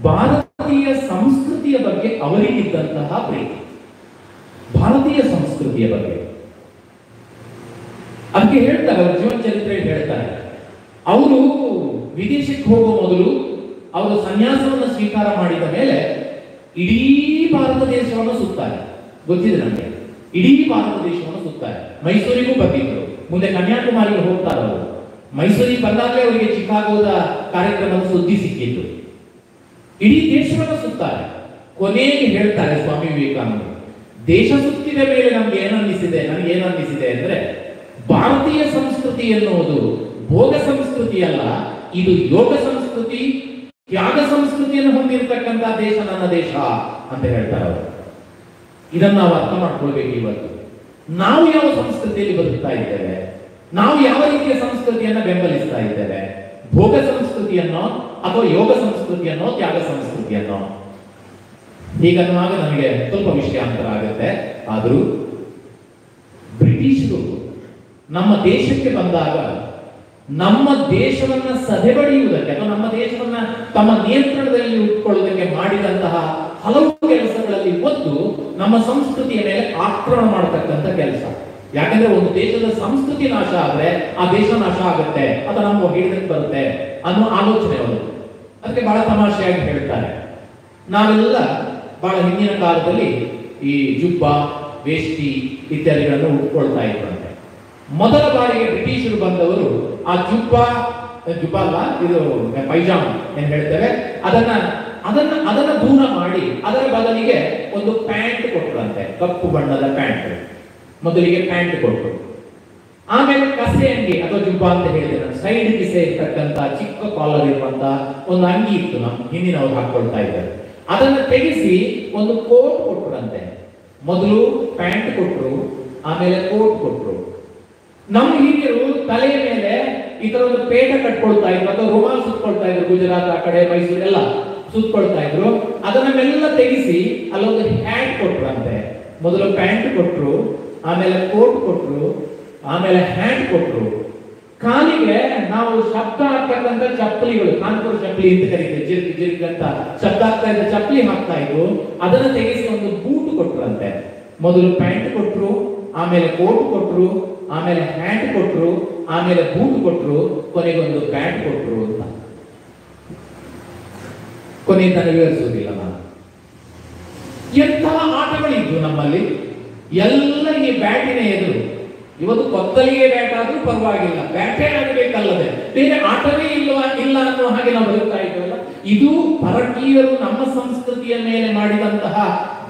ಭಾರತೀಯ ಸಂಸ್ಕೃತಿಯ ಬಗ್ಗೆ ಅವರಿಗಿದ್ದಂತಹ ಪ್ರೀತಿ. ಭಾರತೀಯ ಸಂಸ್ಕೃತಿಯ ಬಗ್ಗೆ ಅದಕ್ಕೆ ಹೇಳ್ತಾರೆ, ಅವರ ಜೀವನ ಚರಿತ್ರೆಯಲ್ಲಿ ಹೇಳ್ತಾರೆ, ಅವರು ವಿದೇಶಕ್ಕೆ ಹೋಗುವ ಮೊದಲು ಅವರು ಸನ್ಯಾಸವನ್ನು ಸ್ವೀಕಾರ ಮಾಡಿದ ಮೇಲೆ ಇಡೀ ಭಾರತ ದೇಶವನ್ನು ಸುತ್ತಾರೆ. ಗೊತ್ತಿದೆ ನಮಗೆ, ಇಡೀ ಭಾರತ ದೇಶವನ್ನು ಸುತ್ತಾರೆ. ಮೈಸೂರಿಗೂ ಬಂದಿದ್ರು, ಮುಂದೆ ಕನ್ಯಾಕುಮಾರಿಗೆ ಹೋಗ್ತಾರೆ ಅವರು. ಮೈಸೂರಿಗೆ ಬಂದಾಗಲೇ ಅವರಿಗೆ ಚಿಕಾಗೋದ ಕಾರ್ಯಕ್ರಮದ ಸುದ್ದಿ ಸಿಕ್ಕಿತ್ತು. ಇಡೀ ದೇಶವನ್ನು ಸುತ್ತಾರೆ. ಕೊನೆಗೆ ಹೇಳ್ತಾರೆ ಸ್ವಾಮಿ ವಿವೇಕಾನಂದರು, ದೇಶ ಸುತ್ತಿದ ಮೇಲೆ ನಮ್ಗೆ ಏನನ್ನಿಸಿದೆ, ನನಗೆ ಏನನ್ನಿಸಿದೆ ಅಂದ್ರೆ, ಭಾರತೀಯ ಸಂಸ್ಕೃತಿ ಎನ್ನುವುದು ಭೋಗ ಸಂಸ್ಕೃತಿ ಅಲ್ಲ, ಇದು ಯೋಗ ಸಂಸ್ಕೃತಿ, ತ್ಯಾಗ ಸಂಸ್ಕೃತಿಯನ್ನು ಹೊಂದಿರತಕ್ಕಂಥ ದೇಶ ನನ್ನ ದೇಶ ಅಂತ ಹೇಳ್ತಾರೆ ಅವರು. ಇದನ್ನು ನಾವು ಅರ್ಥ ಮಾಡ್ಕೊಳ್ಬೇಕು. ಇವತ್ತು ನಾವು ಯಾವ ಸಂಸ್ಕೃತಿಯಲ್ಲಿ ಬದುಕ್ತಾ ಇದ್ದೇವೆ, ನಾವು ಯಾವ ರೀತಿಯ ಸಂಸ್ಕೃತಿಯನ್ನ ಬೆಂಬಲಿಸ್ತಾ ಇದ್ದೇವೆ, ಭೋಗ ಸಂಸ್ಕೃತಿಯನ್ನೋ ಅಥವಾ ಯೋಗ ಸಂಸ್ಕೃತಿಯನ್ನೋ ತ್ಯಾಗ ಸಂಸ್ಕೃತಿಯನ್ನೋ? ಹೀಗನ್ನುವಾಗ ನನಗೆ ಸ್ವಲ್ಪ ವಿಷಯಾಂತರ ಆಗುತ್ತೆ. ಆದರೂ ಬ್ರಿಟಿಷರು ನಮ್ಮ ದೇಶಕ್ಕೆ ಬಂದಾಗ ನಮ್ಮ ದೇಶವನ್ನ ಸದೆಬಡಿಯುವುದಕ್ಕೆ ಅಥವಾ ನಮ್ಮ ದೇಶವನ್ನ ತಮ್ಮ ನಿಯಂತ್ರಣದಲ್ಲಿ ಇಟ್ಕೊಳ್ಳುವುದಕ್ಕೆ ಮಾಡಿದಂತಹ ಹಲವು ಕೆಲಸಗಳಲ್ಲಿ ಒಂದು ನಮ್ಮ ಸಂಸ್ಕೃತಿಯ ಮೇಲೆ ಆಕ್ರಮಣ ಮಾಡತಕ್ಕಂಥ ಕೆಲಸ. ಯಾಕಂದ್ರೆ ಒಂದು ದೇಶದ ಸಂಸ್ಕೃತಿ ನಾಶ ಆದ್ರೆ ಆ ದೇಶ ನಾಶ ಆಗುತ್ತೆ, ಅದು ನಮ್ಮ ಹಿಡಿದಕ್ಕೆ ಬರುತ್ತೆ ಅನ್ನೋ ಆಲೋಚನೆ ಅವರು. ಅದಕ್ಕೆ ಬಹಳ ತಮಾಷೆಯಾಗಿ ಹೇಳ್ತಾರೆ, ನಾವೆಲ್ಲ ಬಹಳ ಹಿಂದಿನ ಕಾಲದಲ್ಲಿ ಈ ಜುಬ್ಬ, ವೇಷ್ಟಿ ಇತ್ಯಾದಿಗಳನ್ನು ಉಟ್ಕೊಳ್ತಾ ಇದ್ರಂತೆ. ಮೊದಲ ಬಾರಿಗೆ ಬ್ರಿಟಿಷರು ಬಂದವರು ಆ ಜುಬ್ಬ ಅಲ್ಲ, ಇದು ಪೈಜಾಮ ಏನ್ ಹೇಳ್ತೇವೆ, ಅದನ್ನ ದೂರ ಮಾಡಿ ಅದರ ಬದಲಿಗೆ ಒಂದು ಪ್ಯಾಂಟ್ ಕೊಟ್ಟರಂತೆ, ಕಪ್ಪು ಬಣ್ಣದ ಪ್ಯಾಂಟ್. ಮೊದಲಿಗೆ ಪ್ಯಾಂಟ್ ಕೊಟ್ಟರು, ಆಮೇಲೆ ಕಸೆ ಅಂಗಿ ಅಥವಾ ಜುಬ್ಬ ಅಂತ ಹೇಳಿದ್ರೆ ಸೈಡ್ ಕಿಸೆ ಇರ್ತಕ್ಕಂಥ ಚಿಕ್ಕ ಕಾಲರ್ ಇರುವಂತ ಒಂದು ಅಂಗಿ ಇತ್ತು, ನಮ್ಮ ಹಿಂದಿನವ್ರು ಹಾಕೊಳ್ತಾ ಇದ್ದಾರೆ. ಅದನ್ನ ತೆಗೆಸಿ ಒಂದು ಕೋಟ್ ಕೊಟ್ಟರಂತೆ. ಮೊದಲು ಪ್ಯಾಂಟ್ ಕೊಟ್ಟರು, ಆಮೇಲೆ ಕೋಟ್ ಕೊಟ್ಟರು. ನಮ್ಮ ಹಿರಿಯರು ತಲೆಯ ಮೇಲೆ ಈ ತರ ಒಂದು ಪೇಟ ಕಟ್ಕೊಳ್ತಾ ಇದ್ರು ಅಥವಾ ರುಮಾಲ್ ಸುತ್ಕೊಳ್ತಾ ಇದ್ರು. ಗುಜರಾತ್ ಆ ಕಡೆ ಮೈಸೂರು ಎಲ್ಲ ಸುತ್ಕೊಳ್ತಾ ಇದ್ರು. ಅದನ್ನೆಲ್ಲ ತೆಗೆಸಿ ಅಲ್ಲೊಂದು ಹ್ಯಾಟ್ ಕೊಟ್ರಂತೆ. ಮೊದಲು ಪ್ಯಾಂಟ್ ಕೊಟ್ರು, ಆಮೇಲೆ ಕೋಟ್ ಕೊಟ್ರು, ಆಮೇಲೆ ಹ್ಯಾಟ್ ಕೊಟ್ರು. ಕಾಲಿಗೆ ನಾವು ಶಬ್ದ ಹಾಕ್ತಕ್ಕಂಥ ಚಪ್ಪಲಿಗಳು, ಕಾನ್ಪುರ ಚಪ್ಪಲಿ ಅಂತ ಕರೀತೀವಿ, ಜಿರ್ಕ್ ಜಿರ್ಕ್ ಅಂತ ಶಬ್ದ ಆಗ್ತಾ ಇದ್ದ ಚಪ್ಪಲಿ ಹಾಕ್ತಾ ಇದ್ರು. ಅದನ್ನ ತೆಗೆಸಿ ಒಂದು ಬೂಟ್ ಕೊಟ್ರಂತೆ. ಮೊದಲು ಪ್ಯಾಂಟ್ ಕೊಟ್ರು, ಆಮೇಲೆ ಕೋಟ್ ಕೊಟ್ರು, ಆಮೇಲೆ ಹ್ಯಾಟ್ ಕೊಟ್ರು, ಆಮೇಲೆ ಬೂಟ್ ಕೊಟ್ರು, ಕೊನೆಗೊಂದು ಬ್ಯಾಟ್ ಕೊಟ್ರು ಅಂತ. ಕೊನೆ ತನಕ ವಿವರಿಸುವುದಿಲ್ಲ ನಾನು. ಎಂತಹ ಆಟಗಳಿದ್ದು ನಮ್ಮಲ್ಲಿ, ಎಲ್ಲ ಈ ಬ್ಯಾಟಿನ ಎದುರು. ಇವತ್ತು ಕೊತ್ತಲಿಗೆ ಬ್ಯಾಟ್ ಆದ್ರೂ ಪರವಾಗಿಲ್ಲ, ಬ್ಯಾಟೇ ಆಗಬೇಕಲ್ಲದೆ ಬೇರೆ ಆಟವೇ ಇಲ್ಲ ಅನ್ನೋ ಹಾಗೆ ನಾವು ಬದುಕ್ತಾ ಇದ್ದೇವಲ್ಲ. ಇದು ಪರಕೀಯರು ನಮ್ಮ ಸಂಸ್ಕೃತಿಯ ಮೇಲೆ ಮಾಡಿದಂತಹ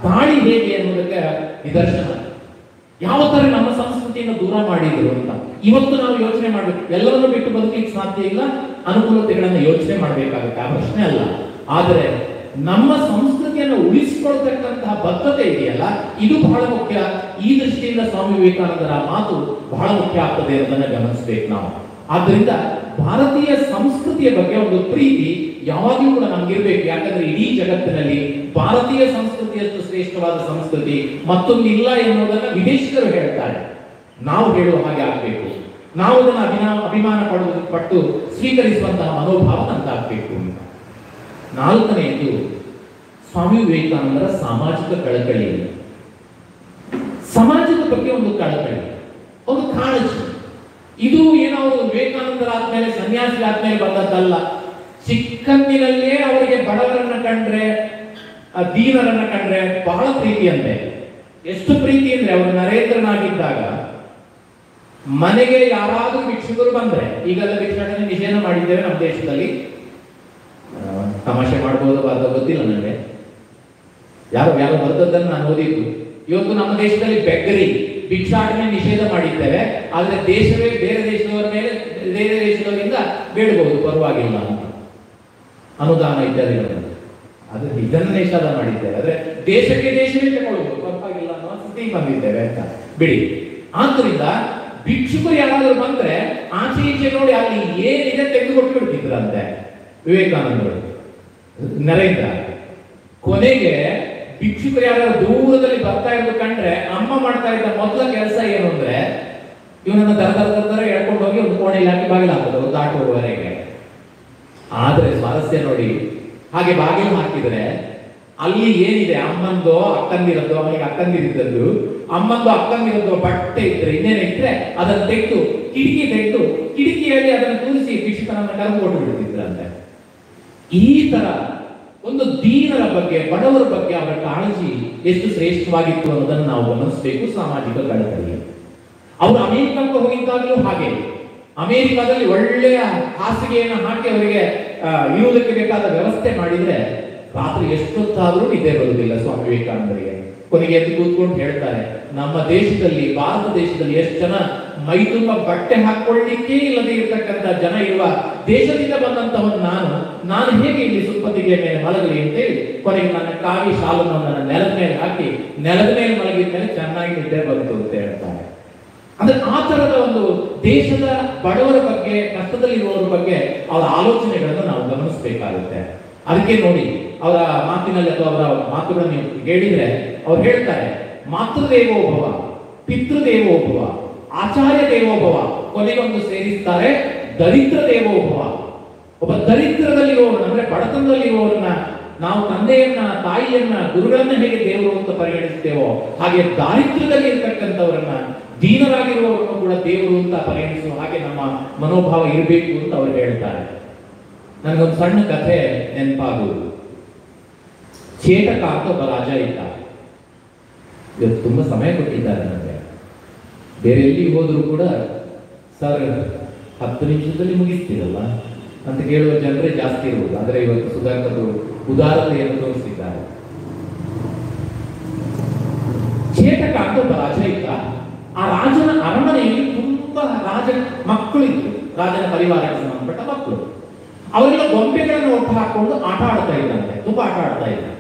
ದಾಳಿ ಹೇಗೆ ಅನ್ನೋದಕ್ಕೆ ನಿದರ್ಶನ. ಯಾವ ತರ ನಮ್ಮ ಸಂಸ್ಕೃತಿಯನ್ನು ದೂರ ಮಾಡಿದ್ರು ಅಂತ ಇವತ್ತು ನಾವು ಯೋಚನೆ ಮಾಡಬೇಕು. ಎಲ್ಲರನ್ನು ಬಿಟ್ಟು ಬದುಕಲಿಕ್ಕೆ ಸಾಧ್ಯ ಇಲ್ಲ, ಅನುಕೂಲತೆಗಳನ್ನು ಯೋಚನೆ ಮಾಡಬೇಕಾಗುತ್ತೆ, ಆ ಪ್ರಶ್ನೆ ಅಲ್ಲ. ಆದರೆ ನಮ್ಮ ಸಂಸ್ಕೃತಿಯನ್ನು ಉಳಿಸಿಕೊಳ್ತಕ್ಕಂತಹ ಬದ್ಧತೆ ಇದೆಯಲ್ಲ, ಇದು ಬಹಳ ಮುಖ್ಯ. ಈ ದೃಷ್ಟಿಯಿಂದ ಸ್ವಾಮಿ ವಿವೇಕಾನಂದರ ಮಾತು ಬಹಳ ಮುಖ್ಯ ಆಗ್ತದೆ ಅನ್ನೋದನ್ನ ಗಮನಿಸಬೇಕು ನಾವು. ಆದ್ದರಿಂದ ಭಾರತೀಯ ಸಂಸ್ಕೃತಿಯ ಬಗ್ಗೆ ಒಂದು ಪ್ರೀತಿ ಯಾವಾಗಲೂ ಕೂಡ ನಮ್ಗಿರ್ಬೇಕು. ಯಾಕಂದ್ರೆ ಇಡೀ ಜಗತ್ತಿನಲ್ಲಿ ಭಾರತೀಯ ಸಂಸ್ಕೃತಿಯಷ್ಟು ಶ್ರೇಷ್ಠವಾದ ಸಂಸ್ಕೃತಿ ಮತ್ತೊಂದು ಇಲ್ಲ ಎನ್ನುವುದನ್ನ ವಿದೇಶಿಗರು ಹೇಳ್ತಾರೆ. ನಾವು ಹೇಳುವ ಹಾಗೆ ಆಗ್ಬೇಕು. ನಾವು ಅದನ್ನು ಅಭಿಮಾನ ಪಟ್ಟು ಸ್ವೀಕರಿಸುವಂತಹ ಮನೋಭಾವ ನಮ್ದಾಗಬೇಕು ಅಂತ. ನಾಲ್ಕನೆಯದು ಸ್ವಾಮಿ ವಿವೇಕಾನಂದರ ಸಾಮಾಜಿಕ ಕಳಕಳಿ. ಸಮಾಜದ ಬಗ್ಗೆ ಒಂದು ಕಳಕಳಿ, ಒಂದು ಕಾಳಜಿ. ಇದು ಏನೋ ವಿವೇಕಾನಂದರಾದ್ಮೇಲೆ ಸನ್ಯಾಸಿಗಳಾದ್ಮೇಲೆ ಬಂದದ್ದಲ್ಲ. ಚಿಕ್ಕಂದಿನಲ್ಲೇ ಅವರಿಗೆ ಬಡವರನ್ನ ಕಂಡ್ರೆ, ದೀನರನ್ನ ಕಂಡ್ರೆ ಬಹಳ ಪ್ರೀತಿ ಅಂತೆ. ಎಷ್ಟು ಪ್ರೀತಿ ಅಂದ್ರೆ ಅವರು ನರೇಂದ್ರನಾಗಿದ್ದಾಗ ಮನೆಗೆ ಯಾರಾದ್ರೂ ಭಿಕ್ಷುಕರು ಬಂದ್ರೆ, ಈಗೆಲ್ಲ ಭಿಕ್ಷಾಟನೆ ನಿಷೇಧ ಮಾಡಿದ್ದೇವೆ ನಮ್ಮ ದೇಶದಲ್ಲಿ, ತಮಾಷೆ ಮಾಡಬಹುದು ಅದು ಗೊತ್ತಿಲ್ಲ ನನಗೆ, ಯಾರೋ ಬರ್ದದ್ದನ್ನು ನಾನು ಓದಿದ್ದು. ಇವತ್ತು ನಮ್ಮ ದೇಶದಲ್ಲಿ ಬೆಗ್ಗರಿ ಭಿಕ್ಷಾಟನೆ ನಿಷೇಧ ಮಾಡಿದ್ದೇವೆ, ಆದ್ರೆ ದೇಶವೇ ಬೇರೆ ದೇಶದವರ ಮೇಲೆ, ಬೇರೆ ದೇಶದವರಿಂದ ಬೇಡಬಹುದು, ಪರವಾಗಿಲ್ಲ ಅಂತ ಅನುದಾನ ಇತ್ಯಾದಿಗಳನ್ನು, ಅದು ಇದನ್ನು ನಿಷೇಧ ಮಾಡಿದ್ದೇವೆ. ಆದ್ರೆ ದೇಶಕ್ಕೆ ದೇಶವೇ ತಗೊಳ್ಬಹುದು, ಪರವಾಗಿಲ್ಲ ಅನ್ನೋ ಸ್ಥಿತಿ ಬಂದಿದ್ದೇವೆ ಅಂತ ಬಿಡಿ. ಆದ್ರಿಂದ ಭಿಕ್ಷುಕರು ಯಾರಾದ್ರೂ ಬಂದ್ರೆ ಆಚೆ ಈಚೆ ನೋಡಿ ಅಲ್ಲಿ ಏನಿದೆ ತೆಗೆದುಕೊಟ್ಟು ಬಿಡ್ತಿದ್ರಂತೆ ವಿವೇಕಾನಂದರು, ನರೇಂದ್ರ. ಕೊನೆಗೆ ಭಿಕ್ಷುಕರು ಯಾರಾದ್ರೂ ದೂರದಲ್ಲಿ ಬರ್ತಾ ಇರೋದು ಕಂಡ್ರೆ ಅಮ್ಮ ಮಾಡ್ತಾ ಇದ್ದ ಮೊದಲ ಕೆಲಸ ಏನು ಅಂದ್ರೆ, ಇವನನ್ನ ದರ ಎಳ್ಕೊಂಡು ಹೋಗಿ ಒಂದು ಕೋಣೆಯಲ್ಲಿ ಹಾಕಿ ಬಾಗಿಲು ಹಾಕೋದು ದಾಟುವವರೆಗೆ. ಆದ್ರೆ ಸ್ವಾರಸ್ಯ ನೋಡಿ, ಹಾಗೆ ಬಾಗಿಲು ಹಾಕಿದ್ರೆ ಅಲ್ಲಿ ಏನಿದೆ, ಅಮ್ಮಂದೋ ಅಕ್ಕಂದಿರದ್ದೋ, ಅವನಿಗೆ ಅಕ್ಕಂದಿರಿದ್ದದ್ದು, ಅಮ್ಮಂದು ಅಕ್ಕಂದಿರದ್ದೋ ಬಟ್ಟೆ ಇದ್ರೆ, ಇನ್ನೇನು ಇದ್ರೆ ಅದನ್ನು ತೆಗೆದು ಕಿಟಕಿಯಲ್ಲಿ ಅದನ್ನು ತೂರಿಸಿ ಭಿಕ್ಷುಕನನ್ನ ಕರೆದು ಕೊಟ್ಟು ಬಿಡ್ತಿದ್ರಂತೆ. ಈ ತರ ಒಂದು ದೀನರ ಬಗ್ಗೆ, ಬಡವರ ಬಗ್ಗೆ ಅವರ ಕಾಳಜಿ ಎಷ್ಟು ಶ್ರೇಷ್ಠವಾಗಿತ್ತು ಅನ್ನೋದನ್ನು ನಾವು ಗಮನಿಸಬೇಕು. ಸಾಮಾಜಿಕ ಕಳಕಳಿ. ಅವರು ಅಮೆರಿಕಕ್ಕೆ ಹೋಗಿದ್ದಾಗಲೂ ಹಾಗೆ, ಅಮೆರಿಕದಲ್ಲಿ ಒಳ್ಳೆಯ ಹಾಸಿಗೆಯನ್ನು ಹಾಕಿ ಅವರಿಗೆ ಇರುವುದಕ್ಕೆ ಬೇಕಾದ ವ್ಯವಸ್ಥೆ ಮಾಡಿದ್ರೆ ರಾತ್ರಿ ಎಷ್ಟೊತ್ತಾದ್ರೂ ನಿದ್ದೆ ಬರುವುದಿಲ್ಲ ಸ್ವಾಮಿ ವಿವೇಕಾನಂದರಿಗೆ. ಕೊನೆಗೆ ಎದ್ದು ಕೂತ್ಕೊಂಡು ಹೇಳ್ತಾರೆ, ನಮ್ಮ ದೇಶದಲ್ಲಿ, ಭಾರತ ದೇಶದಲ್ಲಿ ಎಷ್ಟು ಜನ ಮೈ ತುಂಬ ಬಟ್ಟೆ ಹಾಕೊಳ್ಳಿಕ್ಕೆ ಇಲ್ಲದೆ ಇರತಕ್ಕಂಥ ಜನ ಇರುವ ದೇಶದಿಂದ ಬಂದಂತವನು ನಾನು ಹೇಗೆ ಇಲ್ಲಿ ಸುಪ್ಪತ್ತಿಗೆ ಮೇಲೆ ಮಲಗಲಿ ಅಂತೇಳಿ ಕೊನೆಗೆ ನನ್ನ ಕಾವಿ ಶಾಲನ್ನು ನನ್ನ ನೆಲದ ಮೇಲೆ ಹಾಕಿ ನೆಲದ ಮೇಲೆ ಮಲಗಿದ ಮೇಲೆ ಚೆನ್ನಾಗಿ ನಿದ್ದೆ ಬಂತು ಅಂತ ಹೇಳ್ತಾರೆ. ಅಂದ್ರೆ ಆ ತರದ ಒಂದು ದೇಶದ ಬಡವರ ಬಗ್ಗೆ, ಕಷ್ಟದಲ್ಲಿರುವವರ ಬಗ್ಗೆ ಅವರ ಆಲೋಚನೆಗಳನ್ನು ನಾವು ಗಮನಿಸಬೇಕಾಗುತ್ತೆ. ಅದಕ್ಕೆ ನೋಡಿ, ಅವರ ಮಾತಿನಲ್ಲಿ ಅಥವಾ ಅವರ ಮಾತುಗಳನ್ನು ಹೇಳಿದ್ರೆ ಅವ್ರು ಹೇಳ್ತಾರೆ, ಮಾತೃದೇವೋಭವ, ಪಿತೃದೇವೋಭವ, ಆಚಾರ್ಯ ದೇವೋಭವ, ಕೊನೆಗೊಂದು ಸೇರಿಸ್ತಾರೆ ದರಿದ್ರ ದೇವೋಭವ. ಒಬ್ಬ ದರಿದ್ರದಲ್ಲಿರುವವರನ್ನ, ಅಂದ್ರೆ ಬಡತನದಲ್ಲಿರುವವರನ್ನ ನಾವು ತಂದೆಯನ್ನ, ತಾಯಿಯನ್ನ, ಗುರುಗಳನ್ನ ಹೇಗೆ ದೇವರು ಅಂತ ಪರಿಗಣಿಸ್ತೇವೋ ಹಾಗೆ ದಾರಿದ್ರ್ಯದಲ್ಲಿ ಇರ್ತಕ್ಕಂಥವರನ್ನ, ದೀನರಾಗಿರುವವರನ್ನು ಕೂಡ ದೇವರು ಅಂತ ಪರಿಗಣಿಸುವ ಹಾಗೆ ನಮ್ಮ ಮನೋಭಾವ ಇರಬೇಕು ಅಂತ ಅವರು ಹೇಳ್ತಾರೆ. ನನಗೊಂದು ಸಣ್ಣ ಕಥೆ ನೆನಪಾಗುವುದು. ಚೇಟಕ ಅಂತ ಒಬ್ಬ ರಾಜ ಇದ್ದ. ಇವತ್ತು ತುಂಬಾ ಸಮಯ ಕೊಟ್ಟಿದ್ದಾರೆ ನನಗೆ, ಬೇರೆ ಎಲ್ಲಿ ಹೋದ್ರು ಕೂಡ ಸರ್ 10 ನಿಮಿಷದಲ್ಲಿ ಮುಗಿಸ್ತೀರಲ್ಲ ಅಂತ ಕೇಳುವ ಜನರೇ ಜಾಸ್ತಿ ಇರುವುದು. ಆದರೆ ಇವತ್ತು ಸುಧಾಕರ್ ಉದಾರತೆಯನ್ನು ತೋರಿಸಿದ್ದಾರೆ. ಚೇಟಕ ಅಂತ ಒಬ್ಬ ರಾಜ ಇದ್ದ. ಆ ರಾಜನ ಅರಮನೆಯಲ್ಲಿ ತುಂಬಾ ಮಕ್ಕಳಿದ್ರು, ರಾಜನ ಪರಿವಾರಕ್ಕೆ ಸಂಬಂಧಪಟ್ಟ ಮಕ್ಕಳು. ಅವರೆಲ್ಲ ಗೊಂಬೆಗಳನ್ನು ಒಟ್ಟು ಹಾಕೊಂಡು ಆಟ ಆಡ್ತಾ ಇದ್ದಂತೆ, ತುಂಬಾ ಆಟ ಆಡ್ತಾ ಇದ್ದಾರೆ.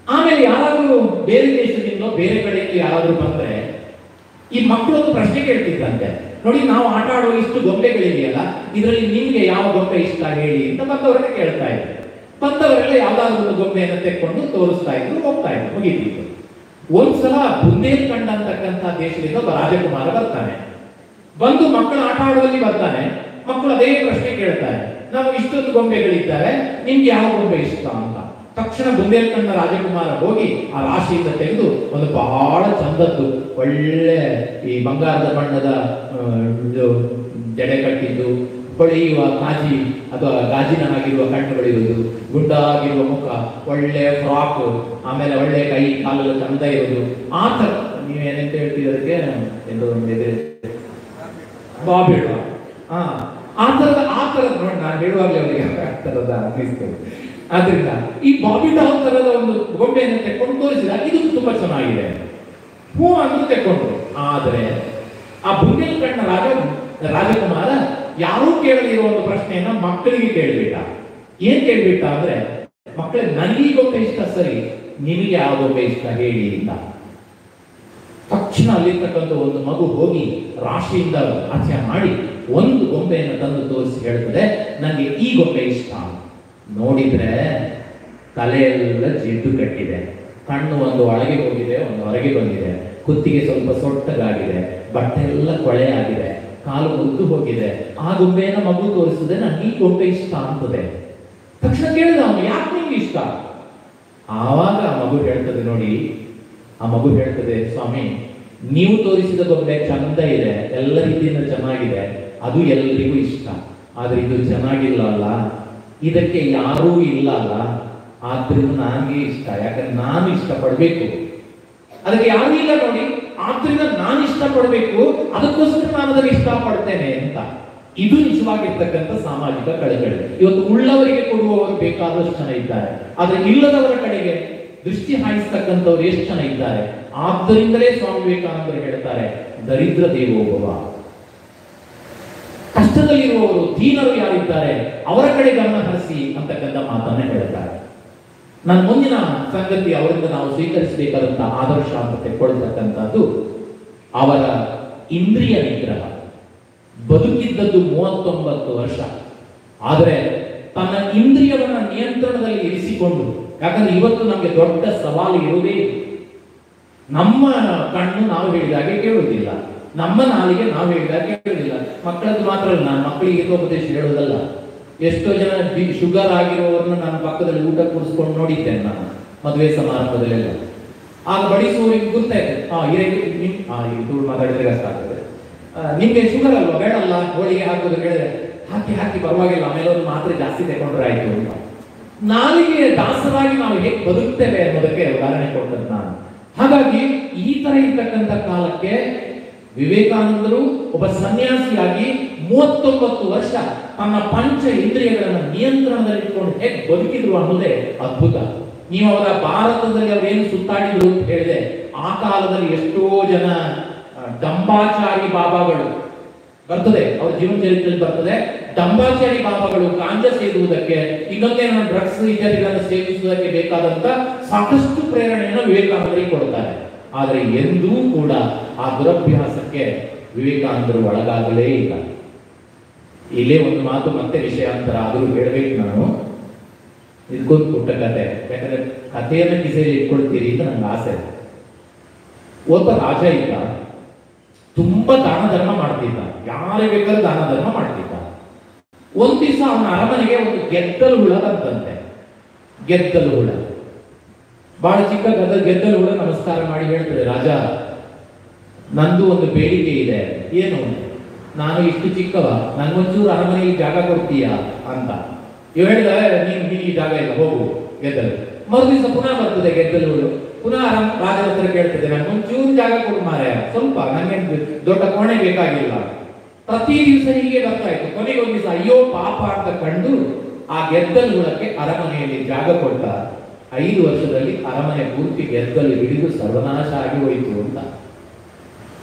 ಆಮೇಲೆ ಯಾರಾದ್ರೂ ಬೇರೆ ದೇಶದಿಂದ, ಬೇರೆ ಕಡೆಯಿಂದ ಯಾರಾದ್ರೂ ಬಂದ್ರೆ ಈ ಮಕ್ಕಳು ಒಂದು ಪ್ರಶ್ನೆ ಕೇಳ್ತಿದ್ದಂತೆ, ನೋಡಿ ನಾವು ಆಟ ಆಡುವ ಇಷ್ಟು ಗೊಂಬೆಗಳಿದೆಯಲ್ಲ, ಇದರಲ್ಲಿ ನಿಮ್ಗೆ ಯಾವ ಗೊಂಬೆ ಇಷ್ಟ ಹೇಳಿ ಅಂತ ಬಂದವರನ್ನ ಕೇಳ್ತಾ ಇದ್ರು. ಬಂದವರೆಲ್ಲ ಯಾವ್ದಾದ್ರು ಒಂದು ಗೊಂಬೆಯನ್ನು ತೆಕ್ಕೊಂಡು ತೋರಿಸ್ತಾ ಇದ್ರು, ಹೋಗ್ತಾ ಇದ್ರು, ಮುಗಿತಿತ್ತು. ಒಂದ್ಸಲ ಬುಂದೇಲ್ಖಂಡ್ ಅಂತಕ್ಕಂಥ ದೇಶದಿಂದ ಒಬ್ಬ ರಾಜಕುಮಾರ ಬರ್ತಾನೆ. ಬಂದು ಮಕ್ಕಳು ಆಟ ಆಡುವಲ್ಲಿ ಬರ್ತಾನೆ. ಮಕ್ಕಳು ಅದೇ ಪ್ರಶ್ನೆ ಕೇಳ್ತಾರೆ, ನಾವು ಇಷ್ಟೊಂದು ಗೊಂಬೆಗಳಿದ್ದಾರೆ, ನಿಮ್ಗೆ ಯಾವ ಗೊಂಬೆ ಇಷ್ಟ ಅಂತ. ತಕ್ಷಣ ಬುಂದೇಲ್ಖಂಡ್ನ ರಾಜಕುಮಾರ ಹೋಗಿ ಆ ರಾಶಿಯಿಂದ ತೆಗೆದು ಒಂದು ಬಹಳ ಚಂದದ್ದು, ಒಳ್ಳೆ ಈ ಬಂಗಾರದ ಬಣ್ಣದ ಜಡೆ ಕಟ್ಟಿದ್ದು, ಹೊಳೆಯುವ ಕಾಜಿ ಅಥವಾ ಗಾಜಿನ ಆಗಿರುವ ಕಣ್ಣುಗಳಿರುವುದು, ಗುಂಡಾಗಿರುವ ಮುಖ, ಒಳ್ಳೆ ಫ್ರಾಕ್, ಆಮೇಲೆ ಒಳ್ಳೆ ಕೈ ಕಾಲೆಲ್ಲ ಚಂದ ಇರುವುದು, ಆ ತರ ನೀವೇನಂತ ಹೇಳ್ತಿದ್ದಕ್ಕೆ ಎಂದು ಬಾಬಿಡ ಆ ತರದ ನೋಡಿ, ನಾನು ಹೇಳುವಾಗಲೇ ಅವರಿಗೆ ಆ ತರದ ಅನ್ನಿಸ್ತೇನೆ. ಆದ್ರಿಂದ ಈ ಬಾಬಿ ಡಾಲ್ ತರದ ಒಂದು ಗೊಂಬೆಯನ್ನು ತೆಕ್ಕೊಂಡು ತೋರಿಸಿದ, ಇದು ತುಂಬಾ ಚೆನ್ನಾಗಿದೆ, ಹೂ ಅಂದ್ರೂ ತೆಕ್ಕೊಂಡ್ರು. ಆದ್ರೆ ಆ ಬುಂದೇಲ್ಖಂಡ್ನ ರಾಜಕುಮಾರ ಯಾರೂ ಕೇಳಲಿರುವ ಒಂದು ಪ್ರಶ್ನೆಯನ್ನ ಮಕ್ಕಳಿಗೆ ಕೇಳ್ಬಿಟ್ಟ. ಏನ್ ಕೇಳ್ಬಿಟ್ಟ ಅಂದ್ರೆ, ಮಕ್ಕಳೇ ನನಗೆ ಗೊಂಬೆ ಇಷ್ಟ ಸರಿ, ನಿಮಗೆ ಯಾವ ಗೊಂಬೆ ಇಷ್ಟ ಹೇಳಿ ಅಂತ. ತಕ್ಷಣ ಅಲ್ಲಿರ್ತಕ್ಕಂಥ ಒಂದು ಮಗು ಹೋಗಿ ರಾಶಿಯಿಂದ ಆಚೆ ಮಾಡಿ ಒಂದು ಗೊಂಬೆಯನ್ನು ತಂದು ತೋರಿಸಿ ಹೇಳ್ತದೆ, ನನಗೆ ಈ ಗೊಂಬೆ ಇಷ್ಟ. ನೋಡಿದ್ರೆ ತಲೆಯೆಲ್ಲ ಜಿಡ್ಡು ಕಟ್ಟಿದೆ, ಕಣ್ಣು ಒಂದು ಒಳಗೆ ಹೋಗಿದೆ, ಒಂದು ಹೊರಗೆ ಬಂದಿದೆ, ಕುತ್ತಿಗೆ ಸ್ವಲ್ಪ ಸೊಟ್ಟಗಾಗಿದೆ, ಬಟ್ಟೆ ಎಲ್ಲ ಕೊಳೆ ಆಗಿದೆ, ಕಾಲು ಮುರಿದು ಹೋಗಿದೆ, ಆ ಗೊಂಬೆಯನ್ನ ಮಗು ತೋರಿಸಿದೆ, ನನಗೆ ಈ ಗೊಂಬೆ ಇಷ್ಟ ಅಂತದೆ. ತಕ್ಷಣ ಕೇಳಿದ ಅವನು, ಯಾಕೆ ನಿಮ್ಗೆ ಇಷ್ಟ? ಆವಾಗ ಆ ಮಗು ಹೇಳ್ತದೆ ನೋಡಿ, ಆ ಮಗು ಹೇಳ್ತದೆ, ಸ್ವಾಮಿ ನೀವು ತೋರಿಸಿದ ಗೊಂಬೆ ಚಂದ ಇದೆ, ಎಲ್ಲ ರೀತಿಯಿಂದ ಚೆನ್ನಾಗಿದೆ, ಅದು ಎಲ್ಲರಿಗೂ ಇಷ್ಟ. ಆದ್ರೆ ಇದು ಚೆನ್ನಾಗಿಲ್ಲ ಅಲ್ಲ, ಇದಕ್ಕೆ ಯಾರೂ ಇಲ್ಲ ಅಲ್ಲ, ಆದ್ರಿಂದ ನನಗೆ ಇಷ್ಟ. ಯಾಕಂದ್ರೆ ನಾನು ಇಷ್ಟಪಡ್ಬೇಕು, ಅದಕ್ಕೆ ಯಾರೂ ಇಲ್ಲ ನೋಡಿ, ಆದ್ರಿಂದ ನಾನು ಇಷ್ಟಪಡ್ಬೇಕು, ಅದಕ್ಕೋಸ್ಕರ ನಾನು ಅದನ್ನು ಇಷ್ಟಪಡ್ತೇನೆ ಅಂತ. ಇದು ನಿಜವಾಗಿರ್ತಕ್ಕಂಥ ಸಾಮಾಜಿಕ ಕಳಕಳಿ. ಇವತ್ತು ಉಳ್ಳವರಿಗೆ ಕೊಡುವವರು ಬೇಕಾದಷ್ಟು ಜನ ಇದ್ದಾರೆ, ಆದ್ರೆ ಇಲ್ಲದವರ ಕಡೆಗೆ ದೃಷ್ಟಿ ಹಾಯಿಸ್ತಕ್ಕಂಥವ್ರು ಎಷ್ಟು ಜನ ಇದ್ದಾರೆ. ಆದ್ದರಿಂದಲೇ ಸ್ವಾಮಿ ವಿವೇಕಾನಂದರು ಹೇಳ್ತಾರೆ, ದರಿದ್ರ ದೇವೋಭವ. ಕಷ್ಟದಲ್ಲಿರುವವರು, ದೀನರು ಯಾರಿದ್ದಾರೆ ಅವರ ಕಡೆ ಗಮನ ಹರಿಸಿ ಅಂತಕ್ಕಂಥ ಮಾತನ್ನ ಹೇಳ್ತಾರೆ. ನನ್ನ ಮುಂದಿನ ಸಂಗತಿ ಅವರಿಂದ ನಾವು ಸ್ವೀಕರಿಸಬೇಕಾದಂತ ಆದರ್ಶ ಅಂತ ತೆಕ್ಕೊಳ್ತಕ್ಕಂಥದ್ದು ಅವರ ಇಂದ್ರಿಯ ನಿಗ್ರಹ. ಬದುಕಿದ್ದದ್ದು 39 ವರ್ಷ, ಆದರೆ ತನ್ನ ಇಂದ್ರಿಯವನ್ನ ನಿಯಂತ್ರಣದಲ್ಲಿ ಇರಿಸಿಕೊಂಡು, ಯಾಕಂದ್ರೆ ಇವತ್ತು ನಮಗೆ ದೊಡ್ಡ ಸವಾಲು ಇರುವುದೇ ನಮ್ಮ ಕಣ್ಣು ನಾವು ಹೇಳಿದಾಗೆ ಕೇಳುವುದಿಲ್ಲ, ನಮ್ಮ ನಾಲಿಗೆ ನಾವು ಹೇಳಿದಾಗೆ ಕೇಳುವುದಿಲ್ಲ. ಮಕ್ಕಳದ್ದು ಮಾತ್ರ ಅಲ್ಲ, ನಾನು ಮಕ್ಕಳಿಗೆ ಹಿತೋಪದೇಶ ಹೇಳುವುದಲ್ಲ. ಎಷ್ಟೋ ಜನ ಶುಗರ್ ಆಗಿರೋರನ್ನ ನಾನು ಪಕ್ಕದಲ್ಲಿ ಊಟ ಕೂರಿಸ್ಕೊಂಡು ನೋಡಿದ್ದೇನೆ ನಾನು ಮದುವೆ ಸಮಾರಂಭದಲ್ಲೆಲ್ಲ. ಆಗ ಬಡಿಸುವವರಿಗೆ ಗೊತ್ತಾಯ್ತು, ಧೂಳು ಮಾತಾಡಿದ್ರೆ ಕಷ್ಟ ಆಗ್ತದೆ, ನಿಮ್ಗೆ ಶುಗರ್ ಅಲ್ವಾ, ಬೇಡಲ್ಲ ಹೋಳಿಗೆ ಹಾಕೋದು ಹೇಳಿದ್ರೆ ಹಾಕಿ ಪರವಾಗಿಲ್ಲ, ಆಮೇಲೆ ಒಂದು ಮಾತ್ರೆ ಜಾಸ್ತಿ ತಗೊಂಡ್ರೆ ಆಯ್ತು ಅಂತ. ನಾಲಿಗೆ ದಾಸರಾಗಿ ನಾವು ಹೇಗೆ ಬದುಕ್ತೇವೆ ಅನ್ನೋದಕ್ಕೆ ಉದಾಹರಣೆ ಕೊಡ್ತೇನೆ ನಾನು. ಹಾಗಾಗಿ ಈ ತರ ಇರ್ತಕ್ಕಂಥ ಕಾಲಕ್ಕೆ ವಿವೇಕಾನಂದರು ಒಬ್ಬ ಸನ್ಯಾಸಿಯಾಗಿ 39 ವರ್ಷ ತನ್ನ ಪಂಚ ಇಂದ್ರಿಯಗಳನ್ನು ನಿಯಂತ್ರಣದಲ್ಲಿಟ್ಕೊಂಡು ಹೇಗೆ ಬದುಕಿದ್ರು ಅನ್ನೋದೇ ಅದ್ಭುತ. ನೀವು ಅವರ ಭಾರತದಲ್ಲಿ ಅವರೇನು ಸುತ್ತಾಡಿದ್ರು ಅಂತ ಹೇಳಿದೆ, ಆ ಕಾಲದಲ್ಲಿ ಎಷ್ಟೋ ಜನ ಡಂಬಾಚಾರಿ ಬಾಬಾಗಳು ಬರ್ತದೆ, ಅವ್ರ ಜೀವನ ಚರಿತ್ರೆಯಲ್ಲಿ ಬರ್ತದೆ. ಡಂಬಾಚಾರಿ ಬಾಬಾಗಳು ಗಾಂಜಾ ಸೇದುವುದಕ್ಕೆ, ಇನ್ನೊಂದೇನೋ ಡ್ರಗ್ಸ್ ಇತ್ಯಾದಿಗಳನ್ನು ಸೇವಿಸುವುದಕ್ಕೆ ಬೇಕಾದಂತ ಸಾಕಷ್ಟು ಪ್ರೇರಣೆಯನ್ನು ವಿವೇಕಾನಂದರಿಗೆ ಕೊಡ್ತಾರೆ. ಆದರೆ ಎಂದೂ ಕೂಡ ಆ ದುರಭ್ಯಾಸಕ್ಕೆ ವಿವೇಕಾನಂದರು ಒಳಗಾಗಲೇ ಇಲ್ಲ. ಇಲ್ಲೇ ಒಂದು ಮಾತು ಮತ್ತೆ ವಿಷಯಾಂತರ ಆದರೂ ಹೇಳಬೇಕು ನಾನು. ಇದಕ್ಕೊಂದು ಪುಟ್ಟ ಕತೆ, ಯಾಕಂದ್ರೆ ಕಥೆಯನ್ನು ಕಿಸೆಯಲ್ಲಿ ಇಟ್ಕೊಳ್ತೀರಿ ಅಂತ ನಂಗೆ ಆಸೆ. ಒಬ್ಬ ರಾಜ ಇದ್ದ, ತುಂಬಾ ದಾನ ಧರ್ಮ ಮಾಡ್ತಿದ್ದ, ಯಾರೇ ಬೇಕಾದ್ರೂ ದಾನ ಧರ್ಮ ಮಾಡ್ತಿದ್ದ. ಒಂದ್ ದಿವಸ ಅವನ ಅರಮನೆಗೆ ಒಂದು ಗೆದ್ದಲು ಹುಳ ಬಂತಂತೆ. ಗೆದ್ದಲು ಹುಳ ಬಹಳ ಚಿಕ್ಕ ಗೆದ್ದಲು ಹುಳ ನಮಸ್ಕಾರ ಮಾಡಿ ಹೇಳ್ತದೆ, ರಾಜ ನಂದು ಒಂದು ಬೇಡಿಕೆ ಇದೆ. ಏನು? ನಾನು ಇಷ್ಟು ಚಿಕ್ಕವ, ನನಗೊಂಚೂರು ಅರಮನೆಗೆ ಜಾಗ ಕೊಡ್ತೀಯಾ ಅಂತ. ಇವ್ ಹೇಳಿದ, ನೀನು ಜಾಗ ಇಲ್ಲ, ಹೋಗು ಗೆದ್ದಲು. ಮರು ದಿವಸ ಪುನಃ ಬರ್ತದೆ ಗೆದ್ದಲು ಹುಳು, ಪುನಃ ರಾಜನ ಹತ್ರ ಕೇಳ್ತದೆ, ನನಗೊಂಚೂರು ಜಾಗ ಕೊಡು ಮಾರಾಯ, ಸ್ವಲ್ಪ, ನನಗೆ ದೊಡ್ಡ ಕೋಣೆ ಬೇಕಾಗಿಲ್ಲ. ಪ್ರತಿ ದಿವಸ ಹೀಗೆ ಬರ್ತಾ ಇತ್ತು. ಕೊನೆಗೆ ಒಂದು ದಿವಸ ಅಯ್ಯೋ ಪಾಪ ಅಂತ ಕಂಡು ಆ ಗೆದ್ದಲು ಹುಳಕ್ಕೆ ಅರಮನೆಯಲ್ಲಿ ಜಾಗ ಕೊಟ್ಟ. 5 ವರ್ಷದಲ್ಲಿ ಅರಮನೆ ಪೂರ್ತಿ ಗೆದ್ದಲು ಹಿಡಿದು ಸರ್ವನಾಶ ಆಗಿ ಹೋಯಿತು ಅಂತ.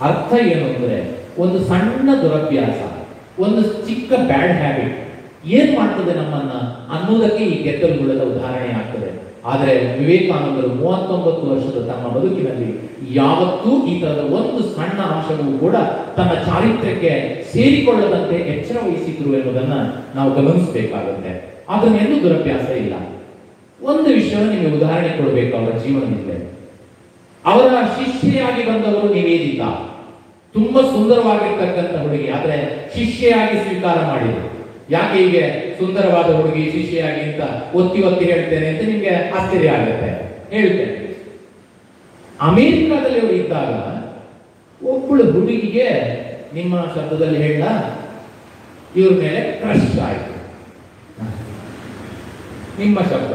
ಅರ್ಥ ಏನು ಅಂದ್ರೆ, ಒಂದು ಸಣ್ಣ ದುರಭ್ಯಾಸ, ಒಂದು ಚಿಕ್ಕ ಬ್ಯಾಡ್ ಹ್ಯಾಬಿಟ್ ಏನ್ ಮಾಡ್ತದೆ ನಮ್ಮನ್ನ ಅನ್ನೋದಕ್ಕೆ ಈ ಗೆದ್ದಲು ಹುಳದ ಉದಾಹರಣೆ ಆಗ್ತದೆ. ಆದರೆ ವಿವೇಕಾನಂದರು 39 ವರ್ಷದ ತಮ್ಮ ಬದುಕಿನಲ್ಲಿ ಯಾವತ್ತೂ ಈ ತರದ ಒಂದು ಸಣ್ಣ ಅಂಶವೂ ಕೂಡ ತನ್ನ ಚಾರಿತ್ರ್ಯಕ್ಕೆ ಸೇರಿಕೊಳ್ಳದಂತೆ ಎಚ್ಚರ ವಹಿಸಿದ್ರು ಎನ್ನುವುದನ್ನ ನಾವು ಗಮನಿಸಬೇಕಾಗುತ್ತೆ. ಅದನ್ನ ಎಂದೂ ದುರಭ್ಯಾಸ ಇಲ್ಲ. ಒಂದು ವಿಷಯ ನಿಮಗೆ ಉದಾಹರಣೆ ಕೊಡಬೇಕು ಅವರ ಜೀವನದಿಂದ. ಅವರ ಶಿಷ್ಯೆಯಾಗಿ ಬಂದವರು ನಿವೇದಿತಾ, ತುಂಬಾ ಸುಂದರವಾಗಿರ್ತಕ್ಕಂಥ ಹುಡುಗಿ, ಆದ್ರೆ ಶಿಷ್ಯೆಯಾಗಿ ಸ್ವೀಕಾರ ಮಾಡಿದ್ರು. ಯಾಕೆ ಹೀಗೆ ಸುಂದರವಾದ ಹುಡುಗಿ ಶಿಷ್ಯೆಯಾಗಿ ಅಂತ ಒತ್ತಿ ಹೇಳ್ತೇನೆ ಅಂತ ನಿಮ್ಗೆ ಆಶ್ಚರ್ಯ ಆಗುತ್ತೆ. ಹೇಳ್ತೇನೆ, ಅಮೆರಿಕಾದಲ್ಲಿ ಅವರು ಇದ್ದಾಗ ಒಬ್ಬಳು ಹುಡುಗಿಗೆ, ನಿಮ್ಮ ಶಬ್ದದಲ್ಲಿ ಹೇಳ, ಇವ್ರ ಮೇಲೆ ಕ್ರಶ್ ಆಯ್ತು. ನಿಮ್ಮ ಶಬ್ದ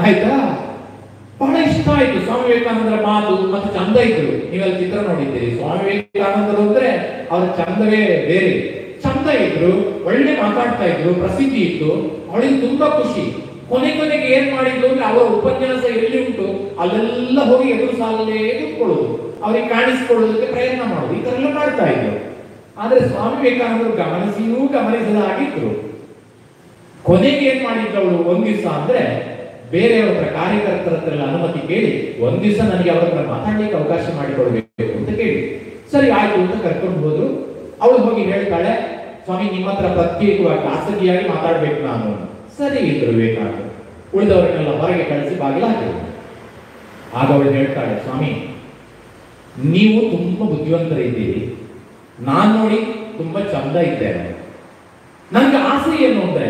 ಆಯ್ತಾ, ಬಹಳ ಇಷ್ಟ ಆಯ್ತು. ಸ್ವಾಮಿ ವಿವೇಕಾನಂದರ ಮಾತು ಮತ್ತೆ ಚಂದ ಇದ್ರು. ನೀವೆಲ್ಲ ಚಿತ್ರ ನೋಡಿದ್ದೀರಿ. ಸ್ವಾಮಿ ವಿವೇಕಾನಂದರು ಅಂದ್ರೆ ಅವ್ರ ಚಂದವೇ ಬೇರೆ. ಚಂದ ಇದ್ರು, ಒಳ್ಳೆ ಮಾತಾಡ್ತಾ ಇದ್ರು, ಪ್ರಸಿದ್ಧಿ ಇತ್ತು. ಅವಳಿಗೆ ತುಂಬಾ ಖುಷಿ. ಕೊನೆಗೆ ಏನ್ ಮಾಡಿದ್ರು ಅಂದ್ರೆ, ಅವರ ಉಪನ್ಯಾಸ ಎಲ್ಲಿ ಉಂಟು ಅಲ್ಲೆಲ್ಲ ಹೋಗಿ ಎದುರು ಸಾಲಲ್ಲೇ ಕೂತ್ಕೊಳ್ಳೋದು, ಅವ್ರಿಗೆ ಕಾಣಿಸ್ಕೊಳ್ಳೋದಕ್ಕೆ ಪ್ರಯತ್ನ ಮಾಡೋದು, ಈ ತರ ಎಲ್ಲ ಮಾಡ್ತಾ ಇದ್ರು. ಆದ್ರೆ ಸ್ವಾಮಿ ವಿವೇಕಾನಂದರು ಗಮನಿಸಿಯೂ ಗಮನಿಸದ ಆಗಿದ್ರು. ಕೊನೆಗೆ ಏನ್ ಮಾಡಿದ್ರು ಅವಳು, ಒಂದ್ ದಿವಸ ಅಂದ್ರೆ ಬೇರೆಯವರ ಹತ್ರ, ಕಾರ್ಯಕರ್ತರ ಹತ್ರ ಅನುಮತಿ ಕೇಳಿ, ಒಂದ್ ದಿವಸ ನನಗೆ ಅವರ ಹತ್ರ ಮಾತಾಡ್ಲಿಕ್ಕೆ ಅವಕಾಶ ಮಾಡಿಕೊಡ್ಬೇಕು ಅಂತ ಕೇಳಿ, ಸರಿ ಆಯ್ತು ಅಂತ ಕರ್ಕೊಂಡು ಹೋದ್ರು. ಅವಳು ಹೋಗಿ ಹೇಳ್ತಾಳೆ, ಸ್ವಾಮಿ ನಿಮ್ಮ ಹತ್ರ ಪ್ರತ್ಯೇಕವಾಗಿ ಖಾಸಗಿಯಾಗಿ ಮಾತಾಡ್ಬೇಕು ನಾನು. ಸರಿ ಇದ್ರು ವಿವೇಕಾನಂದರು. ಉಳಿದವರನ್ನೆಲ್ಲ ಹೊರಗೆ ಕಳಿಸಿ ಬಾಗಿಲು ಹಾಕಿದ್ರು. ಆಗ ಅವಳು ಹೇಳ್ತಾಳೆ, ಸ್ವಾಮಿ ನೀವು ತುಂಬಾ ಬುದ್ಧಿವಂತರಿದ್ದೀರಿ, ನಾನ್ ನೋಡಿ ತುಂಬಾ ಚಂದ ಇದ್ದೇನೆ. ನನ್ಗೆ ಆಸೆ ಏನು ಅಂದ್ರೆ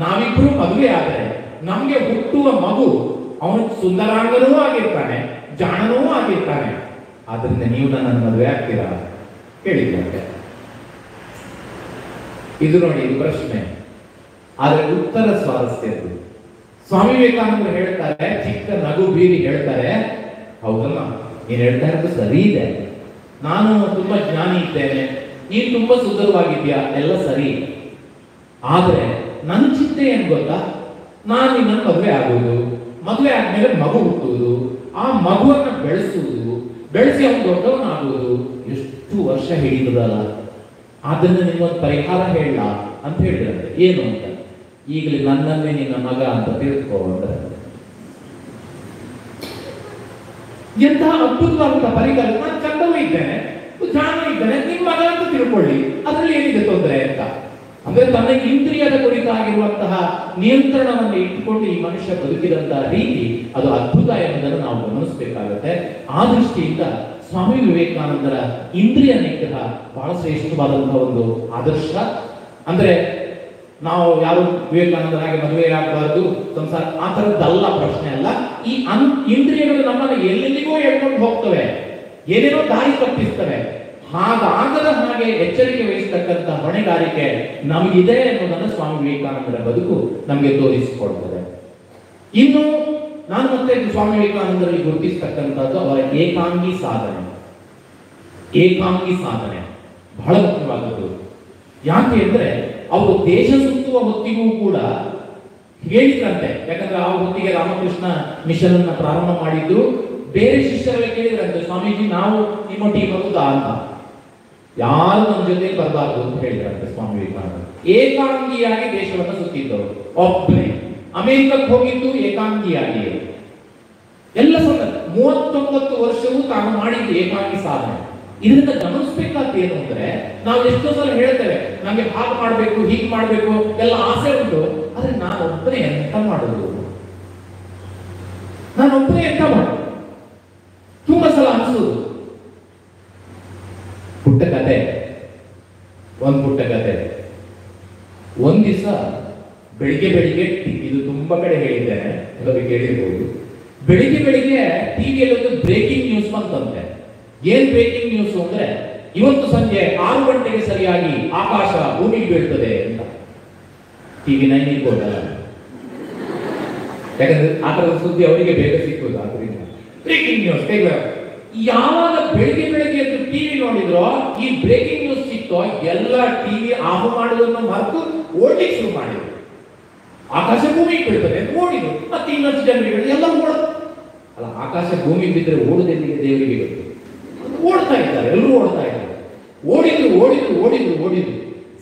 ನಾವಿಬ್ರು ಮದುವೆ ಆದ್ರೆ ನಮ್ಗೆ ಹುಟ್ಟುವ ಮಗು ಅವನು ಸುಂದರಾಂಗನೂ ಆಗಿರ್ತಾನೆ, ಜಾಣನೂ ಆಗಿರ್ತಾನೆ. ಆದ್ರಿಂದ ನೀವು ನನ್ನನ್ನು ಮದುವೆ ಆಗ್ತೀರಾ ಕೇಳಿದ್ದೆ. ಇದು ನೋಡಿ, ಇದು ಪ್ರಶ್ನೆ. ಆದ್ರೆ ಉತ್ತರ ಸ್ವಾರಸ್ಯದ್ದು. ಸ್ವಾಮಿ ವಿವೇಕಾನಂದರು ಹೇಳ್ತಾರೆ, ಚಿಕ್ಕ ನಗು ಬೀರಿ ಹೇಳ್ತಾರೆ, ಹೌದಲ್ಲ ನೀನ್ ಹೇಳ್ತಾ ಇರೋದು ಸರಿ ಇದೆ, ನಾನು ತುಂಬಾ ಜ್ಞಾನಿ ಇದ್ದೇನೆ, ನೀನ್ ತುಂಬಾ ಸುಂದರವಾಗಿದ್ಯಾ, ಎಲ್ಲ ಸರಿ. ಆದ್ರೆ ನನ್ನ ಚಿಂತೆ ಏನ್ ಗೊತ್ತಾ, ನಾನು ನಿನ್ನನ್ನು ಮದುವೆ ಆಗುವುದು, ಮದುವೆ ಆದ್ಮೇಲೆ ಮಗು ಹುಟ್ಟುವುದು, ಆ ಮಗುವನ್ನ ಬೆಳೆಸುವುದು, ಬೆಳೆಸಿ ಅವನು ದೊಡ್ಡವನಾಗುವುದು ಎಷ್ಟು ವರ್ಷ ಹಿಡಿದದಲ್ಲ. ಅದನ್ನ ನಿಮ್ಗೊಂದು ಪರಿಹಾರ ಹೇಳ ಅಂತ ಹೇಳಿದ್ರೆ ಏನು ಅಂತ, ಈಗಲೇ ನನ್ನನ್ನೇ ನಿನ್ನ ಮಗ ಅಂತ ತಿಳ್ಕೊ ಅಂದ್ರೆ. ಎಂತಹ ಅದ್ಭುತವಾದಂತಹ ಪರಿಕಲ್ಪನೆ. ನಾನು ಚಂದವೂ ಇದ್ದೇನೆ, ಜಾಣ ಇದ್ದೇನೆ, ನಿಮ್ಮ ಮಗ ಅಂತ ತಿಳ್ಕೊಳ್ಳಿ, ಅದರಲ್ಲಿ ಏನಿದೆ ತೊಂದರೆ ಅಂತ. ಅಂದ್ರೆ ತನ್ನ ಇಂದ್ರಿಯದ ಕುರಿತಾಗಿರುವಂತಹ ನಿಯಂತ್ರಣವನ್ನು ಇಟ್ಟುಕೊಂಡು ಈ ಮನುಷ್ಯ ಬದುಕಿದಂತಹ ರೀತಿ ಅದು ಅದ್ಭುತ ಎಂಬುದನ್ನು ನಾವು ಗಮನಿಸಬೇಕಾಗುತ್ತೆ. ಆ ದೃಷ್ಟಿಯಿಂದ ಸ್ವಾಮಿ ವಿವೇಕಾನಂದರ ಇಂದ್ರಿಯ ನಿಗ್ರಹ ಬಹಳ ಶ್ರೇಷ್ಠವಾದಂತಹ ಒಂದು ಆದರ್ಶ. ಅಂದ್ರೆ ನಾವು ಯಾರು ವಿವೇಕಾನಂದರಾಗಿ ಮದುವೆ ಆಗಬಾರ್ದು, ಸಂಸಾರ ಆ ತರದ್ದಲ್ಲ, ಪ್ರಶ್ನೆ ಅಲ್ಲ. ಈ ಇಂದ್ರಿಯಗಳು ನಮ್ಮನ್ನು ಎಲ್ಲೆಲ್ಲಿಗೂ ಹೇಳ್ಕೊಂಡು ಹೋಗ್ತವೆ, ಏನೇನೋ ದಾರಿ ತಪ್ಪಿಸ್ತವೆ. ಹಾಗಾಗದ ಹಾಗೆ ಎಚ್ಚರಿಕೆ ವಹಿಸತಕ್ಕಂಥ ಹೊಣೆಗಾರಿಕೆ ನಮಗಿದೆ ಎನ್ನುವುದನ್ನು ಸ್ವಾಮಿ ವಿವೇಕಾನಂದರ ಬದುಕು ನಮಗೆ ತೋರಿಸಿಕೊಡ್ತದೆ. ಇನ್ನು ನಾನು ಮತ್ತೆ ಸ್ವಾಮಿ ವಿವೇಕಾನಂದರಲ್ಲಿ ಗುರುತಿಸ್ತಕ್ಕಂಥದ್ದು ಅವರ ಏಕಾಂಗಿ ಸಾಧನೆ. ಏಕಾಂಗಿ ಸಾಧನೆ ಬಹಳ ಮುಖ್ಯವಾದದ್ದು. ಯಾಕೆ ಅಂದ್ರೆ ಅವರು ದೇಶ ಸುತ್ತುವ ಹೊತ್ತಿಗೂ ಕೂಡ ಹೇಳಿದ್ರಂತೆ. ಯಾಕಂದ್ರೆ ಆ ಹೊತ್ತಿಗೆ ರಾಮಕೃಷ್ಣ ಮಿಷನ್ ಅನ್ನ ಪ್ರಾರಂಭ ಮಾಡಿದ್ರು. ಬೇರೆ ಶಿಷ್ಯರೆಲ್ಲ ಕೇಳಿದ್ರಂತೆ, ಸ್ವಾಮೀಜಿ ನಾವು ನಿಮ್ಮೊಟ್ಟಿಗೆ ಬರುತ್ತಾ ಅಂತ. ಯಾರು ನಮ್ಮ ಜೊತೆ ಬರಬಾರ್ದು ಅಂತ ಹೇಳಿದ್ರಂತೆ ಸ್ವಾಮಿ ವಿವೇಕಾನಂದ. ಏಕಾಂಗಿಯಾಗಿ ದೇಶವನ್ನು ಸುತ್ತಿದ್ದವರು, ಒಬ್ಬನೇ. ಅಮೆರಿಕಕ್ಕೆ ಹೋಗಿದ್ದು ಏಕಾಂಗಿಯಾಗಿ. ಎಲ್ಲ 39 ವರ್ಷವೂ ತಾನು ಮಾಡಿದ್ದು ಏಕಾಂಗಿ ಸಾಧನೆ. ಇದರಿಂದ ಗಮನಿಸಬೇಕಾದ ಏನು ಅಂದ್ರೆ, ನಾವು ಎಷ್ಟೋ ಸಲ ಹೇಳ್ತೇವೆ ನಮಗೆ ಹಾಗೆ ಮಾಡ್ಬೇಕು, ಹೀಗೆ ಮಾಡ್ಬೇಕು ಎಲ್ಲ ಆಸೆ ಉಂಟು, ಆದ್ರೆ ನಾನೊಬ್ಬನೇ ಎಂತ ಮಾಡುದು, ನಾನೊಬ್ಬನೇ ಎಂತ ಮಾಡುದು ತುಂಬಾ ಸಲ ಅನಿಸುದು. ಪುಟ್ಟ ಕತೆ, ಒಂದ್ ಪುಟ್ಟ ಕತೆ. ಒಂದ್ ದಿವಸ ಬೆಳಿಗ್ಗೆ ಇದು ತುಂಬಾ ಕಡೆ ಹೇಳಿದ್ದೇನೆ, ಎಲ್ಲರೂ ಕೇಳಿರ್ಬೋದು. ಬೆಳಿಗ್ಗೆ ಟಿವಿಯಲ್ಲಿ ಒಂದು ಬ್ರೇಕಿಂಗ್ ನ್ಯೂಸ್ ಬಂತಂತೆ. ಏನ್ ಬ್ರೇಕಿಂಗ್ ನ್ಯೂಸ್ ಅಂದ್ರೆ, ಇವತ್ತು ಸಂಜೆ 6 ಗಂಟೆಗೆ ಸರಿಯಾಗಿ ಆಕಾಶ ಭೂಮಿಗೆ ಬೀಳ್ತದೆ ಅಂತ. ಟಿವಿ 9 ಇರ್ಬೋದಲ್ಲ, ಯಾಕಂದ್ರೆ ಆ ತರದ ಸುದ್ದಿ ಅವರಿಗೆ ಬೇಗ ಸಿಕ್ಕುದು. ಆದ್ರಿಂದ ಬ್ರೇಕಿಂಗ್ ನ್ಯೂಸ್ ಯಾವಾಗ ಬೆಳಿಗ್ಗೆ ಟಿವಿ ನೋಡಿದ್ರೋ ಈ ಬ್ರೇಕಿಂಗ್ ನ್ಯೂಸ್ ಸಿಕ್ತೋ, ಎಲ್ಲ ಟಿವಿ ಆಫ್ ಮಾಡುವುದನ್ನು ಮರೆತು ಓಡ್ಲಿಕ್ಕೆ ಶುರು ಮಾಡಿದ್ರು. ಆಕಾಶ ಭೂಮಿಗೆ ಬೀಳ್ತದೆ ಓಡಿದ್ರು. ಮತ್ತೆ ಇನ್ನಷ್ಟು ಜನರಿಗೆ ಎಲ್ಲ ಅಲ್ಲ, ಆಕಾಶ ಭೂಮಿಗೆ ಬಿದ್ದರೆ ಓಡುದೆಲ್ಲಿಗೆ ದೇವರಿಗೆ ಗೊತ್ತು. ಓಡ್ತಾ ಇದ್ದಾರೆ, ಎಲ್ಲರೂ ಓಡ್ತಾ ಇದ್ದಾರೆ. ಓಡಿದ್ರು.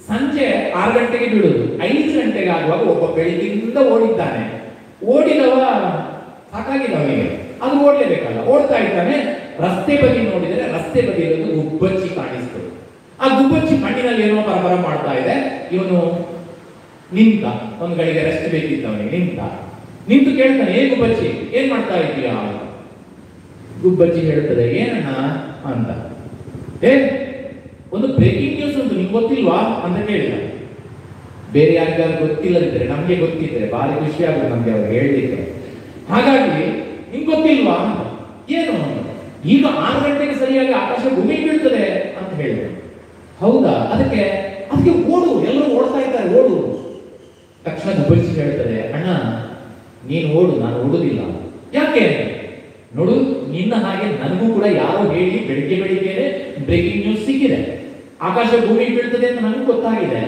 ಸಂಜೆ 6 ಗಂಟೆಗೆ ಬೀಳುದು. 5 ಗಂಟೆಗೆ ಆಗುವಾಗ ಒಬ್ಬ ಬೆಳಿಗ್ಗೆಯಿಂದ ಓಡಿದ್ದಾನೆ. ಓಡಿದವ ಸಾಕಾಗಿದ್ದವನಿಗೆ, ಅದು ಓಡ್ಲೇಬೇಕಲ್ಲ, ಓಡ್ತಾ ಇದ್ದಾನೆ. ರಸ್ತೆ ಬದಿ ನೋಡಿದರೆ ರಸ್ತೆ ಬದಿಯಲ್ಲಿ ಗುಬ್ಬಚ್ಚಿ ಕಾಣಿಸ್ತದೆ. ಆ ಗುಬ್ಬಚ್ಚಿ ಕಣ್ಣಿನಲ್ಲಿ ಏನೋ ಪರಪರ ಮಾಡ್ತಾ ಇದೆ. ಇವನು ನಿಂತ, ಒಂದು ಗಳಿಗೆ ರೆಸ್ಟ್ ಬೇಕಿದ್ದವನಿಗೆ ನಿಂತು ಕೇಳ್ತಾನೆ, ಏ ಗುಬ್ಬಚ್ಚಿ ಏನ್ ಮಾಡ್ತಾ ಇದೀಯಾ? ಗುಬ್ಬಚ್ಚಿ ಹೇಳ್ತದೆ, ಏನಣ್ಣ ಅಂತ. ಒಂದು ಬ್ರೇಕಿಂಗ್ ನ್ಯೂಸ್ ಉಂಟು, ನಿಮ್ಗೆ ಗೊತ್ತಿಲ್ವಾ ಅಂತ ಕೇಳಿದ. ಬೇರೆ ಯಾರಿಗಾರು ಗೊತ್ತಿಲ್ಲದಿದ್ರೆ, ನಮ್ಗೆ ಗೊತ್ತಿದ್ರೆ ಭಾರಿ ಖುಷಿ ಆಗುತ್ತೆ ನಮ್ಗೆ ಅವ್ರು ಹೇಳಲಿಕ್ಕೆ. ಹಾಗಾಗಿ ನಿಮ್ಗೆ ಗೊತ್ತಿಲ್ವಾ ಅಂತ. ಏನು? ಈಗ 6 ಗಂಟೆಗೆ ಸರಿಯಾಗಿ ಆಕಾಶ ಭೂಮಿಗೆ ಬೀಳ್ತದೆ ಅಂತ ಹೇಳಿದ್ರು. ಹೌದಾ? ಅದಕ್ಕೆ ಓಡು, ಎಲ್ಲರೂ ಓಡ್ತಾ ಇದ್ದಾರೆ, ಓಡು. ತಕ್ಷಣ ಗುಬ್ಬಚ್ಚಿ ಹೇಳ್ತದೆ, ಅಣ್ಣ ನೀನು ಓಡು, ನಾನು ಓಡುದಿಲ್ಲ. ಯಾಕೆ? ನೋಡು, ನಿನ್ನ ಹಾಗೆ ನನಗೂ ಕೂಡ ಯಾರೋ ಹೇಳಿ ಬೆಳಿಗ್ಗೆನೆ ಬ್ರೇಕಿಂಗ್ ನ್ಯೂಸ್ ಸಿಕ್ಕಿದೆ, ಆಕಾಶ ಭೂಮಿಗೆ ಬೀಳ್ತದೆ ಅಂತ ನನಗೂ ಗೊತ್ತಾಗಿದೆ.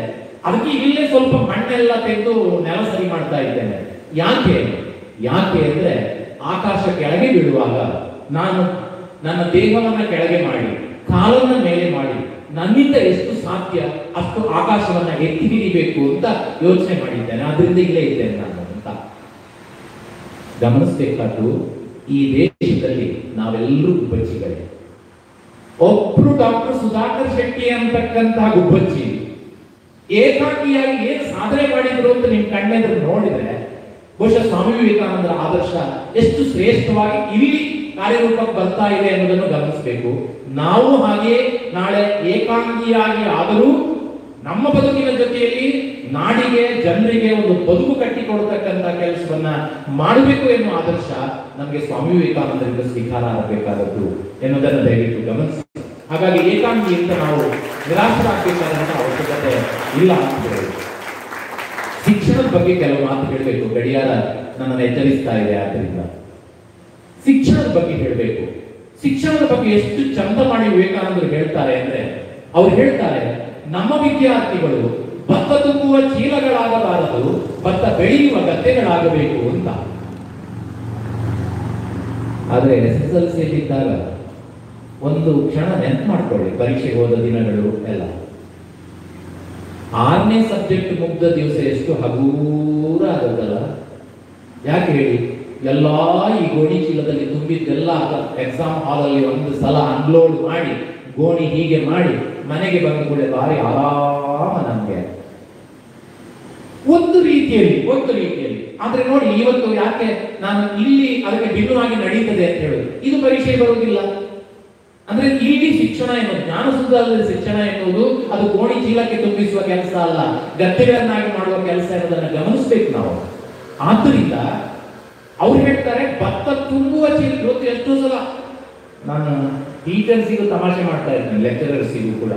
ಅದಕ್ಕೆ ಇಲ್ಲೇ ಸ್ವಲ್ಪ ಮಣ್ಣೆಲ್ಲ ತೆಗೆದು ನೆಲ ಸರಿ ಮಾಡ್ತಾ ಇದ್ದೇನೆ. ಯಾಕೆ ಅಂದ್ರೆ ಆಕಾಶ ಕೆಳಗೆ ಬೀಳುವಾಗ ನಾನು ನನ್ನ ದೇಹವನ್ನ ಕೆಳಗೆ ಮಾಡಿ, ಕಾಲನ್ನ ಮೇಲೆ ಮಾಡಿ, ನನ್ನಿಂದ ಎಷ್ಟು ಸಾಧ್ಯ ಅಷ್ಟು ಆಕಾಶವನ್ನ ಎತ್ತಿ ಹಿಡಿಬೇಕು ಅಂತ ಯೋಚನೆ ಮಾಡಿದ್ದೇನೆ. ಅದರಿಂದ ಇಲ್ಲೇ ಇದ್ದೇನೆ ನಾನು ಅಂತ. ಗಮನಿಸಬೇಕಾದ್ದು, ಈ ದೇಶದಲ್ಲಿ ನಾವೆಲ್ಲರೂ ಗುಬ್ಬಚ್ಚಿಗಳೇ. ಒಬ್ರು ಡಾಕ್ಟರ್ ಸುಧಾಕರ್ ಶೆಟ್ಟಿ ಅಂತಕ್ಕಂತಹ ಗುಬ್ಬಚ್ಚಿ ಏಕಾಂಗಿಯಾಗಿ ಏನು ಸಾಧನೆ ಮಾಡಿದ್ರು ಅಂತ ನಿಮ್ ಕಣ್ಣೆದುರು ನೋಡಿದ್ರೆ, ಬಹುಶಃ ಸ್ವಾಮಿ ವಿವೇಕಾನಂದರ ಆದರ್ಶ ಎಷ್ಟು ಶ್ರೇಷ್ಠವಾಗಿ ಇಲ್ಲಿ ಕಾರ್ಯರೂಪಕ್ಕೆ ಬರ್ತಾ ಇದೆ ಅನ್ನೋದನ್ನು ಗಮನಿಸಬೇಕು. ನಾವು ಹಾಗೆ ನಾಳೆ ಏಕಾಂಗಿಯಾಗಿ ಆದರೂ ನಮ್ಮ ಬದುಕಿನ ಜೊತೆಯಲ್ಲಿ ನಾಡಿಗೆ ಜನರಿಗೆ ಒಂದು ಬದುಕು ಕಟ್ಟಿಕೊಡ್ತಕ್ಕಂಥ ಕೆಲಸವನ್ನ ಮಾಡಬೇಕು ಎನ್ನುವ ಆದರ್ಶ ನಮಗೆ ಸ್ವಾಮಿ ವಿವೇಕಾನಂದರಿಂದ ಸ್ವೀಕಾರ ಆಗಬೇಕಾದದ್ದು ಎನ್ನುವುದನ್ನು ದಯವಿಟ್ಟು ಗಮನಿಸಿ. ಹಾಗಾಗಿ ಏಕಾಂಗಿ ಅಂತ ನಾವು ನಿರಾಶರಾಗಬೇಕಾದಂತ ಅವಶ್ಯಕತೆ ಇಲ್ಲ ಅಂತ ಹೇಳಿ ಶಿಕ್ಷಣದ ಬಗ್ಗೆ ಕೆಲವು ಮಾತು ಹೇಳಬೇಕು. ಗಡಿಯಾರ ನನ್ನನ್ನು ಎಚ್ಚರಿಸ್ತಾ ಇದೆ. ಆದ್ದರಿಂದ ಶಿಕ್ಷಣದ ಬಗ್ಗೆ ಹೇಳಬೇಕು. ಶಿಕ್ಷಣದ ಬಗ್ಗೆ ಎಷ್ಟು ಚಂದ ಮಾಡಿ ವಿವೇಕಾನಂದರು ಹೇಳ್ತಾರೆ ಅಂದ್ರೆ, ಅವ್ರು ಹೇಳ್ತಾರೆ, ನಮ್ಮ ವಿದ್ಯಾರ್ಥಿಗಳು ಭತ್ತ ತುಂಬುವ ಚೀಲಗಳಾಗಬಾರದು, ಭತ್ತ ಬೆಳೆಯುವ ಗದ್ದೆಗಳಾಗಬೇಕು ಅಂತ. ಆದ್ರೆ SSLC ಇದ್ದಾಗ ಒಂದು ಕ್ಷಣ ನೆನಪು ಮಾಡ್ಕೊಳ್ಳಿ, ಪರೀಕ್ಷೆಗೆ ಹೋದ ದಿನಗಳು ಎಲ್ಲ. 6ನೇ ಸಬ್ಜೆಕ್ಟ್ ಮುಗ್ದ ದಿವಸ ಎಷ್ಟು ಹಗೂರ ಆಗುತ್ತಲ್ಲ. ಯಾಕೆ ಹೇಳಿ? ಎಲ್ಲಾ ಈ ಗೋಣಿ ಚೀಲದಲ್ಲಿ ತುಂಬಿದ್ದೆಲ್ಲ ಎಕ್ಸಾಮ್ ಹಾಲಲ್ಲಿ ಒಂದು ಸಲ ಅನ್ಲೋಡ್ ಮಾಡಿ ಗೋಣಿ ಹೀಗೆ ಮಾಡಿ ಮನೆಗೆ ಬಂದ ಕೂಡ ಭಾರಿ ಆರಾಮ ನಮ್ಗೆ ಒಂದು ರೀತಿಯಲ್ಲಿ. ಆದ್ರೆ ನೋಡಿ, ಇವತ್ತು ಯಾಕೆ ನಾನು ಇಲ್ಲಿ ಅದಕ್ಕೆ ಭಿನ್ನವಾಗಿ ನಡೀತದೆ ಅಂತ ಹೇಳುದು, ಇದು ಪರೀಕ್ಷೆ ಬರುವುದಿಲ್ಲ. ಅಂದ್ರೆ ಇಲ್ಲಿ ಶಿಕ್ಷಣ ಎನ್ನುವುದು, ಜ್ಞಾನ ಸುಧಾರಣೆ ಶಿಕ್ಷಣ ಎನ್ನುವುದು ಅದು ಗೋಣಿ ಚೀಲಕ್ಕೆ ತುಂಬಿಸುವ ಕೆಲಸ ಅಲ್ಲ, ಗದ್ದೆಗಳನ್ನಾಗಿ ಮಾಡುವ ಕೆಲಸ ಎನ್ನುವುದನ್ನು ಗಮನಿಸಬೇಕು ನಾವು. ಆದ್ದರಿಂದ ಅವ್ರು ಹೇಳ್ತಾರೆ, ಭತ್ತ ತುಂಬುವ ಚೀಲ. ಇವತ್ತು ಎಷ್ಟೋ ಸಲ ನಾನು ಟೀಚರ್ಸಿಗೂ ತಮಾಷೆ ಮಾಡ್ತಾ ಇದ್ದೇನೆ, ಲೆಕ್ಚರರ್ಸಿಗೂ ಕೂಡ.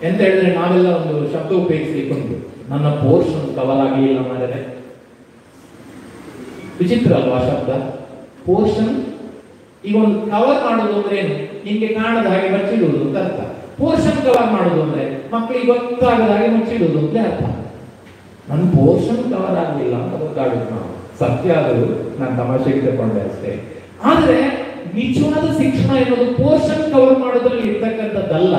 ಎಂತ ಹೇಳಿದ್ರೆ, ನಾವೆಲ್ಲ ಒಂದು ಶಬ್ದ ಉಪಯೋಗಿಸಲಿಕ್ಕುಂಟು, ನನ್ನ ಪೋರ್ಷನ್ ಕವರ್ ಆಗಲಿಲ್ಲ ಮಾಡಿದ್ರೆ. ವಿಚಿತ್ರ ಅಲ್ವಾ ಶಬ್ದ ಪೋರ್ಷನ್? ಈಗ ಒಂದು ಕವರ್ ಮಾಡುದು ಅಂದ್ರೆ ಏನು? ನಿಮ್ಗೆ ಕಾಣದ ಹಾಗೆ ಮುಚ್ಚಿಡುವುದು ಅಂತ ಅರ್ಥ. ಪೋರ್ಷನ್ ಕವರ್ ಮಾಡುದು ಅಂದ್ರೆ ಮಕ್ಕಳಿಗೆ ಗೊತ್ತಾಗದ ಹಾಗೆ ಮುಚ್ಚಿಡುವುದು ಅಂತ ಅರ್ಥ. ನನ್ನ ಪೋರ್ಷನ್ ಕವರ್ ಆಗಲಿಲ್ಲ ಅಂತ ಗೊತ್ತಾಗುತ್ತೆ. ನಾವು ಸತ್ಯ ಆದರೂ ನಾನು ತಮಾಷೆಗೆ ತಗೊಂಡೆ ಅಷ್ಟೇ. ಆದ್ರೆ ನಿಜವಾದ ಶಿಕ್ಷಣ ಎನ್ನುವುದು ಪೋರ್ಷನ್ ಕವರ್ ಮಾಡೋದ್ರಲ್ಲಿ ಇರ್ತಕ್ಕಂಥದ್ದಲ್ಲ,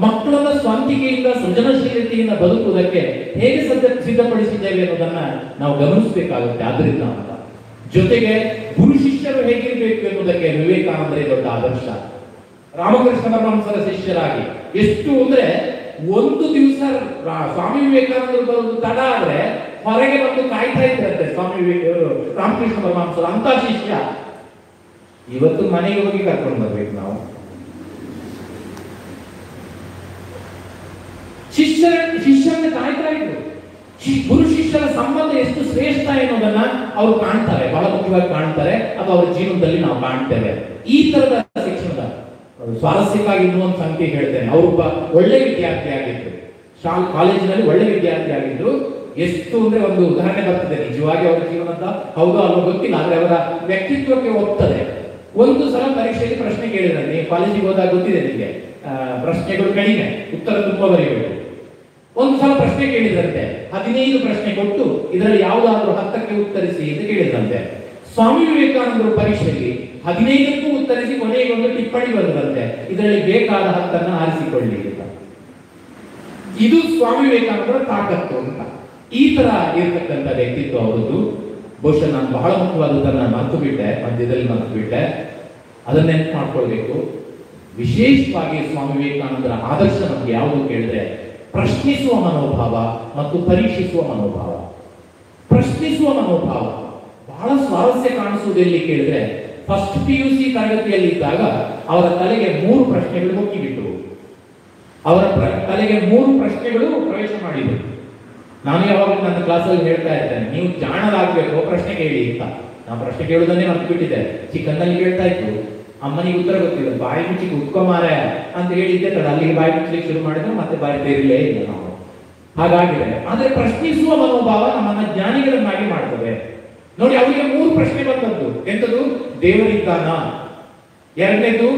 ಮಕ್ಕಳನ್ನ ಸ್ವಂತಿಕೆಯಿಂದ ಸೃಜನಶೀಲತೆಯಿಂದ ಬದುಕುವುದಕ್ಕೆ ಹೇಗೆ ಸಿದ್ಧಪಡಿಸಿದ್ದೇವೆ ಅನ್ನೋದನ್ನ ನಾವು ಗಮನಿಸಬೇಕಾಗುತ್ತೆ. ಆದ್ರಿಂದ ಅಂತ ಜೊತೆಗೆ ಗುರು ಶಿಷ್ಯರು ಹೇಗಿರ್ಬೇಕು ಎನ್ನುವುದಕ್ಕೆ ವಿವೇಕಾನಂದರೇ ದೊಡ್ಡ ಆದರ್ಶ. ರಾಮಕೃಷ್ಣ ಪರಮಹಂಸರ ಶಿಷ್ಯರಾಗಿ ಎಷ್ಟು ಅಂದ್ರೆ, ಒಂದು ದಿವಸ ಸ್ವಾಮಿ ವಿವೇಕಾನಂದರು ಬರೋದು ತಡ ಆದ್ರೆ ಹೊರಗೆ ಬಂದು ಕಾಯ್ತಾ ಇದ್ರಂತೆ ಸ್ವಾಮಿ ರಾಮಕೃಷ್ಣ ಪರಮಹಂಸರ ಅಂತ ಶಿಷ್ಯ. ಇವತ್ತು ಮನೆಗೆ ಹೋಗಿ ಕರ್ಕೊಂಡು ಬರ್ಬೇಕು ನಾವು. ಶಿಷ್ಯರನ್ನ ಕಾಯ್ತಾ ಇದ್ರು. ಗುರು ಶಿಷ್ಯರ ಸಂಬಂಧ ಎಷ್ಟು ಶ್ರೇಷ್ಠ ಎನ್ನುವುದನ್ನ ಅವರು ಕಾಣ್ತಾರೆ, ಬಹಳ ಮುಖ್ಯವಾಗಿ ಕಾಣ್ತಾರೆ. ಅದು ಅವರ ಜೀವನದಲ್ಲಿ ನಾವು ಕಾಣ್ತೇವೆ. ಈ ತರದ ಶಿಕ್ಷಣದ ಸ್ವಾರಸ್ಯಕ್ಕಾಗಿ ಇನ್ನೊಂದು ಸಂಖ್ಯೆ ಹೇಳ್ತೇನೆ. ಅವರೊಬ್ಬ ಒಳ್ಳೆ ವಿದ್ಯಾರ್ಥಿ ಆಗಿದ್ರು, ಕಾಲೇಜಿನಲ್ಲಿ ಒಳ್ಳೆ ವಿದ್ಯಾರ್ಥಿ ಆಗಿದ್ರು. ಎಷ್ಟು ಅಂದ್ರೆ ಒಂದು ಉದಾಹರಣೆ ಬರ್ತದೆ, ನಿಜವಾಗಿ ಅವರ ಜೀವನದ ಹೌದು ಅಲ್ಲೋ ಗೊತ್ತಿಲ್ಲ, ಆದ್ರೆ ಅವರ ವ್ಯಕ್ತಿತ್ವಕ್ಕೆ ಒಪ್ತದೆ. ಒಂದು ಸಲ ಪರೀಕ್ಷೆಯಲ್ಲಿ ಪ್ರಶ್ನೆ ಕೇಳಿದ್ರೆ, ನೀವು ಕಾಲೇಜಿಗೆ ಹೋದಾಗ ಗೊತ್ತಿದೆ ನಿಮಗೆ, ಪ್ರಶ್ನೆಗಳು ಕಡಿಮೆ, ಉತ್ತರ ತುಂಬಾ ಬರೆಯಬೇಕು. ಒಂದು ಸಲ ಪ್ರಶ್ನೆ ಕೇಳಿದ್ರಂತೆ, 15 ಪ್ರಶ್ನೆ ಕೊಟ್ಟು ಇದರಲ್ಲಿ ಯಾವುದಾದ್ರೂ 10ಕ್ಕೆ ಉತ್ತರಿಸಿ ಅಂತ ಕೇಳಿದ್ರಂತೆ. ಸ್ವಾಮಿ ವಿವೇಕಾನಂದರು ಪರೀಕ್ಷೆಯಲ್ಲಿ 15ಕ್ಕೂ ಉತ್ತರಿಸಿ ಕೊನೆಗೆ ಒಂದು ಟಿಪ್ಪಣಿ ಬರೆದಂತೆ, ಇದರಲ್ಲಿ ಬೇಕಾದ 10ಅನ್ನು ಆರಿಸಿಕೊಳ್ಳಿ ಅಂತ. ಇದು ಸ್ವಾಮಿ ವಿವೇಕಾನಂದರ ತಾಕತ್ತು ಅಂತ. ಈ ತರ ಇರತಕ್ಕಂಥ ವ್ಯಕ್ತಿತ್ವ ಅವರದ್ದು. ಬಹುಶಃ ನಾನು ಬಹಳ ಮುಖ್ಯವಾದದನ್ನ ಮಧ್ಯದಲ್ಲಿ ಮರೆತು ಬಿಟ್ಟೆ. ಅದನ್ನ ನೆನಪು ಮಾಡ್ಕೊಳ್ಬೇಕು. ವಿಶೇಷವಾಗಿ ಸ್ವಾಮಿ ವಿವೇಕಾನಂದರ ಆದರ್ಶ ನಮ್ಗೆ ಯಾವುದು ಕೇಳಿದ್ರೆ, ಪ್ರಶ್ನಿಸುವ ಮನೋಭಾವ ಮತ್ತು ಪರೀಕ್ಷಿಸುವ ಮನೋಭಾವ. ಪ್ರಶ್ನಿಸುವ ಮನೋಭಾವ ಬಹಳ ಸ್ವಾರಸ್ಯ ಕಾಣಿಸುವುದೆಲ್ಲಿ ಕೇಳಿದ್ರೆ, ಫಸ್ಟ್ PUC ತರಗತಿಯಲ್ಲಿ ಇದ್ದಾಗ ಅವರ ತಲೆಗೆ 3 ಪ್ರಶ್ನೆಗಳು ಮುಕ್ಕಿಬಿಟ್ಟು, ಅವರ ತಲೆಗೆ 3 ಪ್ರಶ್ನೆಗಳು ಪ್ರವೇಶ ಮಾಡಿದರು. ನಾನು ಯಾವಾಗ ನನ್ನ ಕ್ಲಾಸಲ್ಲಿ ಹೇಳ್ತಾ ಇರ್ತೇನೆ, ನೀವು ಜಾಣರಾಗಬೇಕು, ಪ್ರಶ್ನೆ ಕೇಳಿ ಅಂತ. ನಾನು ಪ್ರಶ್ನೆ ಕೇಳುವುದನ್ನೇ ಮರ್ತು ಬಿಟ್ಟಿದ್ದೆ. ಚಿಕ್ಕಂದಲ್ಲಿ ಕೇಳ್ತಾ ಇತ್ತು, ಅಮ್ಮನಿಗೆ ಉತ್ತರ ಗೊತ್ತಿಲ್ಲ, ಬಾಯಿ ಮುಚ್ಚಿ ಕುತ್ಕೊಮಾರ ಅಂತ ಹೇಳಿದ್ದೆ ತಡ, ಅಲ್ಲಿಗೆ ಬಾಯಿ ಮುಚ್ಚಲಿಕ್ಕೆ ಶುರು ಮಾಡಿದ್ರೆ ಮತ್ತೆ ಬಾಯಿ ತೆರಿಲೇ ಇಲ್ಲ ನಾವು. ಹಾಗಾಗಿದೆ. ಆದ್ರೆ ಪ್ರಶ್ನಿಸುವ ಮನೋಭಾವ ನಮ್ಮನ್ನ ಜ್ಞಾನಿಗಳನ್ನಾಗಿ ಮಾಡ್ತದೆ. ನೋಡಿ, ಅವರಿಗೆ 3 ಪ್ರಶ್ನೆ ಬಂದದ್ದು. ಎಂತದು? ದೇವರಿದ್ದಾನ, ಎರಡನೇದು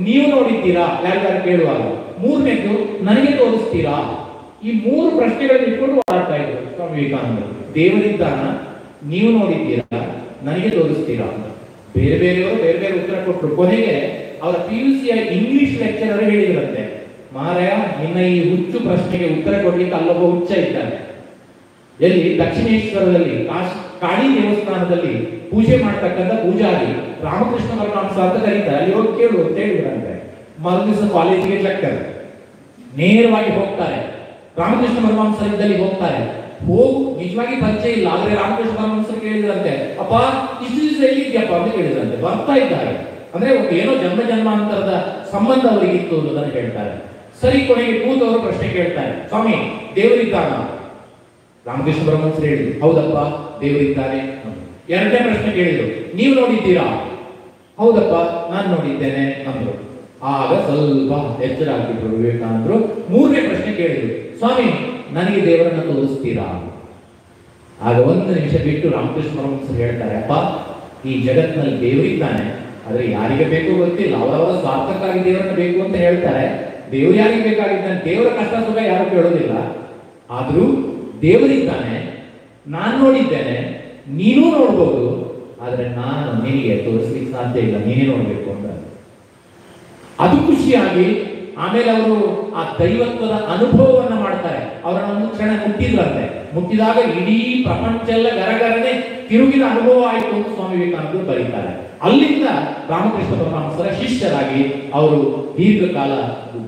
ನೀವು ನೋಡಿದ್ದೀರಾ ಯಾರ್ಯಾರು ಕೇಳುವಾಗ, ಮೂರನೇದು ನನಗೆ ತೋರಿಸ್ತೀರಾ. ಈ 3 ಪ್ರಶ್ನೆಗಳನ್ನು ಇಟ್ಕೊಂಡು ಓಡಾಡ್ತಾ ಇದ್ರು ಸ್ವಾಮಿ ವಿವೇಕಾನಂದರು. ದೇವರಿದ್ದಾನ, ನೀವು ನೋಡಿದ್ದೀರಾ, ನನಗೆ ತೋರಿಸ್ತೀರಾ ಅಂತ. ಬೇರೆ ಬೇರೆಯವರು ಬೇರೆ ಬೇರೆ ಉತ್ತರ ಕೊಟ್ಟರು. ಕೊನೆಗೆ ಅವರ PUCಯ ಇಂಗ್ಲಿಷ್ ಲೆಕ್ಚರರ್ ಹೇಳಿದ್ರಂತೆ, ಮಾರಾಯ, ನಿನ್ನ ಈ ಹುಚ್ಚು ಪ್ರಶ್ನೆಗೆ ಉತ್ತರ ಕೊಡ್ಲಿಕ್ಕೆ ಅಲ್ಲೊಬ್ಬ ಹುಚ್ಚ ಇದ್ದಾನೆ. ಎಲ್ಲಿ? ದಕ್ಷಿಣೇಶ್ವರದಲ್ಲಿ ಕಾಳಿ ದೇವಸ್ಥಾನದಲ್ಲಿ ಪೂಜೆ ಮಾಡ್ತಕ್ಕಂಥ ಪೂಜಾರಿ ರಾಮಕೃಷ್ಣ ಪರಮಹಂಸ ಅಂತ ಕರೀತಾರೆ, ಅಲ್ಲಿ ಹೋಗಿ ಕೇಳು ಅಂತ ಹೇಳಿದ್ರಂತೆ. ಮರುದಿವಸ ಕಾಲೇಜಿಗೆ ಚಕ್ಕರ್ ನೇರವಾಗಿ ಹೋಗ್ತಾರೆ. ರಾಮಕೃಷ್ಣ ಪರಮಹಂಸರಿದ್ದಲ್ಲಿ ಹೋಗ್ತಾರೆ. ಹೋಗು, ನಿಜವಾಗಿ ಪರಿಚಯ ಇಲ್ಲ, ಆದ್ರೆ ರಾಮಕೃಷ್ಣ ಪರಮಹಂಸರು ಕೇಳಿದ್ರಂತೆ, ಅಪ್ಪ ಇಷ್ಟು ದಿವಸ ಎಲ್ಲಿದ್ಯಪ್ಪ ಅಂತ ಕೇಳಿದ್ರಂತೆ. ಬರ್ತಾ ಇದ್ದಾರೆ ಅಂದ್ರೆ ಏನೋ ಜನ್ಮಾಂತರದ ಸಂಬಂಧ ಅವರಿಗಿತ್ತು ಅನ್ನೋದನ್ನು ಹೇಳ್ತಾರೆ. ಸರಿ, ಕೊನೆಗೆ ಕೂತವರು ಪ್ರಶ್ನೆ ಕೇಳ್ತಾರೆ, ಸ್ವಾಮಿ ದೇವರಿದ್ದಾನ? ರಾಮಕೃಷ್ಣ ಪರಮಹಂಸರು ಹೇಳಿದ್ರು, ಹೌದಪ್ಪ ದೇವರಿದ್ದಾನೆ. ಎರಡನೇ ಪ್ರಶ್ನೆ ಕೇಳಿದ್ರು, ನೀವು ನೋಡಿದ್ದೀರಾ? ಹೌದಪ್ಪ ನಾನು ನೋಡಿದ್ದೇನೆ ಅಂದ್ರು. ಆಗ ಸ್ವಲ್ಪ ಎಚ್ಚರ ಆಗಿದ್ರು ವಿವೇಕಾನಂದರು. ಮೂರನೇ ಪ್ರಶ್ನೆ ಕೇಳಿದ್ರು, ಸ್ವಾಮಿ ನನಗೆ ದೇವರನ್ನ ತೋರಿಸ್ತೀರಾ? ಆಗ ಒಂದು ನಿಮಿಷ ಬಿಟ್ಟು ರಾಮಕೃಷ್ಣ ಪರಮಹಂಸರು ಹೇಳ್ತಾರೆ, ಅಪ್ಪ ಈ ಜಗತ್ತಿನಲ್ಲಿ ದೇವರಿದ್ದಾನೆ, ಆದ್ರೆ ಯಾರಿಗೆ ಬೇಕು ಗೊತ್ತಿಲ್ಲ, ಅವರವರ ಸ್ವಾರ್ಥಕ್ಕಾಗಿ ದೇವರನ್ನ ಬೇಕು ಅಂತ ಹೇಳ್ತಾರೆ. ದೇವರು ಯಾರಿಗೆ ಬೇಕಾಗಿದ್ದಾನೆ? ದೇವರ ಕಷ್ಟ ಸುಖ ಯಾರು ಕೇಳೋದಿಲ್ಲ. ಆದ್ರೂ ದೇವರಿದ್ದಾನೆ, ನಾನು ನೋಡಿದ್ದೇನೆ, ನೀನೂ ನೋಡ್ಬೋದು, ಆದ್ರೆ ನಾನು ನಿನಗೆ ತೋರಿಸ್ಲಿಕ್ಕೆ ಸಾಧ್ಯ ಇಲ್ಲ, ನೀನೇ ನೋಡ್ಬೇಕು ಅಂತ. ಅದು ಖುಷಿಯಾಗಿ ಆಮೇಲೆ ಅವರು ಆ ದೈವತ್ವದ ಅನುಭವವನ್ನ ಮಾಡ್ತಾರೆ. ಅವರನ್ನ ಒಂದು ಕ್ಷಣ ಮುಟ್ಟಿದ್ರಂತೆ. ಮುಟ್ಟಿದಾಗ ಇಡೀ ಪ್ರಪಂಚ ಎಲ್ಲ ಗರಗರನೆ ತಿರುಗಿದ ಅನುಭವ ಆಯಿತು ಅಂತ ಸ್ವಾಮಿ ವಿವೇಕಾನಂದರು ಬರೀತಾರೆ. ಅಲ್ಲಿಂದ ರಾಮಕೃಷ್ಣ ಪರಮಹಂಸರ ಶಿಷ್ಯರಾಗಿ ಅವರು ದೀರ್ಘಕಾಲ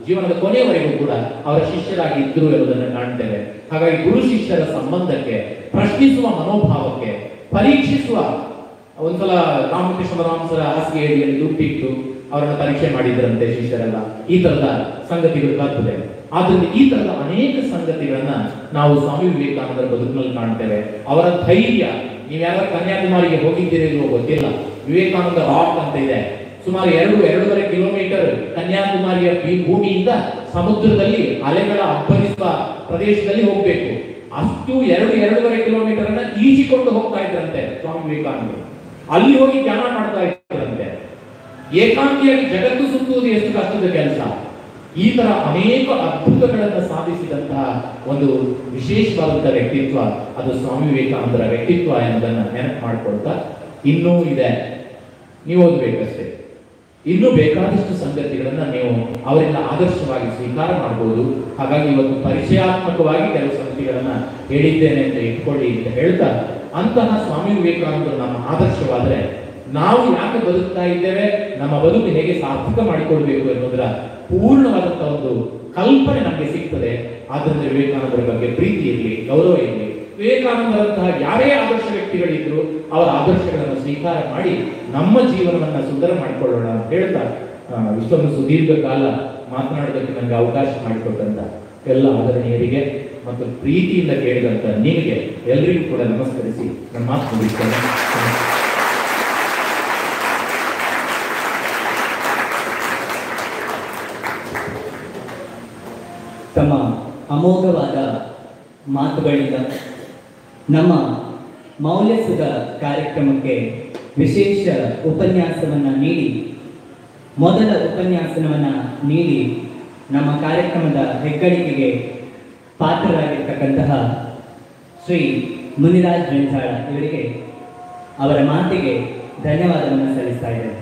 ಜೀವನದ ಕೊನೆಯವರೆಗೂ ಕೂಡ ಅವರ ಶಿಷ್ಯರಾಗಿ ಇದ್ರು ಎನ್ನುವುದನ್ನು ಕಾಣ್ತೇವೆ. ಹಾಗಾಗಿ ಗುರು ಶಿಷ್ಯರ ಸಂಬಂಧಕ್ಕೆ, ಪ್ರಶ್ನಿಸುವ ಮನೋಭಾವಕ್ಕೆ, ಪರೀಕ್ಷಿಸುವ, ಒಂದ್ಸಲ ರಾಮಕೃಷ್ಣ ಪರಮಹಂಸರ ಹಾಸಿಗೆಯಲ್ಲಿ ದುಡ್ಡಿಟ್ಟು ಅವರನ್ನ ಪರೀಕ್ಷೆ ಮಾಡಿದ್ರಂತೆ ಶಿಷ್ಯರೆಲ್ಲ. ಈ ತರದ ಸಂಗತಿಗಳು ಬರ್ತದೆ. ಆದ್ರಿಂದ ಈ ತರದ ಅನೇಕ ಸಂಗತಿಗಳನ್ನ ನಾವು ಸ್ವಾಮಿ ವಿವೇಕಾನಂದರ ಬದುಕಿನಲ್ಲಿ ಕಾಣ್ತೇವೆ. ಅವರ ಧೈರ್ಯ, ನೀವ್ಯಾರ ಕನ್ಯಾಕುಮಾರಿಗೆ ಹೋಗಿದ್ದೀರಿ ಇಲ್ವೋ ಗೊತ್ತಿಲ್ಲ, ವಿವೇಕಾನಂದ ರಾಕ್ ಅಂತ ಇದೆ, ಸುಮಾರು 2-2.5 ಕಿಲೋಮೀಟರ್ ಕನ್ಯಾಕುಮಾರಿಯ ಭೂಮಿಯಿಂದ ಸಮುದ್ರದಲ್ಲಿ ಅಲೆಗಳ ಅಬ್ಬರಿಸುವ ಪ್ರದೇಶದಲ್ಲಿ ಹೋಗ್ಬೇಕು. ಅಷ್ಟು 2-2.5 ಕಿಲೋಮೀಟರ್ ಅನ್ನ ಈಜಿಕೊಂಡು ಹೋಗ್ತಾ ಇದ್ರಂತೆ ಸ್ವಾಮಿ ವಿವೇಕಾನಂದರು. ಅಲ್ಲಿ ಹೋಗಿ ಧ್ಯಾನ ಮಾಡ್ತಾ ಇದ್ರಂತೆ. ಏಕಾಂಗಿಯಾಗಿ ಜಗತ್ತು ಸುತ್ತುವುದು ಎಷ್ಟು ಕಷ್ಟದ ಕೆಲಸ. ಈ ತರ ಅನೇಕ ಅದ್ಭುತಗಳನ್ನು ಸಾಧಿಸಿದಂತಹ ಒಂದು ವಿಶೇಷವಾದಂತಹ ವ್ಯಕ್ತಿತ್ವ ಅದು ಸ್ವಾಮಿ ವಿವೇಕಾನಂದರ ವ್ಯಕ್ತಿತ್ವ ಎನ್ನುವುದನ್ನು ನೆನಪು ಮಾಡಿಕೊಳ್ತಾ, ಇನ್ನೂ ಇದೆ, ನೀವು ಓದಬೇಕಷ್ಟೇ. ಇನ್ನೂ ಬೇಕಾದಷ್ಟು ಸಂಗತಿಗಳನ್ನ ನೀವು ಅವರಿಂದ ಆದರ್ಶವಾಗಿ ಸ್ವೀಕಾರ ಮಾಡಬಹುದು. ಹಾಗಾಗಿ ಇವತ್ತು ಪರಿಚಯಾತ್ಮಕವಾಗಿ ಕೆಲವು ಸಂಗತಿಗಳನ್ನ ಹೇಳಿದ್ದೇನೆ ಅಂತ ಇಟ್ಕೊಳ್ಳಿ ಅಂತ ಹೇಳ್ತಾ, ಅಂತಹ ಸ್ವಾಮಿ ವಿವೇಕಾನಂದರು ನಮ್ಮ ಆದರ್ಶವಾದರೆ ನಾವು ಯಾಕೆ ಬದುಕ್ತಾ ಇದ್ದೇವೆ, ನಮ್ಮ ಬದುಕು ಹೇಗೆ ಸಾರ್ಥಕ ಮಾಡಿಕೊಳ್ಬೇಕು ಎನ್ನುವುದರ ಪೂರ್ಣವಾದಂತಹ ಒಂದು ಕಲ್ಪನೆ ನಮಗೆ ಸಿಗ್ತದೆ. ಆದ್ರಿಂದ ವಿವೇಕಾನಂದರ ಬಗ್ಗೆ ಪ್ರೀತಿ ಇರಲಿ, ಗೌರವ ಇರಲಿ. ವಿವೇಕಾನಂದರಂತಹ ಯಾರೇ ಆದರ್ಶ ವ್ಯಕ್ತಿಗಳಿದ್ರು ಅವರ ಆದರ್ಶಗಳನ್ನು ಸ್ವೀಕಾರ ಮಾಡಿ ನಮ್ಮ ಜೀವನವನ್ನ ಸುಂದರ ಮಾಡಿಕೊಳ್ಳೋಣ ಅಂತ ಹೇಳ್ತಾ, ಇಷ್ಟೊಂದು ಸುದೀರ್ಘ ಕಾಲ ಮಾತನಾಡೋದಕ್ಕೆ ನನಗೆ ಅವಕಾಶ ಮಾಡಿಕೊಟ್ಟಂತ ಎಲ್ಲ ಆದರಣೀಯರಿಗೆ ಮತ್ತು ಪ್ರೀತಿಯಿಂದ ಕೇಳಿದಂತ ನಿಮಗೆ ಎಲ್ಲರಿಗೂ ಕೂಡ ನಮಸ್ಕರಿಸಿ ನನ್ನ ಮಾತು ಮುಗಿಸ್ತೇನೆ. ತಮ್ಮ ಅಮೋಘವಾದ ಮಾತುಗಳಿಂದ ನಮ್ಮ ಮೌಲ್ಯಸುಧ ಕಾರ್ಯಕ್ರಮಕ್ಕೆ ವಿಶೇಷ ಉಪನ್ಯಾಸವನ್ನು ನೀಡಿ, ಮೊದಲ ಉಪನ್ಯಾಸವನ್ನು ನೀಡಿ ನಮ್ಮ ಕಾರ್ಯಕ್ರಮದ ಹೆಗ್ಗಳಿಕೆಗೆ ಪಾತ್ರರಾಗಿರ್ತಕ್ಕಂತಹ ಶ್ರೀ ಮುನಿರಾಜ್ ರೆಂಜಾಳ ಇವರಿಗೆ ಅವರ ಮಾತಿಗೆ ಧನ್ಯವಾದವನ್ನು ಸಲ್ಲಿಸ್ತಾ ಇದ್ದೇನೆ.